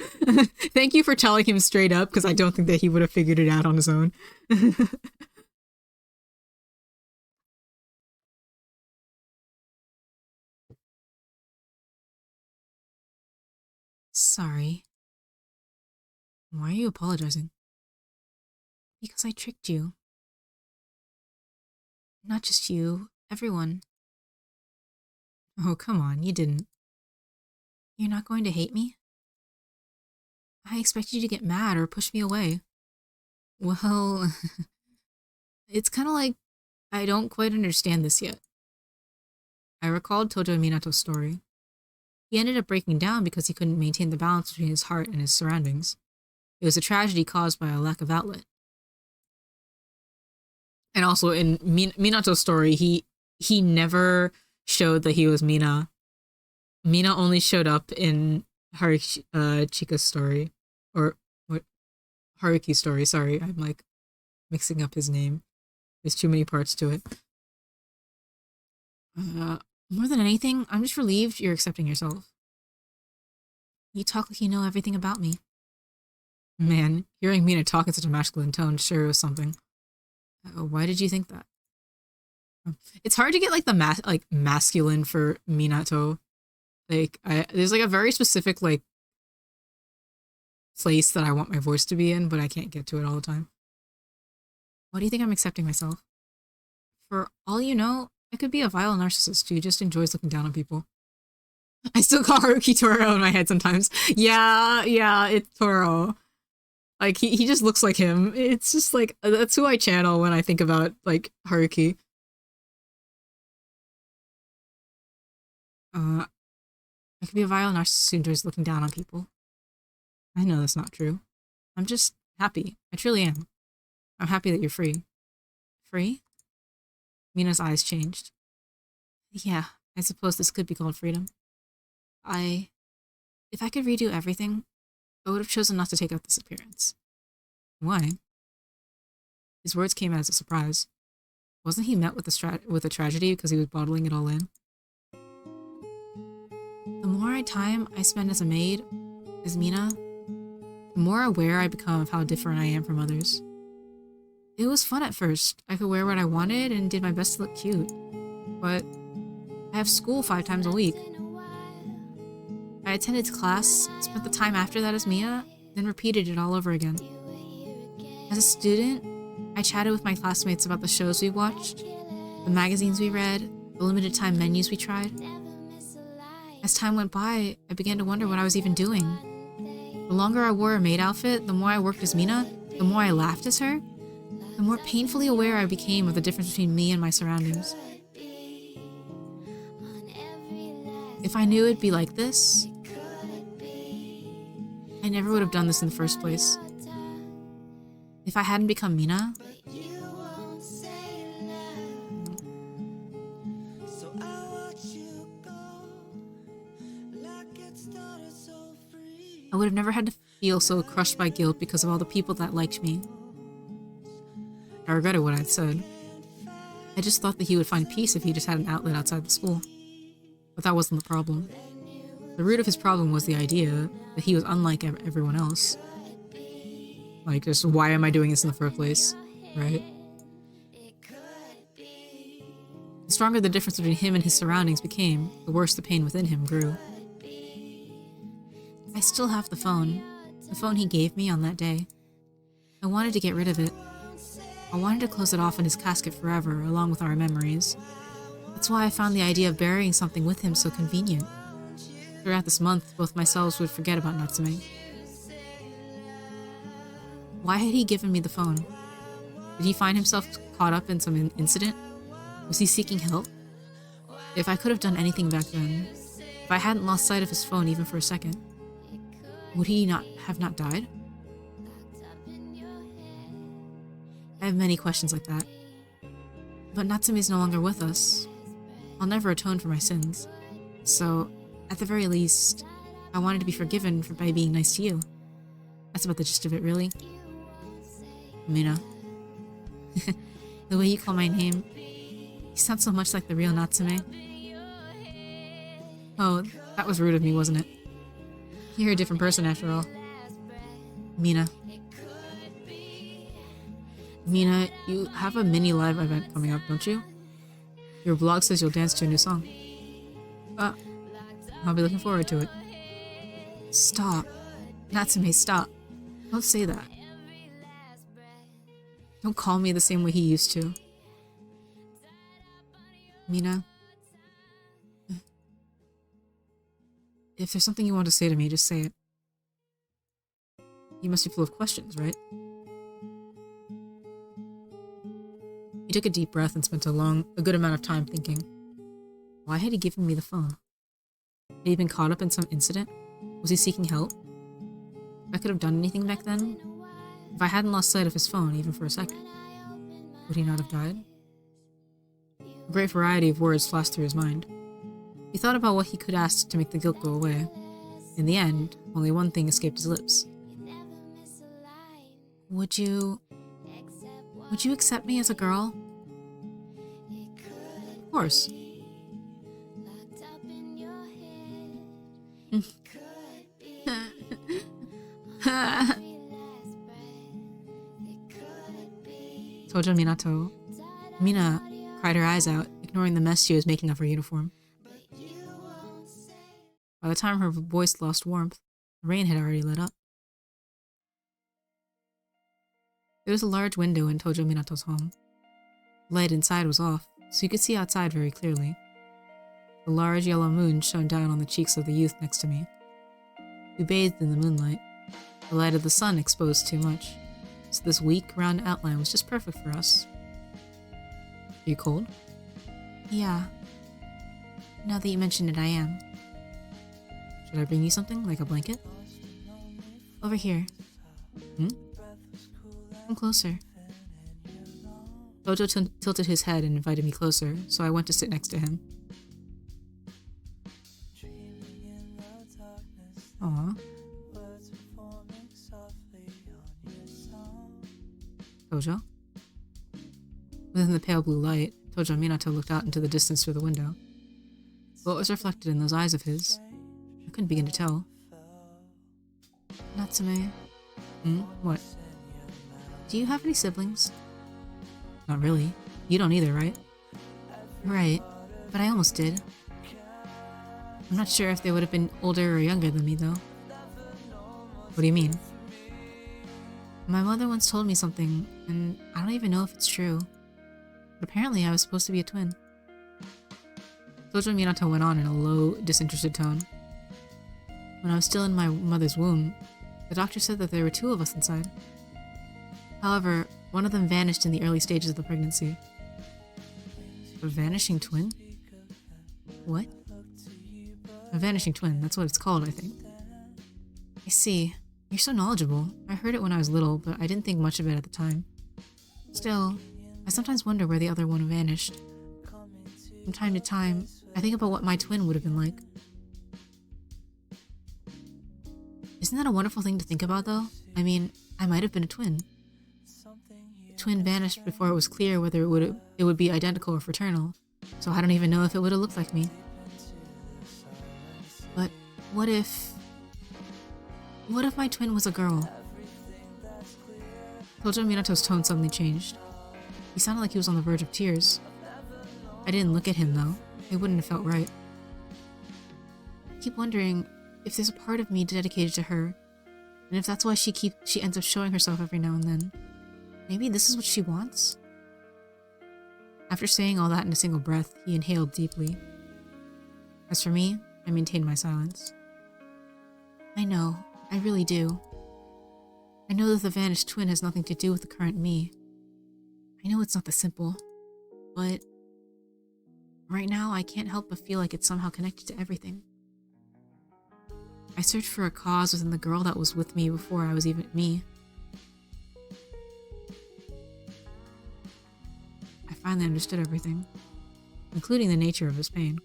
Thank you for telling him straight up, because I don't think that he would have figured it out on his own. Sorry. Why are you apologizing? Because I tricked you. Not just you, everyone. Oh, come on, you didn't. You're not going to hate me? I expected you to get mad or push me away. Well, it's kind of like I don't quite understand this yet. I recalled Tojo Minato's story. He ended up breaking down because he couldn't maintain the balance between his heart and his surroundings. It was a tragedy caused by a lack of outlet. And also in Minato's story, he never showed that he was Mina. Mina only showed up in Chika's story. Or what, Haruki's story, sorry, I'm like mixing up his name. There's too many parts to it. More than anything, I'm just relieved you're accepting yourself. You talk like you know everything about me. Man, hearing Mina talk in such a masculine tone sure was something. Why did you think that? It's hard to get like the masculine for Minato. There's like a very specific like place that I want my voice to be in, but I can't get to it all the time. Why do you think I'm accepting myself? For all you know, I could be a vile narcissist who just enjoys looking down on people. I still call Haruki Toro in my head sometimes. Yeah, it's Toro. Like he just looks like him. It's just like that's who I channel when I think about like Haruki. I could be a vile narcissist who enjoys looking down on people. I know that's not true. I'm just happy. I truly am. I'm happy that you're free. Free? Mina's eyes changed. Yeah, I suppose this could be called freedom. If I could redo everything, I would have chosen not to take out this appearance. Why? His words came as a surprise. Wasn't he met with a tragedy because he was bottling it all in? The more time I spend as a maid, as Mina, the more aware I become of how different I am from others. It was fun at first. I could wear what I wanted and did my best to look cute. But I have school 5 times a week. I attended class, spent the time after that as Mia, then repeated it all over again. As a student, I chatted with my classmates about the shows we watched, the magazines we read, the limited time menus we tried. As time went by, I began to wonder what I was even doing. The longer I wore a maid outfit, the more I worked as Mina, the more I laughed as her, the more painfully aware I became of the difference between me and my surroundings. If I knew it'd be like this, I never would have done this in the first place. If I hadn't become Mina, I would have never had to feel so crushed by guilt because of all the people that liked me. I regretted what I'd said. I just thought that he would find peace if he just had an outlet outside the school. But that wasn't the problem. The root of his problem was the idea that he was unlike everyone else. Like, just why am I doing this in the first place, right? The stronger the difference between him and his surroundings became, the worse the pain within him grew. I still have the phone he gave me on that day. I wanted to get rid of it. I wanted to close it off in his casket forever, along with our memories. That's why I found the idea of burying something with him so convenient. Throughout this month, both myself would forget about Natsume. Why had he given me the phone? Did he find himself caught up in some incident? Was he seeking help? If I could have done anything back then, if I hadn't lost sight of his phone even for a second, would he not have died? I have many questions like that. But Natsume is no longer with us. I'll never atone for my sins. So, at the very least, I wanted to be forgiven by being nice to you. That's about the gist of it, really. Mina. The way you call my name, you sound so much like the real Natsume. Oh, that was rude of me, wasn't it? You're a different person after all. Mina. Mina, you have a mini live event coming up, don't you? Your blog says you'll dance to a new song. I'll be looking forward to it. Stop. Natsume, stop. Don't say that. Don't call me the same way he used to. Mina. If there's something you want to say to me, just say it. You must be full of questions, right? He took a deep breath and spent a good amount of time thinking. Why had he given me the phone? Had he been caught up in some incident? Was he seeking help? If I could have done anything back then, if I hadn't lost sight of his phone even for a second, would he not have died? A great variety of words flashed through his mind. He thought about what he could ask to make the guilt go away. In the end, only one thing escaped his lips. Would you accept me as a girl? Of course. Tojo Minato. Mina cried her eyes out, ignoring the mess she was making of her uniform. By the time her voice lost warmth, the rain had already let up. There was a large window in Tojo Minato's home. The light inside was off, so you could see outside very clearly. The large yellow moon shone down on the cheeks of the youth next to me. We bathed in the moonlight. The light of the sun exposed too much, so this weak, round outline was just perfect for us. Are you cold? Yeah. Now that you mention it, I am. Should I bring you something, like a blanket? Over here. Come closer. Tojo tilted his head and invited me closer, so I went to sit next to him. Aww. Tojo? Within the pale blue light, Tojo Minato looked out into the distance through the window. What was reflected in those eyes of his? I couldn't begin to tell. Natsume. What? Do you have any siblings? Not really. You don't either, right? Right, but I almost did. I'm not sure if they would have been older or younger than me, though. What do you mean? My mother once told me something, and I don't even know if it's true. But apparently I was supposed to be a twin. Tojo Minato went on in a low, disinterested tone. When I was still in my mother's womb, the doctor said that there were 2 of us inside. However, one of them vanished in the early stages of the pregnancy. A vanishing twin? What? A vanishing twin, that's what it's called, I think. I see. You're so knowledgeable. I heard it when I was little, but I didn't think much of it at the time. Still, I sometimes wonder where the other one vanished. From time to time, I think about what my twin would have been like. Isn't that a wonderful thing to think about, though? I mean, I might have been a twin. The twin vanished before it was clear whether it would be identical or fraternal, so I don't even know if it would have looked like me. But what if my twin was a girl? Tojo Minato's tone suddenly changed. He sounded like he was on the verge of tears. I didn't look at him, though. It wouldn't have felt right. I keep wondering if there's a part of me dedicated to her, and if that's why she ends up showing herself every now and then. Maybe this is what she wants? After saying all that in a single breath, he inhaled deeply. As for me, I maintained my silence. I know, I really do. I know that the vanished twin has nothing to do with the current me. I know it's not that simple, but right now I can't help but feel like it's somehow connected to everything. I searched for a cause within the girl that was with me before I was even me. I finally understood everything, including the nature of his pain.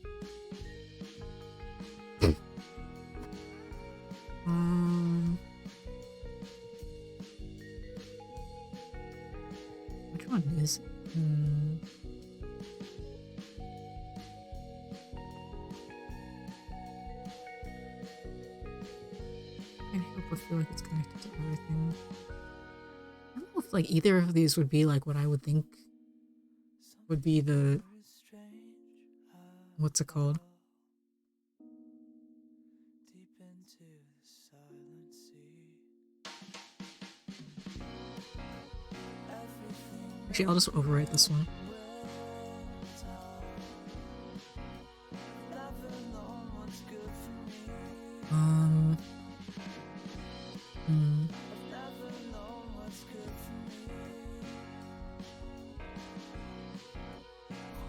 Which one is? I hope I feel like it's connected to everything. I don't know if like either of these would be like what I would think would be the, what's it called? Actually, I'll just overwrite this one.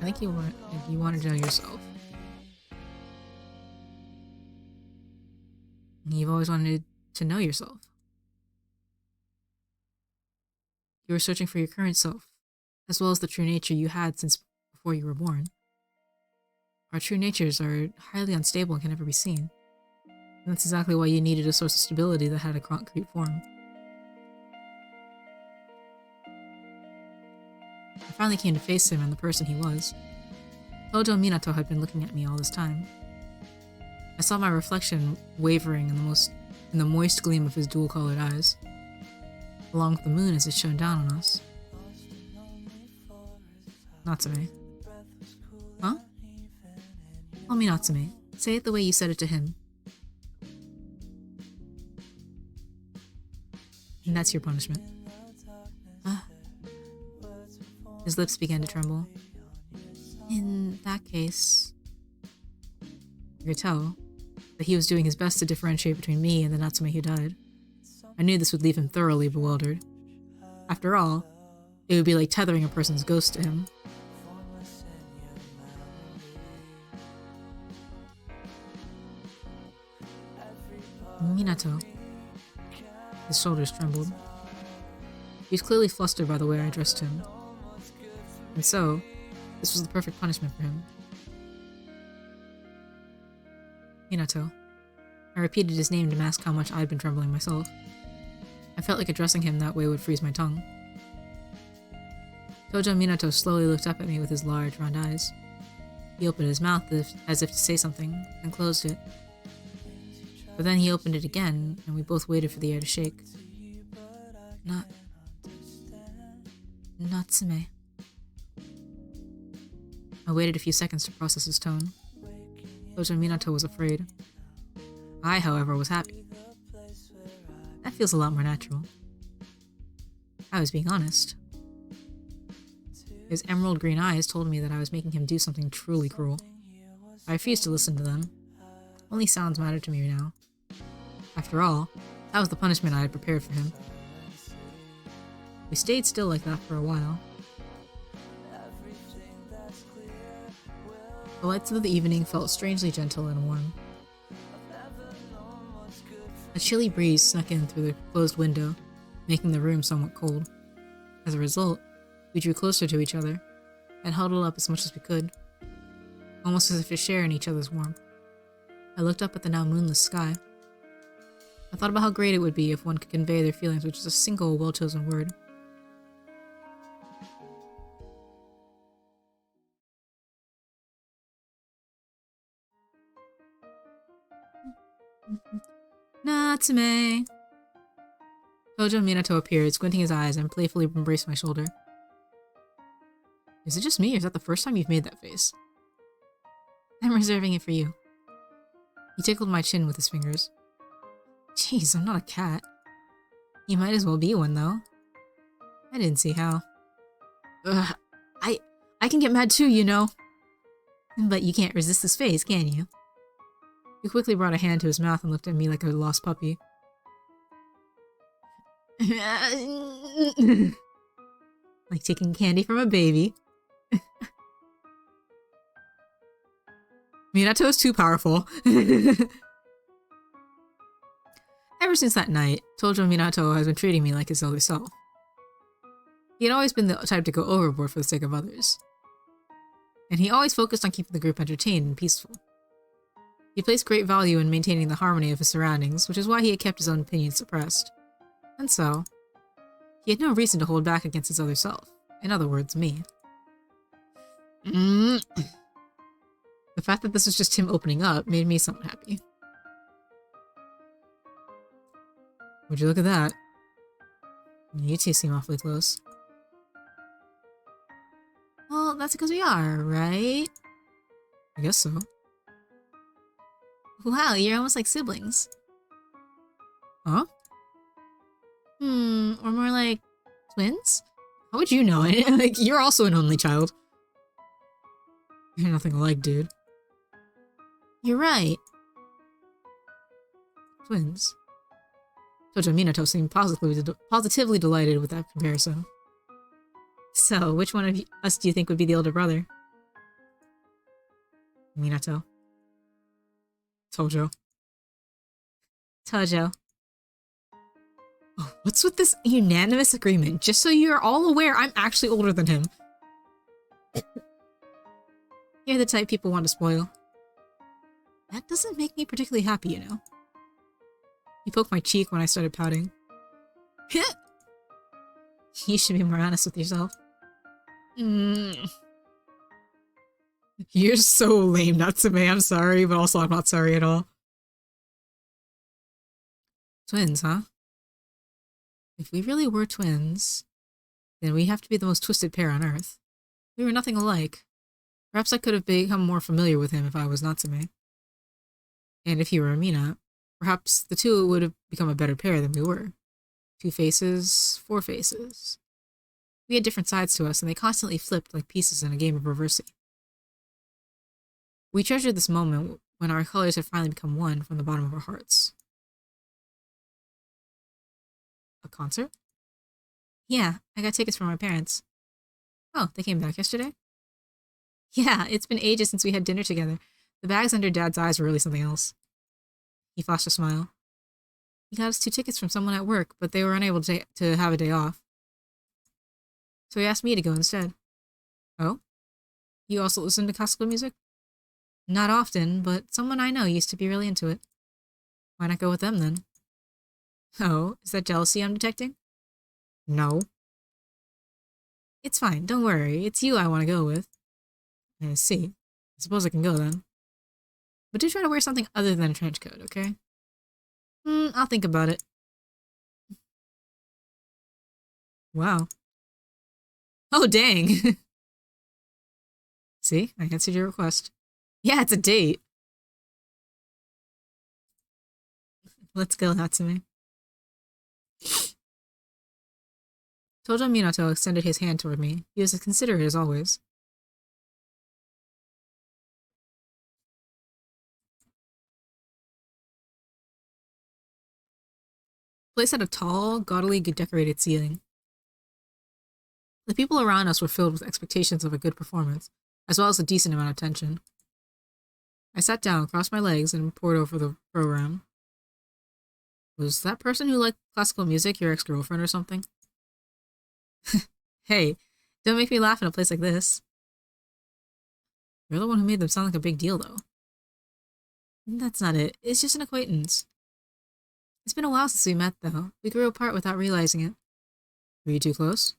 I think you want to know yourself. You've always wanted to know yourself. You were searching for your current self, as well as the true nature you had since before you were born. Our true natures are highly unstable and can never be seen. And that's exactly why you needed a source of stability that had a concrete form. I finally came to face him and the person he was. Tojo Minato had been looking at me all this time. I saw my reflection wavering in the moist gleam of his dual-colored eyes, along with the moon as it shone down on us. Natsume. Huh? Call me Natsume. Say it the way you said it to him. And that's your punishment. His lips began to tremble. In that case, I could tell that he was doing his best to differentiate between me and the Natsume who died. I knew this would leave him thoroughly bewildered. After all, it would be like tethering a person's ghost to him. Minato. His shoulders trembled. He was clearly flustered by the way I addressed him. And so, this was the perfect punishment for him. Minato. I repeated his name to mask how much I'd been trembling myself. I felt like addressing him that way would freeze my tongue. Tojo Minato slowly looked up at me with his large, round eyes. He opened his mouth as if to say something, and closed it. But then he opened it again, and we both waited for the air to shake. Natsume. I waited a few seconds to process his tone. Tojo Minato was afraid. I, however, was happy. That feels a lot more natural. I was being honest. His emerald green eyes told me that I was making him do something truly cruel. I refused to listen to them. Only sounds mattered to me now. After all, that was the punishment I had prepared for him. We stayed still like that for a while. The lights of the evening felt strangely gentle and warm. A chilly breeze snuck in through the closed window, making the room somewhat cold. As a result, we drew closer to each other, and huddled up as much as we could, almost as if to share in each other's warmth. I looked up at the now moonless sky. I thought about how great it would be if one could convey their feelings with just a single well-chosen word. Natsume! Tojo Minato appeared, squinting his eyes, and playfully embraced my shoulder. Is it just me, or is that the first time you've made that face? I'm reserving it for you. He tickled my chin with his fingers. Jeez, I'm not a cat. You might as well be one, though. I didn't see how. Ugh, I can get mad too, you know. But you can't resist this face, can you? He quickly brought a hand to his mouth and looked at me like a lost puppy. Like taking candy from a baby. Minato is too powerful. Ever since that night, Tojo Minato has been treating me like his other self. He had always been the type to go overboard for the sake of others. And he always focused on keeping the group entertained and peaceful. He placed great value in maintaining the harmony of his surroundings, which is why he had kept his own opinions suppressed. And so, he had no reason to hold back against his other self. In other words, me. The fact that this was just him opening up made me somewhat happy. Would you look at that? You two seem awfully close. Well, that's because we are, right? I guess so. Wow, you're almost like siblings. Huh? Or more like twins? How would you know it? Like, you're also an only child. You're nothing alike, dude. You're right. Twins. Tojo Minato seemed positively delighted with that comparison. So, which one of us do you think would be the older brother? Minato. Tojo. Tojo. Oh, what's with this unanimous agreement? Just so you're all aware, I'm actually older than him. You're the type people want to spoil. That doesn't make me particularly happy, you know. He poked my cheek when I started pouting. You should be more honest with yourself. You're so lame, Natsume. I'm sorry, but also I'm not sorry at all. Twins, huh? If we really were twins, then we have to be the most twisted pair on Earth. We were nothing alike. Perhaps I could have become more familiar with him if I was Natsume. And if he were Amina, perhaps the two would have become a better pair than we were. 2 faces, 4 faces. We had different sides to us, and they constantly flipped like pieces in a game of reversing. We treasured this moment when our colors had finally become one from the bottom of our hearts. A concert? Yeah, I got tickets from my parents. Oh, they came back yesterday? Yeah, it's been ages since we had dinner together. The bags under Dad's eyes were really something else. He flashed a smile. He got us 2 tickets from someone at work, but they were unable to have a day off. So he asked me to go instead. Oh? You also listen to classical music? Not often, but someone I know used to be really into it. Why not go with them then? Oh, is that jealousy I'm detecting? No. It's fine, don't worry. It's you I want to go with. I see. I suppose I can go then. But do try to wear something other than a trench coat, okay? I'll think about it. Wow. Oh, dang. See, I answered your request. Yeah, it's a date. Let's go, Natsume. Tojo Minato extended his hand toward me. He was as considerate as always. The place had a tall, gaudily decorated ceiling. The people around us were filled with expectations of a good performance, as well as a decent amount of tension. I sat down, crossed my legs, and pored over the program. Was that person who liked classical music your ex-girlfriend or something? Hey, don't make me laugh in a place like this. You're the one who made them sound like a big deal, though. That's not it. It's just an acquaintance. It's been a while since we met, though. We grew apart without realizing it. Were you too close?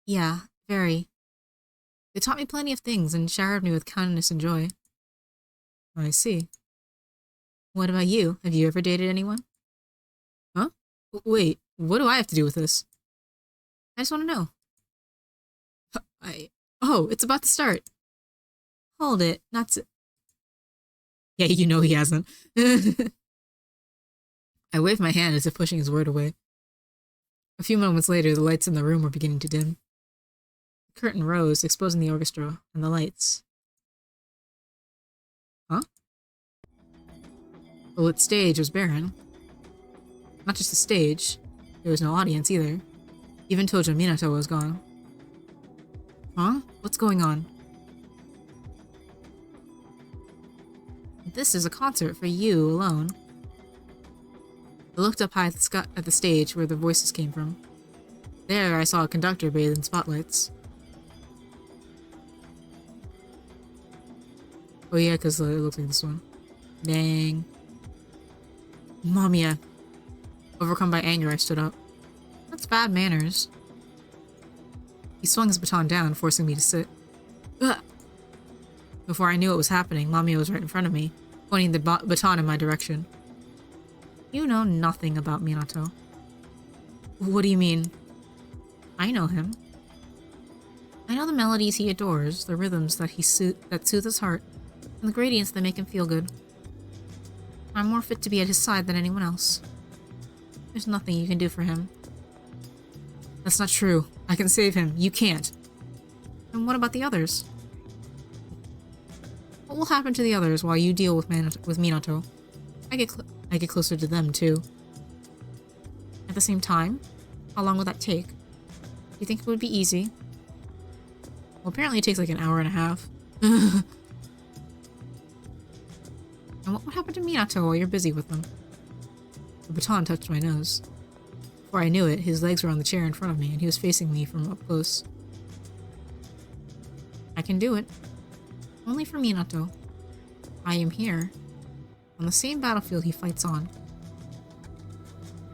Yeah, very. They taught me plenty of things and showered me with kindness and joy. I see. What about you? Have you ever dated anyone? Huh? Wait, what do I have to do with this? I just want to know. Oh, it's about to start. Hold it, not to... Yeah, you know he hasn't. I waved my hand as if pushing his word away. A few moments later, the lights in the room were beginning to dim. The curtain rose, exposing the orchestra and the lights. Huh? The lit stage was barren. Not just the stage, there was no audience either. Even Tojo Minato was gone. Huh? What's going on? This is a concert for you alone. I looked up high at the stage where the voices came from. There, I saw a conductor bathed in spotlights. Oh yeah, because it looks like this one. Dang. MAMIYA. Overcome by anger, I stood up. That's bad manners. He swung his baton down, forcing me to sit. Ugh. Before I knew what was happening, MAMIYA was right in front of me, pointing the baton in my direction. You know nothing about Minato. What do you mean? I know him. I know the melodies he adores, the rhythms that soothe his heart, and the gradients that make him feel good. I'm more fit to be at his side than anyone else. There's nothing you can do for him. That's not true. I can save him. You can't. And what about the others? What will happen to the others while you deal with Minato? I get closer to them, too. At the same time? How long will that take? Do you think it would be easy? Well, apparently it takes like an hour and a half. And what would happen to Minato while you're busy with them? The baton touched my nose. Before I knew it, his legs were on the chair in front of me, and he was facing me from up close. I can do it. Only for Minato. I am here. On the same battlefield he fights on.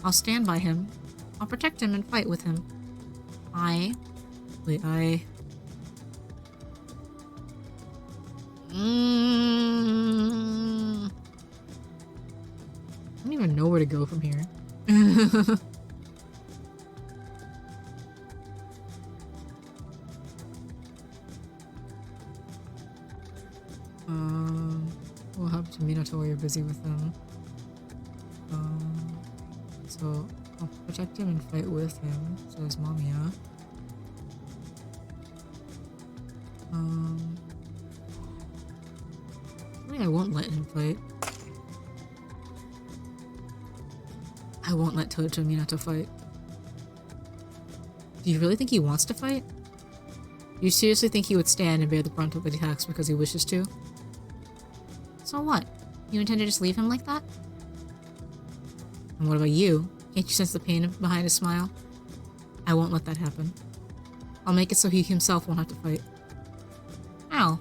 I'll stand by him. I'll protect him and fight with him. I don't even know where to go from here. up to Minato while you're busy with him. So I'll protect him and fight with him, says Mamiya. I think I won't let him fight. I won't let Tojo Minato fight. Do you really think he wants to fight? Do you seriously think he would stand and bear the brunt of the attacks because he wishes to? So what? You intend to just leave him like that? And what about you? Can't you sense the pain behind his smile? I won't let that happen. I'll make it so he himself won't have to fight. How?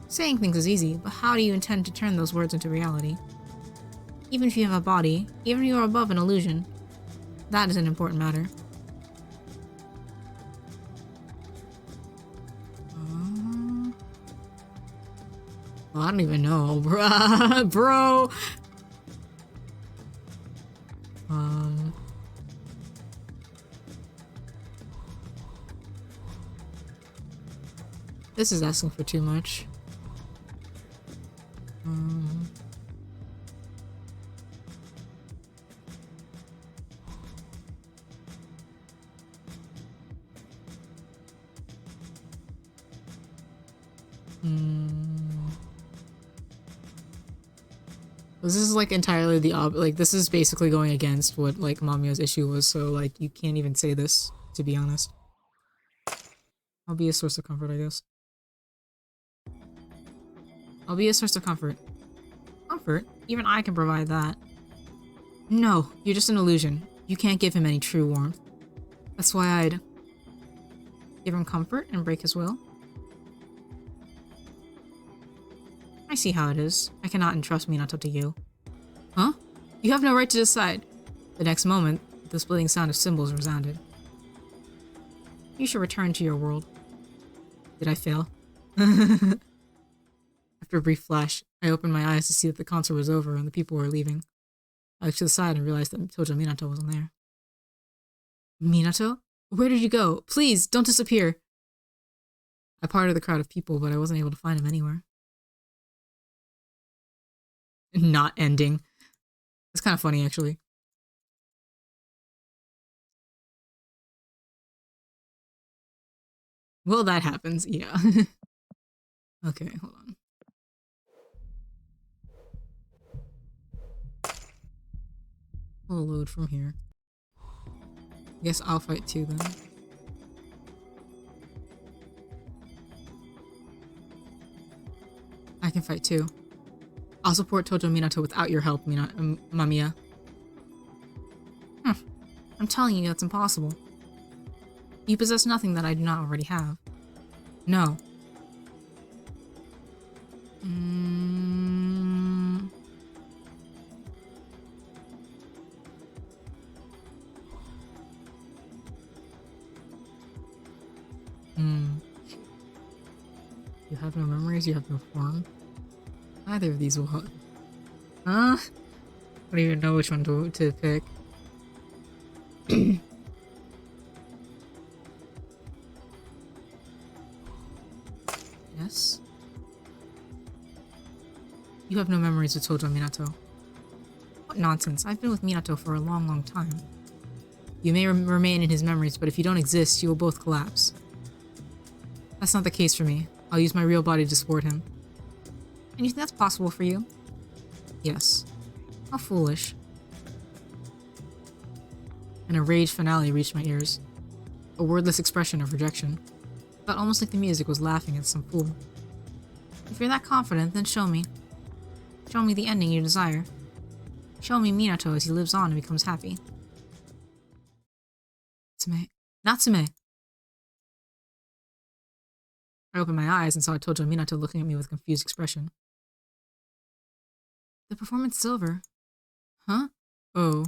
Saying things is easy, but how do you intend to turn those words into reality? Even if you have a body, even if you are above an illusion, that is an important matter. Well, I don't even know, bro. This is asking for too much. This is like entirely the like this is basically going against what like Mamiya's issue was, so like you can't even say this, to be honest. I'll be a source of comfort, I guess. I'll be a source of comfort. Comfort? Even I can provide that. No, you're just an illusion. You can't give him any true warmth. That's why I'd give him comfort and break his will. I see how it is. I cannot entrust Minato to you. Huh? You have no right to decide. The next moment, the splitting sound of cymbals resounded. You should return to your world. Did I fail? After a brief flash, I opened my eyes to see that the concert was over and the people were leaving. I looked to the side and realized that Tojo Minato wasn't there. Minato? Where did you go? Please, don't disappear! I parted the crowd of people, but I wasn't able to find him anywhere. Not ending. It's kind of funny, actually. Well, that happens, yeah. Okay, hold on. We'll load from here. I guess I'll fight too, then. I can fight too. I'll support Tojo Minato without your help, Mamiya. I'm telling you that's impossible. You possess nothing that I do not already have. No. You have no memories, you have no form. Neither of these will help. I don't even know which one to pick. Yes? You have no memories of Tojo Minato. What nonsense. I've been with Minato for a long, long time. You may remain in his memories, but if you don't exist, you will both collapse. That's not the case for me. I'll use my real body to support him. And you think that's possible for you? Yes. How foolish. An enraged finale reached my ears. A wordless expression of rejection. Felt almost like the music was laughing at some fool. If you're that confident, then show me. Show me the ending you desire. Show me Minato as he lives on and becomes happy. Natsume! I opened my eyes and saw Tojo Minato looking at me with a confused expression. The performance is over. Huh? Oh.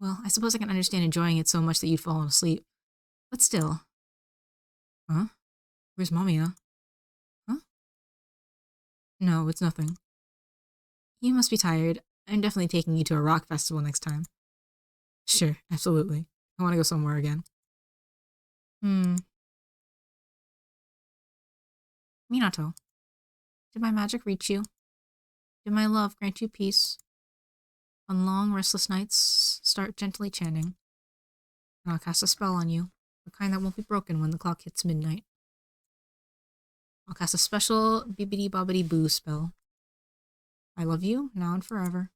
Well, I suppose I can understand enjoying it so much that you'd fallen asleep. But still. Huh? Where's Mamiya? Huh? No, it's nothing. You must be tired. I'm definitely taking you to a rock festival next time. Sure, absolutely. I want to go somewhere again. Minato. Did my magic reach you? Did my love grant you peace? On long, restless nights, start gently chanting, and I'll cast a spell on you, the kind that won't be broken when the clock hits midnight. I'll cast a special bibbidi-bobbidi-boo spell. I love you, now and forever.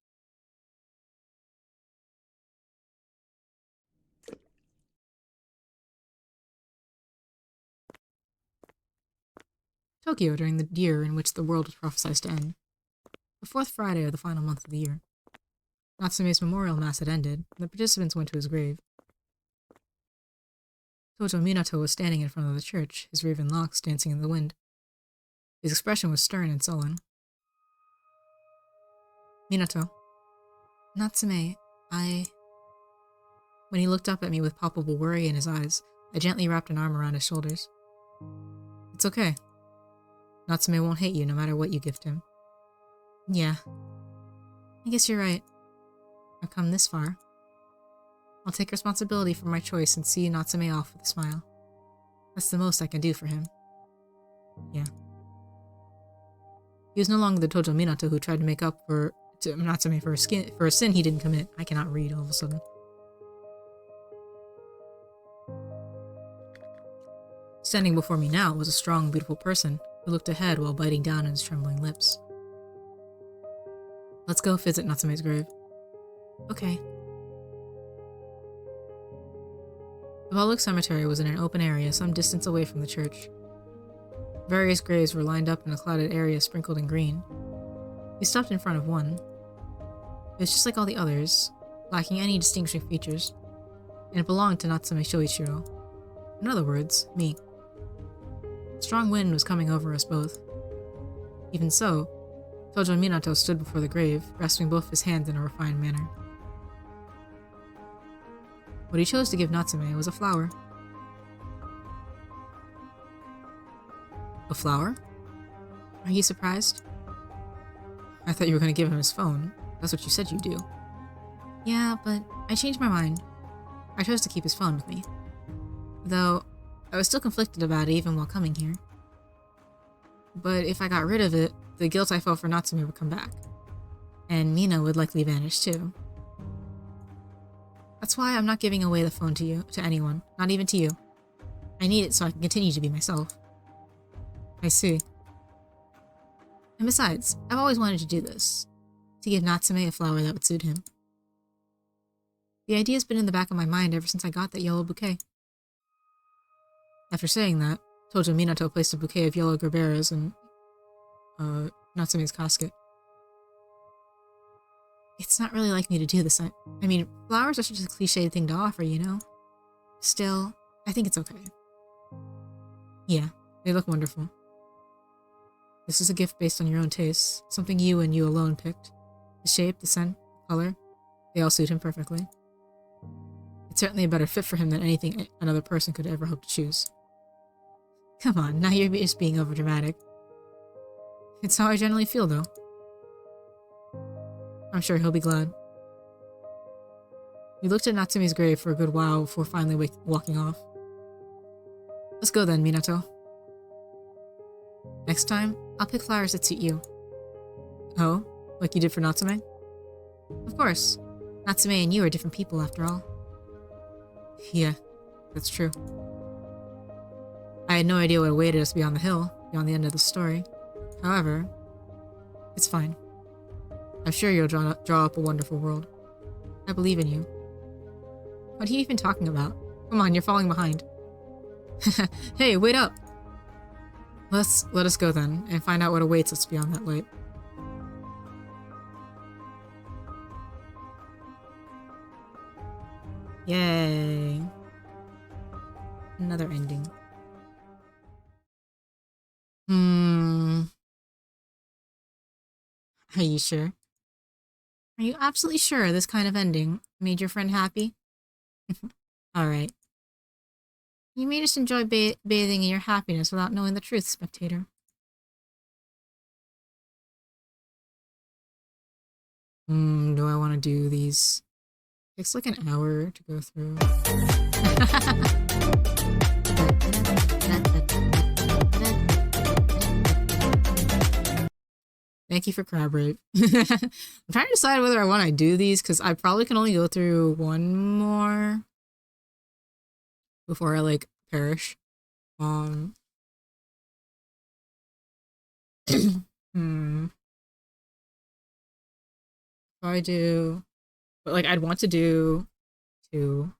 Tokyo during the year in which the world was prophesied to end. The fourth Friday of the final month of the year. Natsume's memorial mass had ended, and the participants went to his grave. Tojo Minato was standing in front of the church, his raven locks dancing in the wind. His expression was stern and sullen. Minato. Natsume, When he looked up at me with palpable worry in his eyes, I gently wrapped an arm around his shoulders. It's okay. Natsume won't hate you no matter what you gift him. Yeah. I guess you're right. I've come this far. I'll take responsibility for my choice and see Natsume off with a smile. That's the most I can do for him. Yeah. He was no longer the Tojo Minato who tried to make up to Natsume for a sin he didn't commit. I cannot read all of a sudden. Standing before me now was a strong, beautiful person who looked ahead while biting down on his trembling lips. Let's go visit Natsume's grave. Okay. The public cemetery was in an open area some distance away from the church. Various graves were lined up in a clouded area sprinkled in green. We stopped in front of one. It was just like all the others, lacking any distinguishing features, and it belonged to Natsume Shoichiro. In other words, me. A strong wind was coming over us both. Even so, Tojo Minato stood before the grave, grasping both his hands in a refined manner. What he chose to give Natsume was a flower. A flower? Are you surprised? I thought you were going to give him his phone. That's what you said you'd do. Yeah, but I changed my mind. I chose to keep his phone with me. Though, I was still conflicted about it even while coming here. But if I got rid of it, the guilt I felt for Natsume would come back. And Mina would likely vanish too. That's why I'm not giving away the phone to anyone, not even to you. I need it so I can continue to be myself. I see. And besides, I've always wanted to do this. To give Natsume a flower that would suit him. The idea's been in the back of my mind ever since I got that yellow bouquet. After saying that, Tojo Minato placed a bouquet of yellow gerberas in Natsume's casket. It's not really like me to do this. I mean, flowers are such a cliched thing to offer, you know? Still, I think it's okay. Yeah, they look wonderful. This is a gift based on your own tastes, something you and you alone picked. The shape, the scent, color, they all suit him perfectly. It's certainly a better fit for him than anything another person could ever hope to choose. Come on, now you're just being overdramatic. It's how I generally feel, though. I'm sure he'll be glad. We looked at Natsume's grave for a good while before finally walking off. Let's go then, Minato. Next time, I'll pick flowers that suit you. Oh? Like you did for Natsume? Of course. Natsume and you are different people, after all. Yeah, that's true. I had no idea what awaited us beyond the hill, beyond the end of the story. However, it's fine. I'm sure you'll draw up a wonderful world. I believe in you. What are you even talking about? Come on, you're falling behind. Hey, wait up! Let us go then, and find out what awaits us beyond that light. Yay! Another ending. Are you sure? Are you absolutely sure this kind of ending made your friend happy? Alright. You may just enjoy bathing in your happiness without knowing the truth, spectator. Do I want to do these? It takes like an hour to go through. Thank you for crab rape. I'm trying to decide whether I want to do these because I probably can only go through one more before I like perish. Um, hmm. If I do, but like I'd want to do two.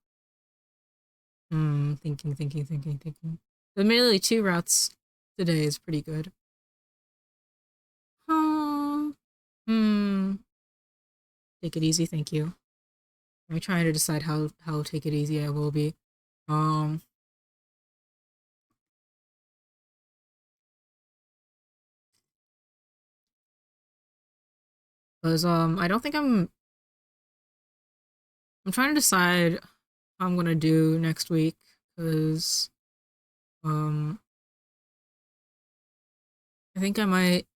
Thinking. Admittedly, two routes today is pretty good. Hmm. Hmm. Take it easy, thank you. I'm trying to decide how take it easy I will be. Um, because I don't think I'm trying to decide how I'm gonna do next week because um I think I might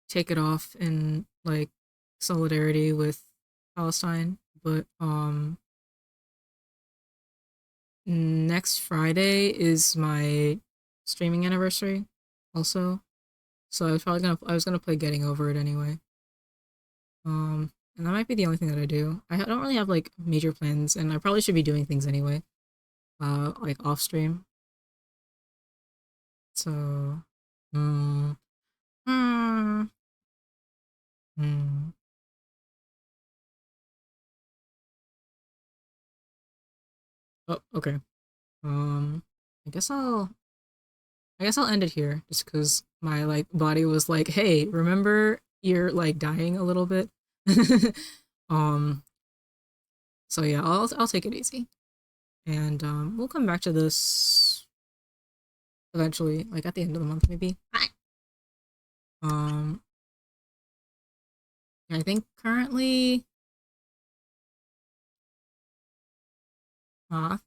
take it off in like solidarity with Palestine, but next Friday is my streaming anniversary also. So I was gonna play Getting Over It anyway. And that might be the only thing that I do. I don't really have like major plans, and I probably should be doing things anyway, like off stream. So, hmm, hmm, hmm. Oh, okay. Um, I guess I'll, I guess I'll end it here, just because my like body was like, "Hey, remember you're like dying a little bit." um, so yeah, I'll take it easy, and we'll come back to this eventually, like at the end of the month, maybe. Um, I think currently,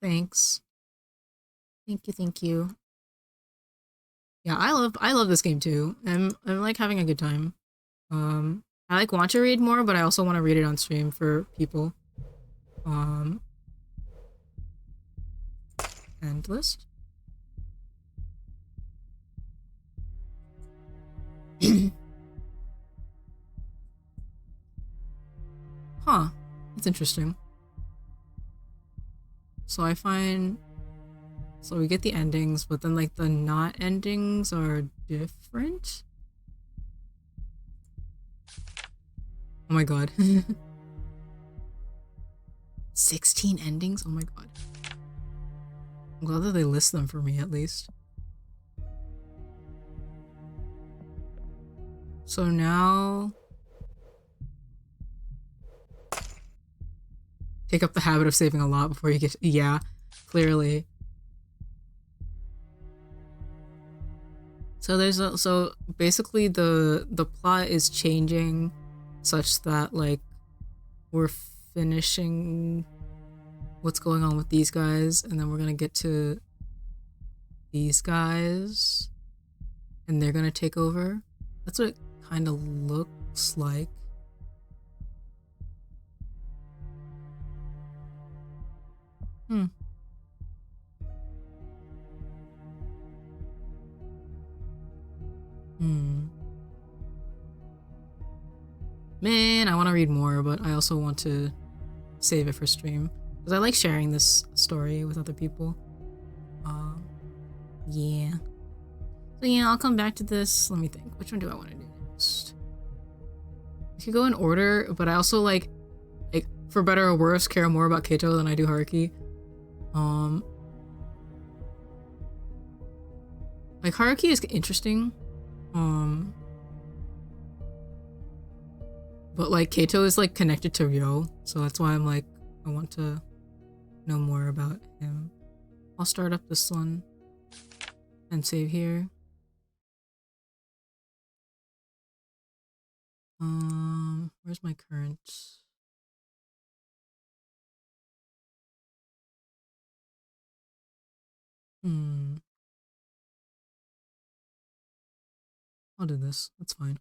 thanks. Thank you. Yeah, I love this game too. I'm like having a good time. I like want to read more, but I also want to read it on stream for people. Um, End list. Huh. That's interesting. So I find so we get the endings, but then like the not endings are different. Oh my god. 16 endings? Oh my god. I'm glad that they list them for me at least. So now take up the habit of saving a lot before you get yeah, clearly. So so basically the plot is changing such that like we're finishing what's going on with these guys and then we're gonna get to these guys and they're gonna take over. That's what it kind of looks like. Hmm. Hmm. Man, I want to read more, but I also want to save it for stream because I like sharing this story with other people. Um, yeah. So yeah, I'll come back to this. Let me think. Which one do I want to do next? I could go in order, but I also like for better or worse, care more about Kato than I do Haruki. Um, like Haruki is interesting. Um, but like Kato is like connected to Ryo, so that's why I'm like I want to know more about him. I'll start up this one and save here. Where's my current? Hmm, I'll do this. That's fine.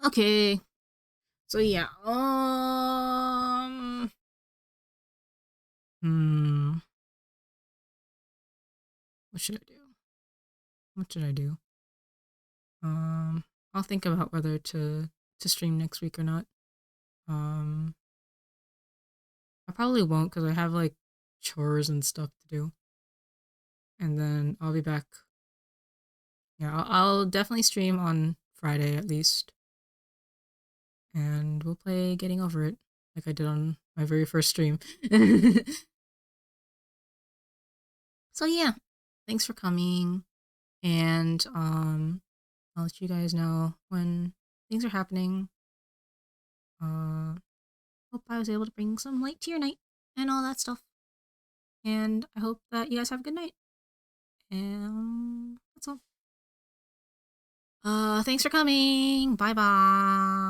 Okay. So yeah. Hmm. What should I do? What should I do? I'll think about whether to stream next week or not. Um, I probably won't because I have like chores and stuff to do, and then I'll be back. Yeah, I'll definitely stream on Friday at least, and we'll play Getting Over It like I did on my very first stream. So yeah, thanks for coming, and I'll let you guys know when things are happening. Hope I was able to bring some light to your night and all that stuff. And I hope that you guys have a good night. And that's all. Thanks for coming. Bye bye.